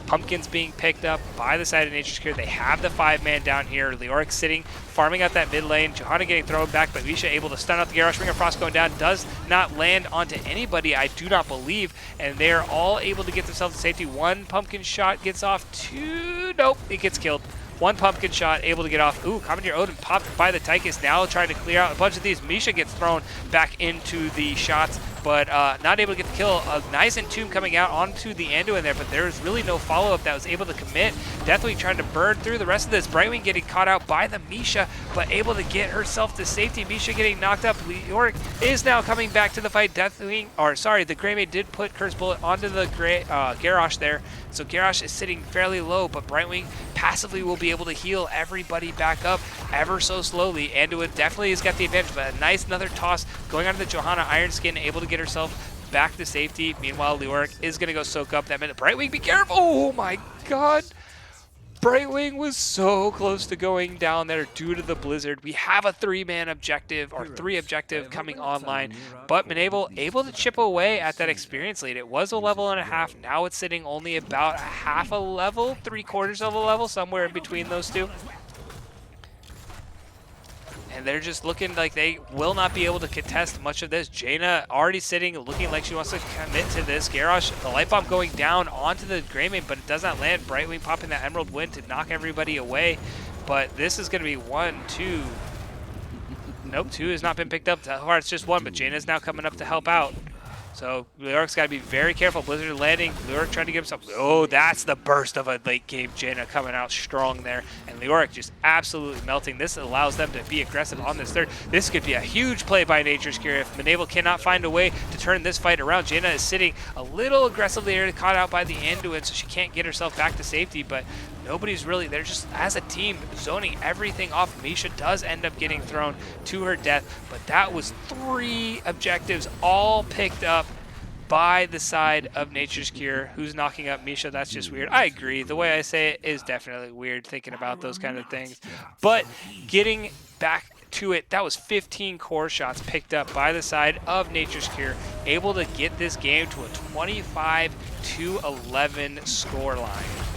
Pumpkins being picked up by the side of Nature's Cure. They have the 5-man down here. Leoric sitting, farming out that mid lane. Johanna getting thrown back, but Misha able to stun out the Garrosh. Ring of Frost going down. Does not land onto anybody, I do not believe. And they're all able to get themselves to safety. 1 pumpkin shot gets off. 2, nope, it gets killed. 1 pumpkin shot able to get off. Ooh, Commandeer Odin popped by the Tychus, now trying to clear out a bunch of these. Misha gets thrown back into the shots, but not able to get the kill. A nice Entomb coming out onto the Anduin there, but there was really no follow-up that was able to commit. Deathwing trying to burn through the rest of this. Brightwing getting caught out by the Misha, but able to get herself to safety. Misha getting knocked up. Leoric is now coming back to the fight. Deathwing, or sorry, the Greymane did put Curse Bullet onto the Garrosh there, so Garrosh is sitting fairly low, but Brightwing passively will be able to heal everybody back up ever so slowly. Anduin definitely has got the advantage, but a nice another toss going onto the Johanna. Iron Skin able to get herself back to safety. Meanwhile, Leoric is going to go soak up that minute. Brightwing, be careful! Oh my god! Brightwing was so close to going down there due to the Blizzard. We have a 3-man objective, or 3 objective coming online, but Mnaval able to chip away at that experience lead. It was a level and a half. Now it's sitting only about a half a level, 3/4 of a level, somewhere in between those two. And they're just looking like they will not be able to contest much of this. Jaina already sitting, looking like she wants to commit to this. Garrosh, the light bomb going down onto the Greymane, but it does not land. Brightwing popping that Emerald Wind to knock everybody away. But this is going to be 1, 2, Nope, 2 has not been picked up. So far, it's just 1, but Jaina's now coming up to help out. So Leoric's got to be very careful. Blizzard landing. Leoric trying to get himself. Oh, that's the burst of a late game. Jaina coming out strong there. And Leoric just absolutely melting. This allows them to be aggressive on this third. This could be a huge play by Nature's Cure if Mnaval cannot find a way to turn this fight around. Jaina is sitting a little aggressively here, caught out by the Anduin, so she can't get herself back to safety. But nobody's really, they're just, as a team, zoning everything off. Misha does end up getting thrown to her death, but that was 3 objectives all picked up by the side of Nature's Cure. Who's knocking up Misha? That's just weird. I agree. The way I say it is definitely weird thinking about those kind of things. But getting back to it, that was 15 core shots picked up by the side of Nature's Cure, able to get this game to a 25-11 scoreline.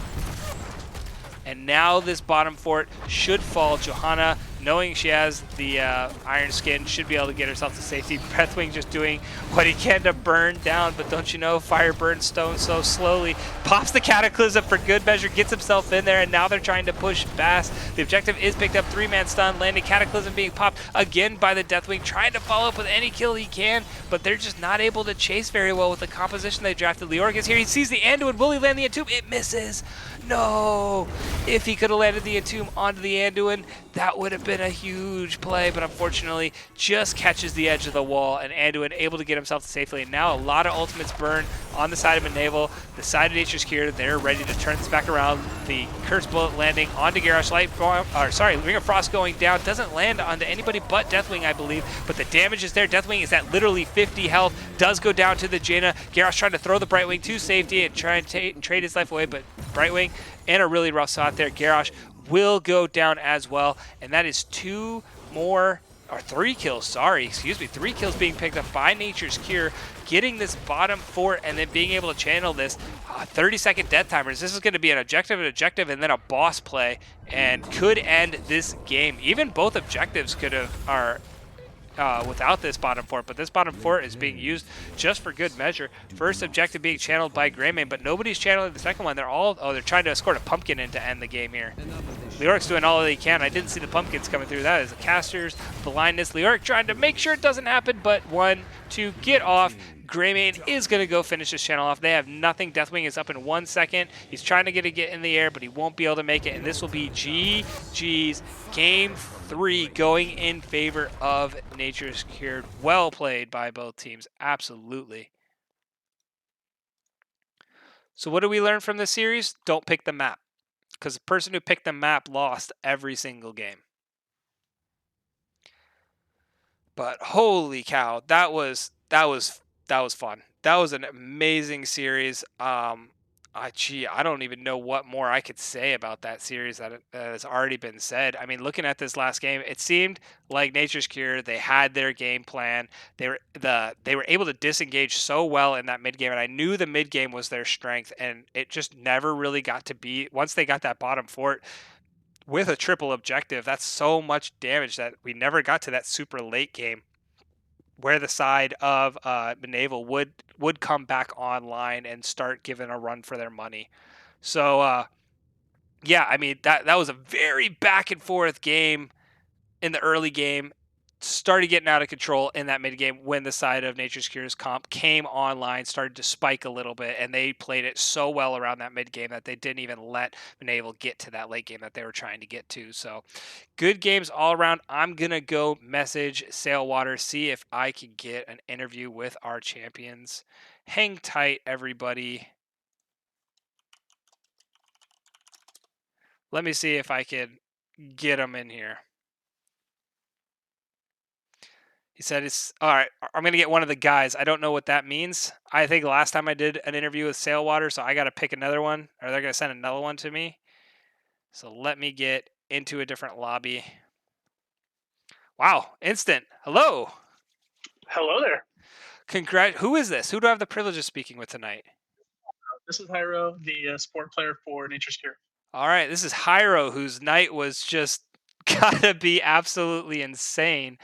And now this bottom fort should fall. Johanna, knowing she has the iron skin, should be able to get herself to safety. Breathwing just doing what he can to burn down, but don't you know, fire burns stone so slowly. Pops the Cataclysm for good measure, gets himself in there, and now they're trying to push fast. The objective is picked up, 3-man stun, landing Cataclysm being popped again by the Deathwing, trying to follow up with any kill he can, but they're just not able to chase very well with the composition they drafted. Leoric is here, he sees the Anduin, will he land the Entomb? It misses! No! If he could have landed the Entomb onto the Anduin, that would have been a huge play, but unfortunately just catches the edge of the wall, and Anduin able to get himself to safely. And now a lot of ultimates burn on the side of Mnaval, the side of Nature's Cure. They're ready to turn this back around. The Curse Bullet landing onto Garrosh. Ring of Frost going down. Doesn't land onto anybody but Deathwing, I believe, but the damage is there. Deathwing is at literally 50 health. Does go down to the Jaina. Garrosh trying to throw the Brightwing to safety and try and trade his life away, but Brightwing in a really rough spot there. Garrosh will go down as well, and that is 3 kills, 3 kills being picked up by Nature's Cure, getting this bottom fort and then being able to channel this 30-second death timers. This is going to be an objective, and then a boss play, and could end this game. Even both objectives could have without this bottom fort, but this bottom fort is being used just for good measure. First objective being channeled by Greymane, but nobody's channeling the second one. They're trying to escort a pumpkin in to end the game here. Leoric's doing all that he can. I didn't see the pumpkins coming through. That is the caster's blindness. Leoric trying to make sure it doesn't happen, but 1, 2, get off. Greymane is going to go finish this channel off. They have nothing. Deathwing is up in 1 second. He's trying to get in the air, but he won't be able to make it. And this will be GG's Game 3 going in favor of Nature's Cure. Well played by both teams. Absolutely. So what do we learn from this series? Don't pick the map, because the person who picked the map lost every single game. But holy cow, that was fun. That was an amazing series. I don't even know what more I could say about that series that has already been said. I mean, looking at this last game, it seemed like Nature's Cure, they had their game plan. They were able to disengage so well in that mid game, and I knew the mid game was their strength, and it just never really got to be. Once they got that bottom fort with a triple objective, that's so much damage that we never got to that super late game where the side of Mnaval would come back online and start giving a run for their money. So yeah, I mean that was a very back and forth game in the early game. Started getting out of control in that mid game when the side of Nature's Cure's comp came online, started to spike a little bit, and they played it so well around that mid game that they didn't even let Mnaval get to that late game that they were trying to get to. So good games all around. I'm gonna go message Sailwater, see if I can get an interview with our champions. Hang tight, everybody. Let me see if I can get them in here. He said, it's all right. I'm going to get one of the guys. I don't know what that means. I think last time I did an interview with Sailwater, so I got to pick another one, or they're going to send another one to me. So let me get into a different lobby. Wow, instant. Hello. Hello there. Who is this? Who do I have the privilege of speaking with tonight? This is Hyro, the support player for Nature's Cure. All right, this is Hyro, whose night was just gotta be absolutely insane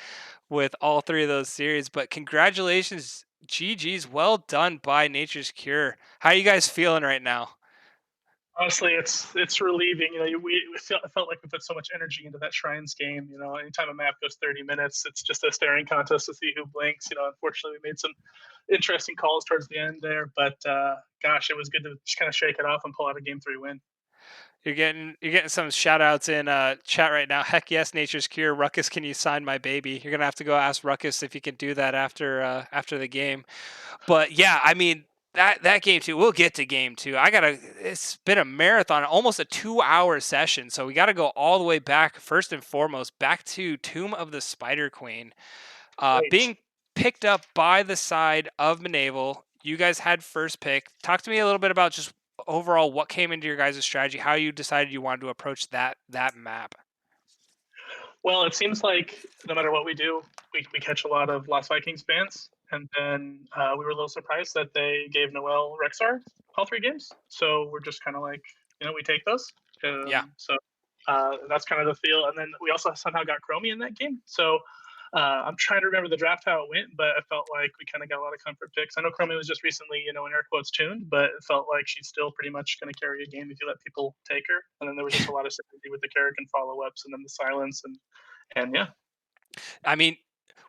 with all 3 of those series. But congratulations, GG's, well done by Nature's Cure. How are you guys feeling right now? Honestly, it's relieving. I felt like we put so much energy into that Shrines game. Anytime a map goes 30 minutes, it's just a staring contest to see who blinks. Unfortunately, we made some interesting calls towards the end there, but gosh, it was good to just kind of shake it off and pull out a game three win. You're getting some shout outs in chat right now. Heck yes, Nature's Cure. Ruckus, can you sign my baby? You're gonna have to go ask Ruckus if he can do that after the game. But yeah, I mean that game too. We'll get to game two. I gotta. It's been a marathon, almost a 2 hour session. So we got to go all the way back. First and foremost, back to Tomb of the Spider Queen, Great. being picked up by the side of Mnaval. You guys had first pick. Talk to me a little bit about just overall what came into your guys' strategy, how you decided you wanted to approach that map. Well, it seems like no matter what we do, we catch a lot of Lost Vikings fans. And then we were a little surprised that they gave Noel Rexar all three games. So we're just kind of like, we take those. Yeah. So that's kind of the feel. And then we also somehow got Chromie in that game. So I'm trying to remember the draft how it went, but I felt like we kind of got a lot of comfort picks. I know Chromie was just recently, in air quotes, tuned, but it felt like she's still pretty much going to carry a game if you let people take her. And then there was just a lot of synergy with the Carrigan follow ups and then the silence and yeah. I mean,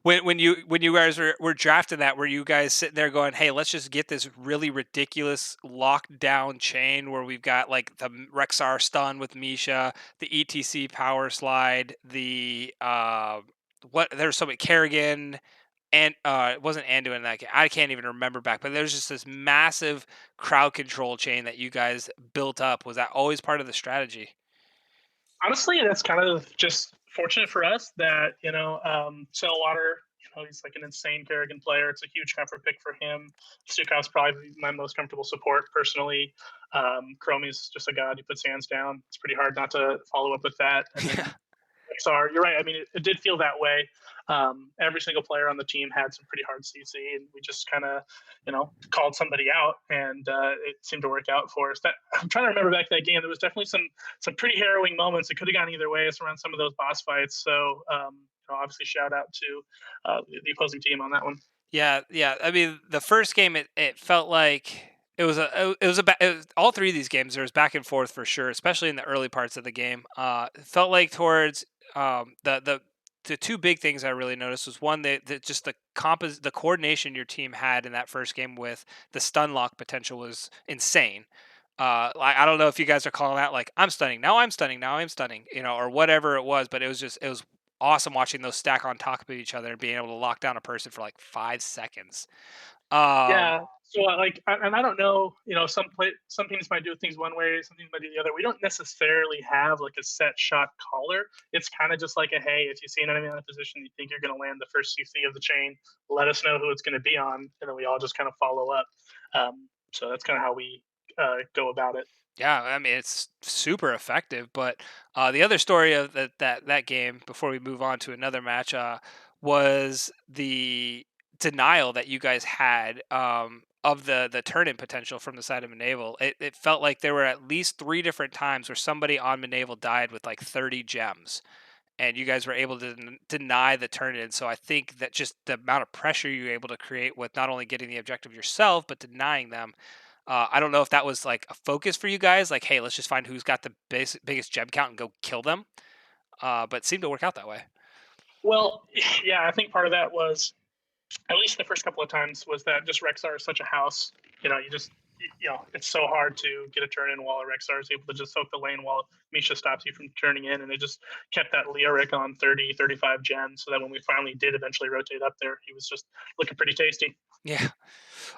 when you guys were drafting that, were you guys sitting there going, "Hey, let's just get this really ridiculous lockdown chain where we've got like the Rexar stun with Misha, the ETC power slide, the what? There's so many Kerrigan, and it wasn't Anduin in that game. I can't even remember back, but there's just this massive crowd control chain that you guys built up. Was that always part of the strategy? Honestly, that's kind of just fortunate for us that Sailwater. He's like an insane Kerrigan player. It's a huge comfort pick for him. Sukhov's probably my most comfortable support personally. Chromie's just a god. He puts hands down. It's pretty hard not to follow up with that. And Yeah. then XR, you're right. I mean, it did feel that way. Every single player on the team had some pretty hard CC, and we just kind of, called somebody out, and it seemed to work out for us. That I'm trying to remember back to that game. There was definitely some pretty harrowing moments. It could have gone either way around some of those boss fights. So obviously, shout out to the opposing team on that one. Yeah, yeah. I mean, the first game, it felt like all three of these games there was back and forth for sure, especially in the early parts of the game. It felt like towards the two big things I really noticed was one, just the coordination your team had in that first game with the stun lock potential was insane. Like, I don't know if you guys are calling that like I'm stunning now, I'm stunning now, I'm stunning, or whatever it was, but it was awesome watching those stack on top of each other and being able to lock down a person for like 5 seconds. Um, Yeah. So and I don't know. Some teams might do things one way, some teams might do the other. We don't necessarily have like a set shot caller. It's kind of just like a hey, if you see an enemy on a position you think you're going to land the first CC of the chain, let us know who it's going to be on, and then we all just kind of follow up. So that's kind of how we go about it. yeah, I mean it's super effective. But the other story of that game before we move on to another match was the denial that you guys had of the turn-in potential from the side of Mnaval. It felt like there were at least three different times where somebody on Mnaval died with like 30 gems, and you guys were able to deny the turn in. So I think that just the amount of pressure you were able to create with not only getting the objective yourself but denying them. I don't know if that was like a focus for you guys, like, hey, let's just find who's got the biggest gem count and go kill them. But it seemed to work out that way. Well, yeah, I think part of that was at least the first couple of times was that just Rexar is such a house. You just it's so hard to get a turn in while Rexar is able to just soak the lane while Misha stops you from turning in, and it just kept that Leoric on 30, 35 gen, so that when we finally did eventually rotate up there, he was just looking pretty tasty. Yeah.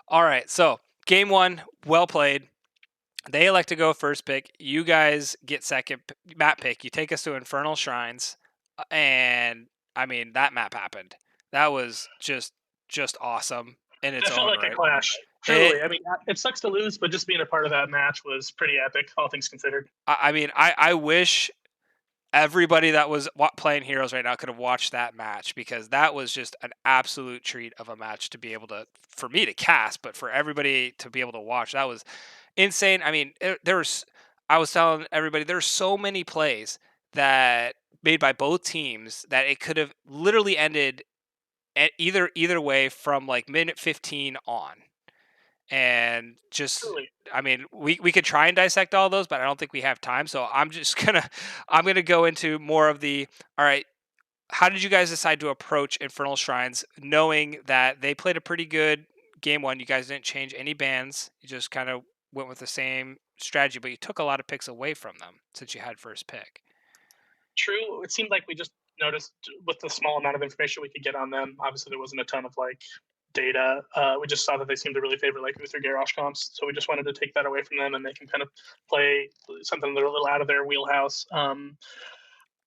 All right. So game one, well played. They elect to go first pick. You guys get second map pick. You take us to Infernal Shrines, and I mean that map happened. That was just awesome in its That felt own like a right. clash. It Truly, I mean, it sucks to lose, but just being a part of that match was pretty epic, all things considered. I mean, I wish everybody that was playing Heroes right now could have watched that match, because that was just an absolute treat of a match to be able to, for me to cast, but for everybody to be able to watch. That was insane. I mean, I was telling everybody there were so many plays that made by both teams that it could have literally ended at either way from like minute 15 on. and just Truly. I mean, we could try and dissect all those, but I don't think we have time. So I'm just gonna go into more of the all right. How did you guys decide to approach Infernal Shrines, knowing that they played a pretty good game one? You guys didn't change any bands. You just kind of went with the same strategy, but you took a lot of picks away from them since you had first pick. True. It seemed like we just noticed with the small amount of information we could get on them. Obviously, there wasn't a ton of like data. We just saw that they seemed to really favor like Uther Garrosh comps, so we just wanted to take that away from them and make them kind of play something that are a little out of their wheelhouse.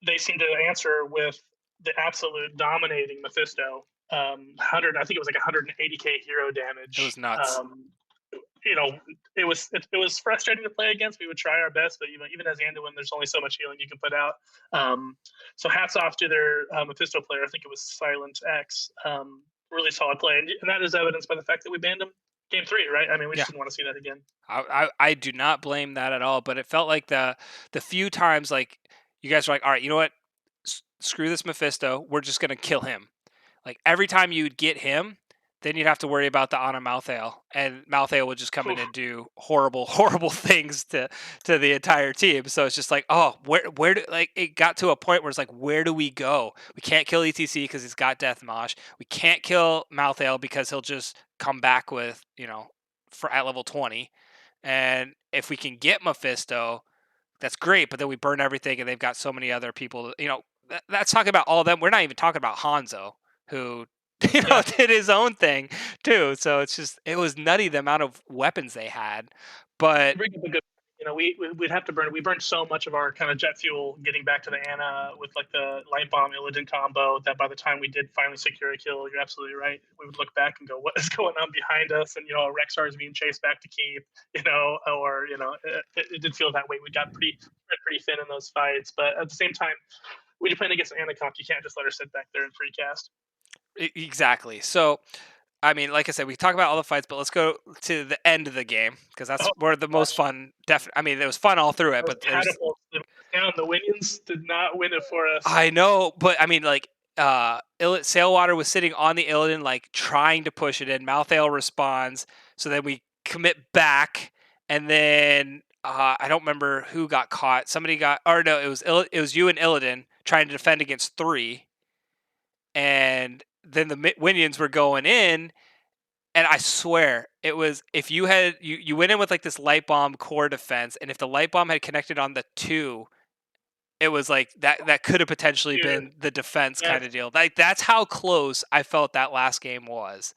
They seem to answer with the absolute dominating Mephisto. 100, I think it was like 180k hero It was damage. nuts. You know, it was frustrating to play against. We would try our best, but even as Anduin, there's only so much healing you can put out. Um, so hats off to their Mephisto player. I think it was Silent X. Really solid play, and that is evidenced by the fact that we banned him game three. Right? I mean, we Yeah, just didn't want to see that again. I do not blame that at all. But it felt like the few times like you guys were like, all right, you know what? Screw this Mephisto. We're just gonna kill him. Like every time you'd get him, then you'd have to worry about the Ana Malthael, and Malthael would just come in Oof. and do horrible, horrible things to the entire team. So it's just like, oh, where do like it got to a point where it's like, where do we go? We can't kill ETC because he's got Death Mosh. We can't kill Malthael because he'll just come back with for at level 20. And if we can get Mephisto, that's great. But then we burn everything, and they've got so many other people. That's talking about all of them. We're not even talking about Hanzo, who Yeah. did his own thing too. So it was nutty the amount of weapons they had. You But bring up a good. We'd have to burn. We burned so much of our kind of jet fuel getting back to the Anna with like the light bomb Illidan combo that by the time we did finally secure a kill, you're absolutely right. We would look back and go, "What is going on behind us?" And Rexar is being chased back to keep. Or it did feel that way. We got pretty thin in those fights, but at the same time, when you're playing against an Anna comp, you can't just let her sit back there and free cast. exactly. So I mean, like I said, we talk about all the fights, but let's go to the end of the game because that's Oh where the most gosh, fun. I mean, it was fun all through it, those but there's catapults down. The Winions did not win it for us. I know, but I mean, like, Sailwater was sitting on the Illidan, like trying to push it in. Malthael responds, so then we commit back, and then I don't remember who got caught. Somebody got, or no, it was you and Illidan trying to defend against three, and then the Winions were going in, and I swear it was if you went in with like this light bomb core defense, and if the light bomb had connected on the two, it was like that could have potentially Dude, been the defense yes, kind of deal. Like that's how close I felt that last game was.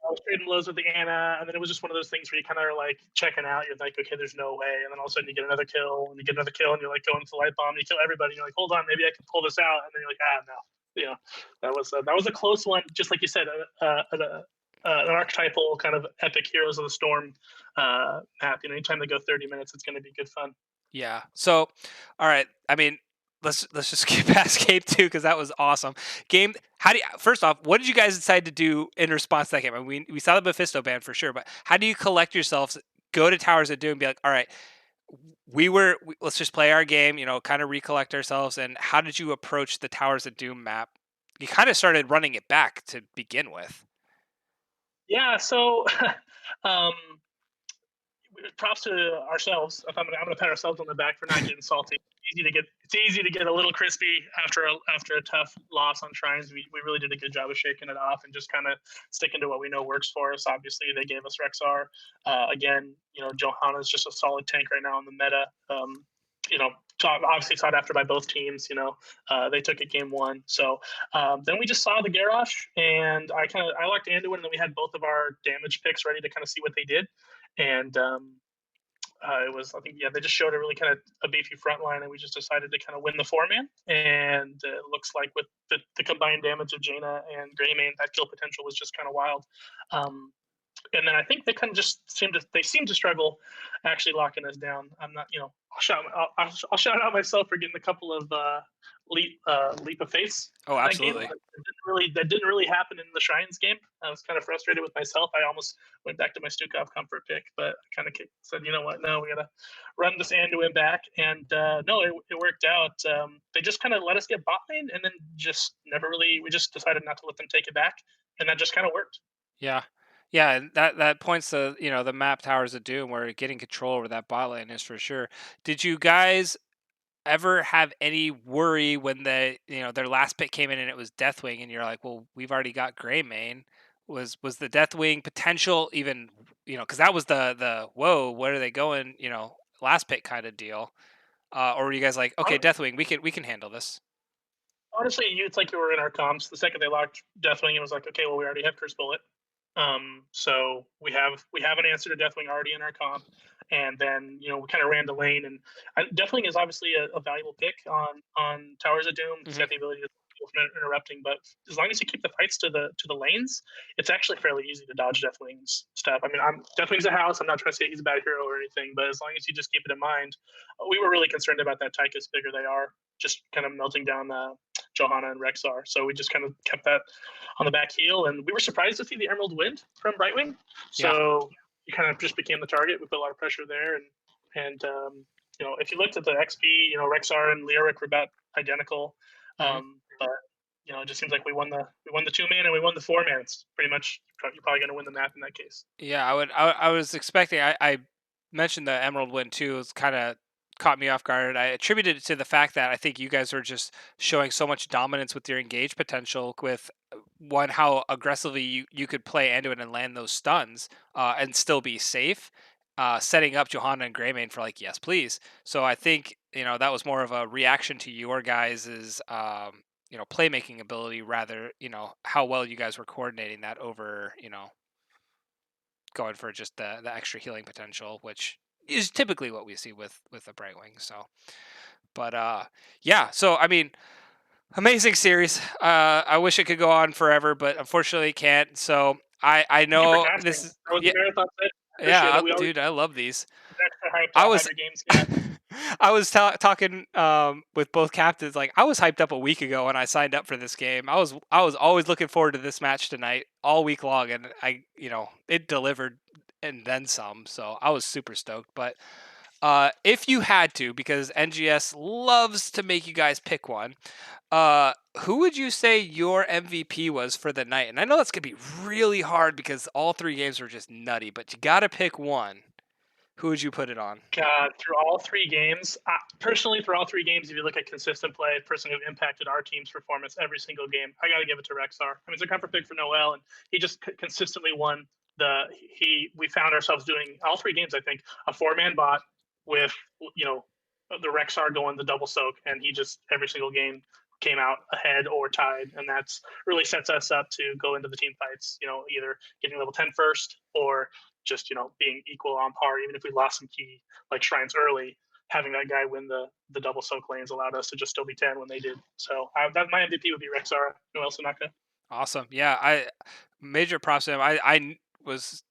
I was trading lows with the Anna, and then it was just one of those things where you kind of are like checking out. You're like, okay, there's no way, and then all of a sudden you get another kill, and you get another kill, and you're like going to the light bomb, and you kill everybody. And you're like, hold on, maybe I can pull this out, and then you're like, no, that was a close one. Just like you said, an archetypal kind of epic heroes of the storm map. Anytime they go 30 minutes, it's going to be good fun. Yeah. So, all right. I mean, let's just skip past game two because that was awesome. Game. How do you? First off, what did you guys decide to do in response to that game? I mean, we saw the Mephisto ban for sure, but how do you collect yourselves? Go to Towers of Doom and be like, all right, let's just play our game. Kind of recollect ourselves. And how did you approach the Towers of Doom map? You kind of started running it back to begin with. Yeah, so um, props to ourselves. If I'm gonna pat ourselves on the back for not getting salty. It's easy to get a little crispy after a tough loss on Shrines. We really did a good job of shaking it off and just kind of sticking to what we know works for us. Obviously, they gave us Rexar. Again, Johanna's just a solid tank right now in the meta. Obviously sought after by both teams. They took it game one. So then we just saw the Garrosh, and I liked Anduin, and then we had both of our damage picks ready to kind of see what they did, and it was, I think, yeah, they just showed a really kind of a beefy front line, and we just decided to kind of win the four man. And it looks like with the combined damage of Jaina and Greymane, that kill potential was just kind of wild. And then I think they kind of just seem to struggle actually locking us down. I'm not, I'll shout out myself for getting a couple of leap of faith Oh, in that game. absolutely. That didn't really happen in the Shrines game. I was kind of frustrated with myself. I almost went back to my Stukov comfort pick, but I kind of said, you know what? No, we gotta run this Anduin back, and no, it worked out. They just kind of let us get bot lane, and then just never really. We just decided not to let them take it back, and that just kind of worked. Yeah. Yeah, and that points to, the map Towers of Doom, where getting control over that bot lane is for sure. Did you guys ever have any worry when their last pick came in and it was Deathwing, and you're like, well, we've already got Greymane? Was the Deathwing potential even, because that was the whoa, where are they going? Last pick kind of deal. Or were you guys like, okay, Deathwing, we can handle this? Honestly, it's like you were in our comms. The second they locked Deathwing, it was like, okay, well, we already have Curse Bullet. So we have an answer to Deathwing already in our comp, and then we kind of ran the lane, and Deathwing is obviously a valuable pick on Towers of Doom. He's Hmm. got the ability to keep from interrupting, but as long as you keep the fights to the lanes, it's actually fairly easy to dodge Deathwing's stuff. I mean, Deathwing's a house. I'm not trying to say he's a bad hero or anything, but as long as you just keep it in mind, we were really concerned about that Tychus bigger they are just kind of melting down Johanna and Rexar. So we just kind of kept that on the back heel, and we were surprised to see the Emerald Wind from Brightwing. Yeah. So he kind of just became the target. We put a lot of pressure there, and if you looked at the XP, Rexar and Leoric were about identical, Hmm. but it just seems like we won the 2 man and we won the 4 man. It's pretty much you're probably going to win the map in that case. Yeah, I was expecting. I mentioned the Emerald win too. It's kind of caught me off guard. I attributed it to the fact that I think you guys are just showing so much dominance with your engage potential. With one, how aggressively you could play Anduin and land those stuns, and still be safe. Setting up Johanna and Greymane for like, yes, please. So I think that was more of a reaction to your guys's playmaking ability, rather how well you guys were coordinating that over going for just the extra healing potential, which is typically what we see with the Brightwing. So, but yeah. So I mean, amazing series. I wish it could go on forever, but unfortunately, it can't. So I Thank you for know casting. this is That was yeah. a marathon set. I appreciate Yeah, it. We always dude, I love these. get extra hyped I to have was your games get out. I was talking with both captains. Like, I was hyped up a week ago when I signed up for this game. I was always looking forward to this match tonight all week long, and it delivered and then some. So I was super stoked. But if you had to, because NGS loves to make you guys pick one, who would you say your MVP was for the night? And I know that's gonna be really hard because all three games were just nutty, but you got to pick one. Who would you put it on? Through all 3 games, personally, through all 3 games, if you look at consistent play, person who impacted our team's performance every single game, I got to give it to Rexar. I mean, it's a comfort pick for Noel, and he just consistently won. We found ourselves doing all 3 games. I think a 4 man bot with you know the Rexar going the double soak, and he just every single game came out ahead or tied, and that's really sets us up to go into the team fights. Either getting level 10 first or just being equal on par, even if we lost some key like shrines early. Having that guy win the double soak lanes allowed us to just still be 10 when they did. So that my MVP would be Rexara, Noel Sanaka. Awesome. Yeah, I major props to him. I was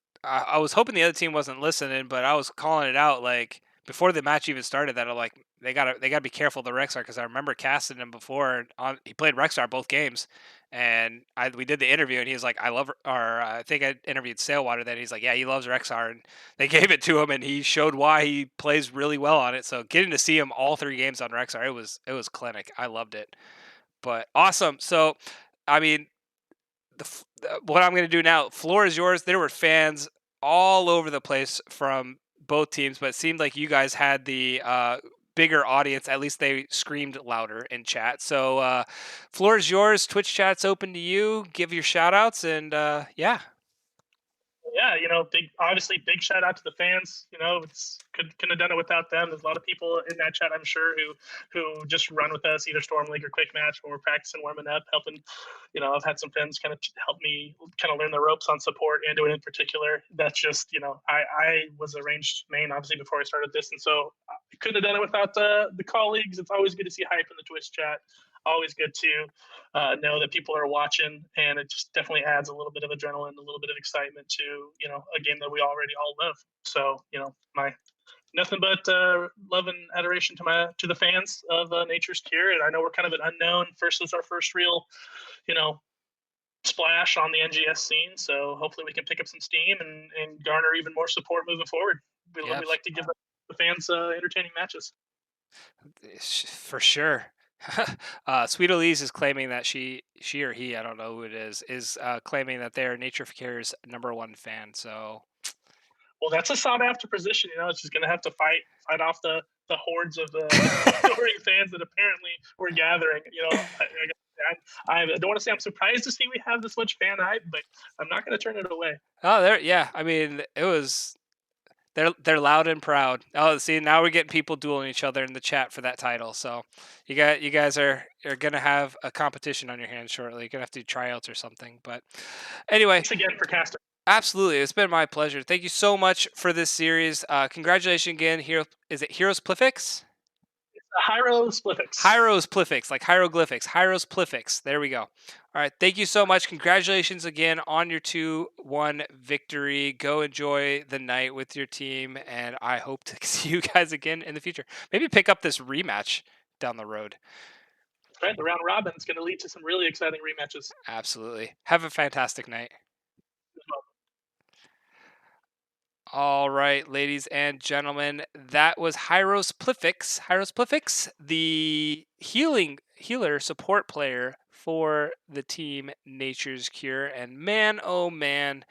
hoping the other team wasn't listening, but I was calling it out like before the match even started that I'm like, they gotta be careful of the Rexar, because I remember casting him before. He played Rexar both games, and we did the interview and he was like, I love, or I think I interviewed Sailwater then. He's like, yeah, he loves Rexar, and they gave it to him and he showed why he plays really well on it. So getting to see him all three games on Rexar, it was clinic. I loved it. But awesome. So I mean, what I'm going to do now, floor is yours. There were fans all over the place from both teams, but it seemed like you guys had the bigger audience. At least they screamed louder in chat. So, floor is yours. Twitch chat's open to you. Give your shout outs, and yeah. Yeah, obviously big shout out to the fans. It's couldn't have done it without them. There's a lot of people in that chat, I'm sure, who just run with us, either Storm League or Quick Match when we're practicing, warming up, helping. I've had some friends kind of help me kind of learn the ropes on support and doing in particular. That's just I was a ranged main obviously before I started this, and so I couldn't have done it without the colleagues. It's always good to see hype in the Twitch chat. Always good to know that people are watching, and it just definitely adds a little bit of adrenaline, a little bit of excitement to a game that we already all love. So my nothing but love and adoration to the fans of Nature's Cure, and I know we're kind of an unknown. First is our first real you know splash on the NGS scene, so hopefully we can pick up some steam and garner even more support moving forward. Yeah, We like to give the fans entertaining matches. for sure. Sweet Elise is claiming that she or he, I don't know who it is claiming that they're Nature Care's #1 fan. So Well, that's a sought after position. You know, she's going to have to fight off the hordes of adoring fans that apparently were gathering. You know, I don't want to say I'm surprised to see we have this much fan hype, but I'm not going to turn it away. oh, there, yeah. I mean, it was they're loud and proud. Oh, see, now we're getting people dueling each other in the chat for that title. So you guys are gonna have a competition on your hands shortly. You're gonna have to do tryouts or something. But anyway, Thanks again for casting. absolutely, it's been my pleasure. Thank you so much for this series. Congratulations again, Hero. Is it Heroes Plifix? Hieroglyphics. Hieroglyphics, like hieroglyphics. Hieroglyphics. There we go. All right. Thank you so much. Congratulations again on your 2-1 victory. Go enjoy the night with your team, and I hope to see you guys again in the future. Maybe pick up this rematch down the road. Right, the round robin is going to lead to some really exciting rematches. Absolutely. Have a fantastic night. All right, ladies and gentlemen, that was Hyros Plifix. Hyros Plifix, the healer support player for the team Nature's Cure. And man, oh man,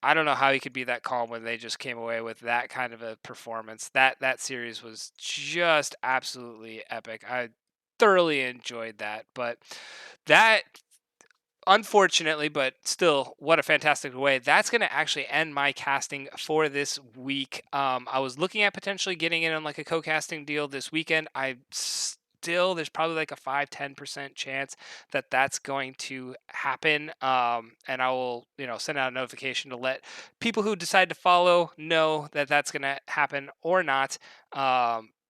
I don't know how he could be that calm when they just came away with that kind of a performance. That series was just absolutely epic. I thoroughly enjoyed that. But that unfortunately, but still, what a fantastic way. That's going to actually end my casting for this week. I was looking at potentially getting in on like a co-casting deal this weekend. There's probably like a 5-10% chance that that's going to happen. And I will, send out a notification to let people who decide to follow know that that's going to happen or not.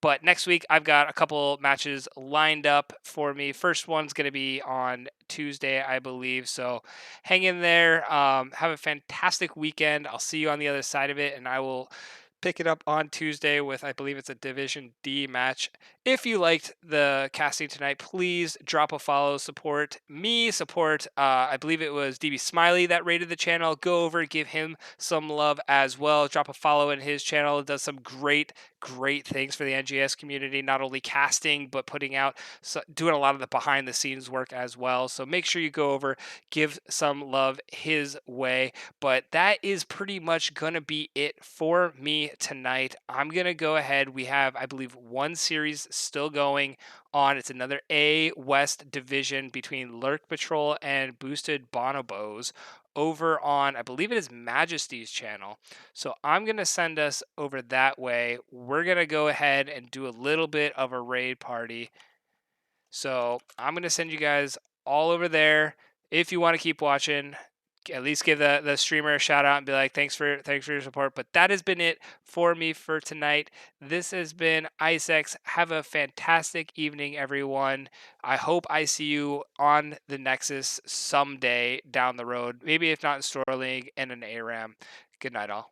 But next week, I've got a couple matches lined up for me. First one's going to be on Tuesday, I believe. So hang in there. Have a fantastic weekend. I'll see you on the other side of it, and I will pick it up on Tuesday with, I believe it's a Division D match. If you liked the casting tonight, please drop a follow, support me, support, I believe it was DB Smiley that rated the channel. Go over, give him some love as well. Drop a follow in his channel. It does some great things for the NGS community, not only casting, but putting out, doing a lot of the behind the scenes work as well. So make sure you go over, give some love his way. But that is pretty much going to be it for me tonight. I'm going to go ahead. We have, I believe, one series still going on. It's another A West division between Lurk Patrol and Boosted Bonobos over on, I believe it is Majesty's channel. So I'm going to send us over that way. We're going to go ahead and do a little bit of a raid party. So I'm going to send you guys all over there. If you want to keep watching, at least give the streamer a shout out and be like, thanks for your support. But that has been it for me for tonight. This has been IceX. Have a fantastic evening, everyone. I hope I see you on the Nexus someday down the road. Maybe if not in Store League and an ARAM. Good night, all.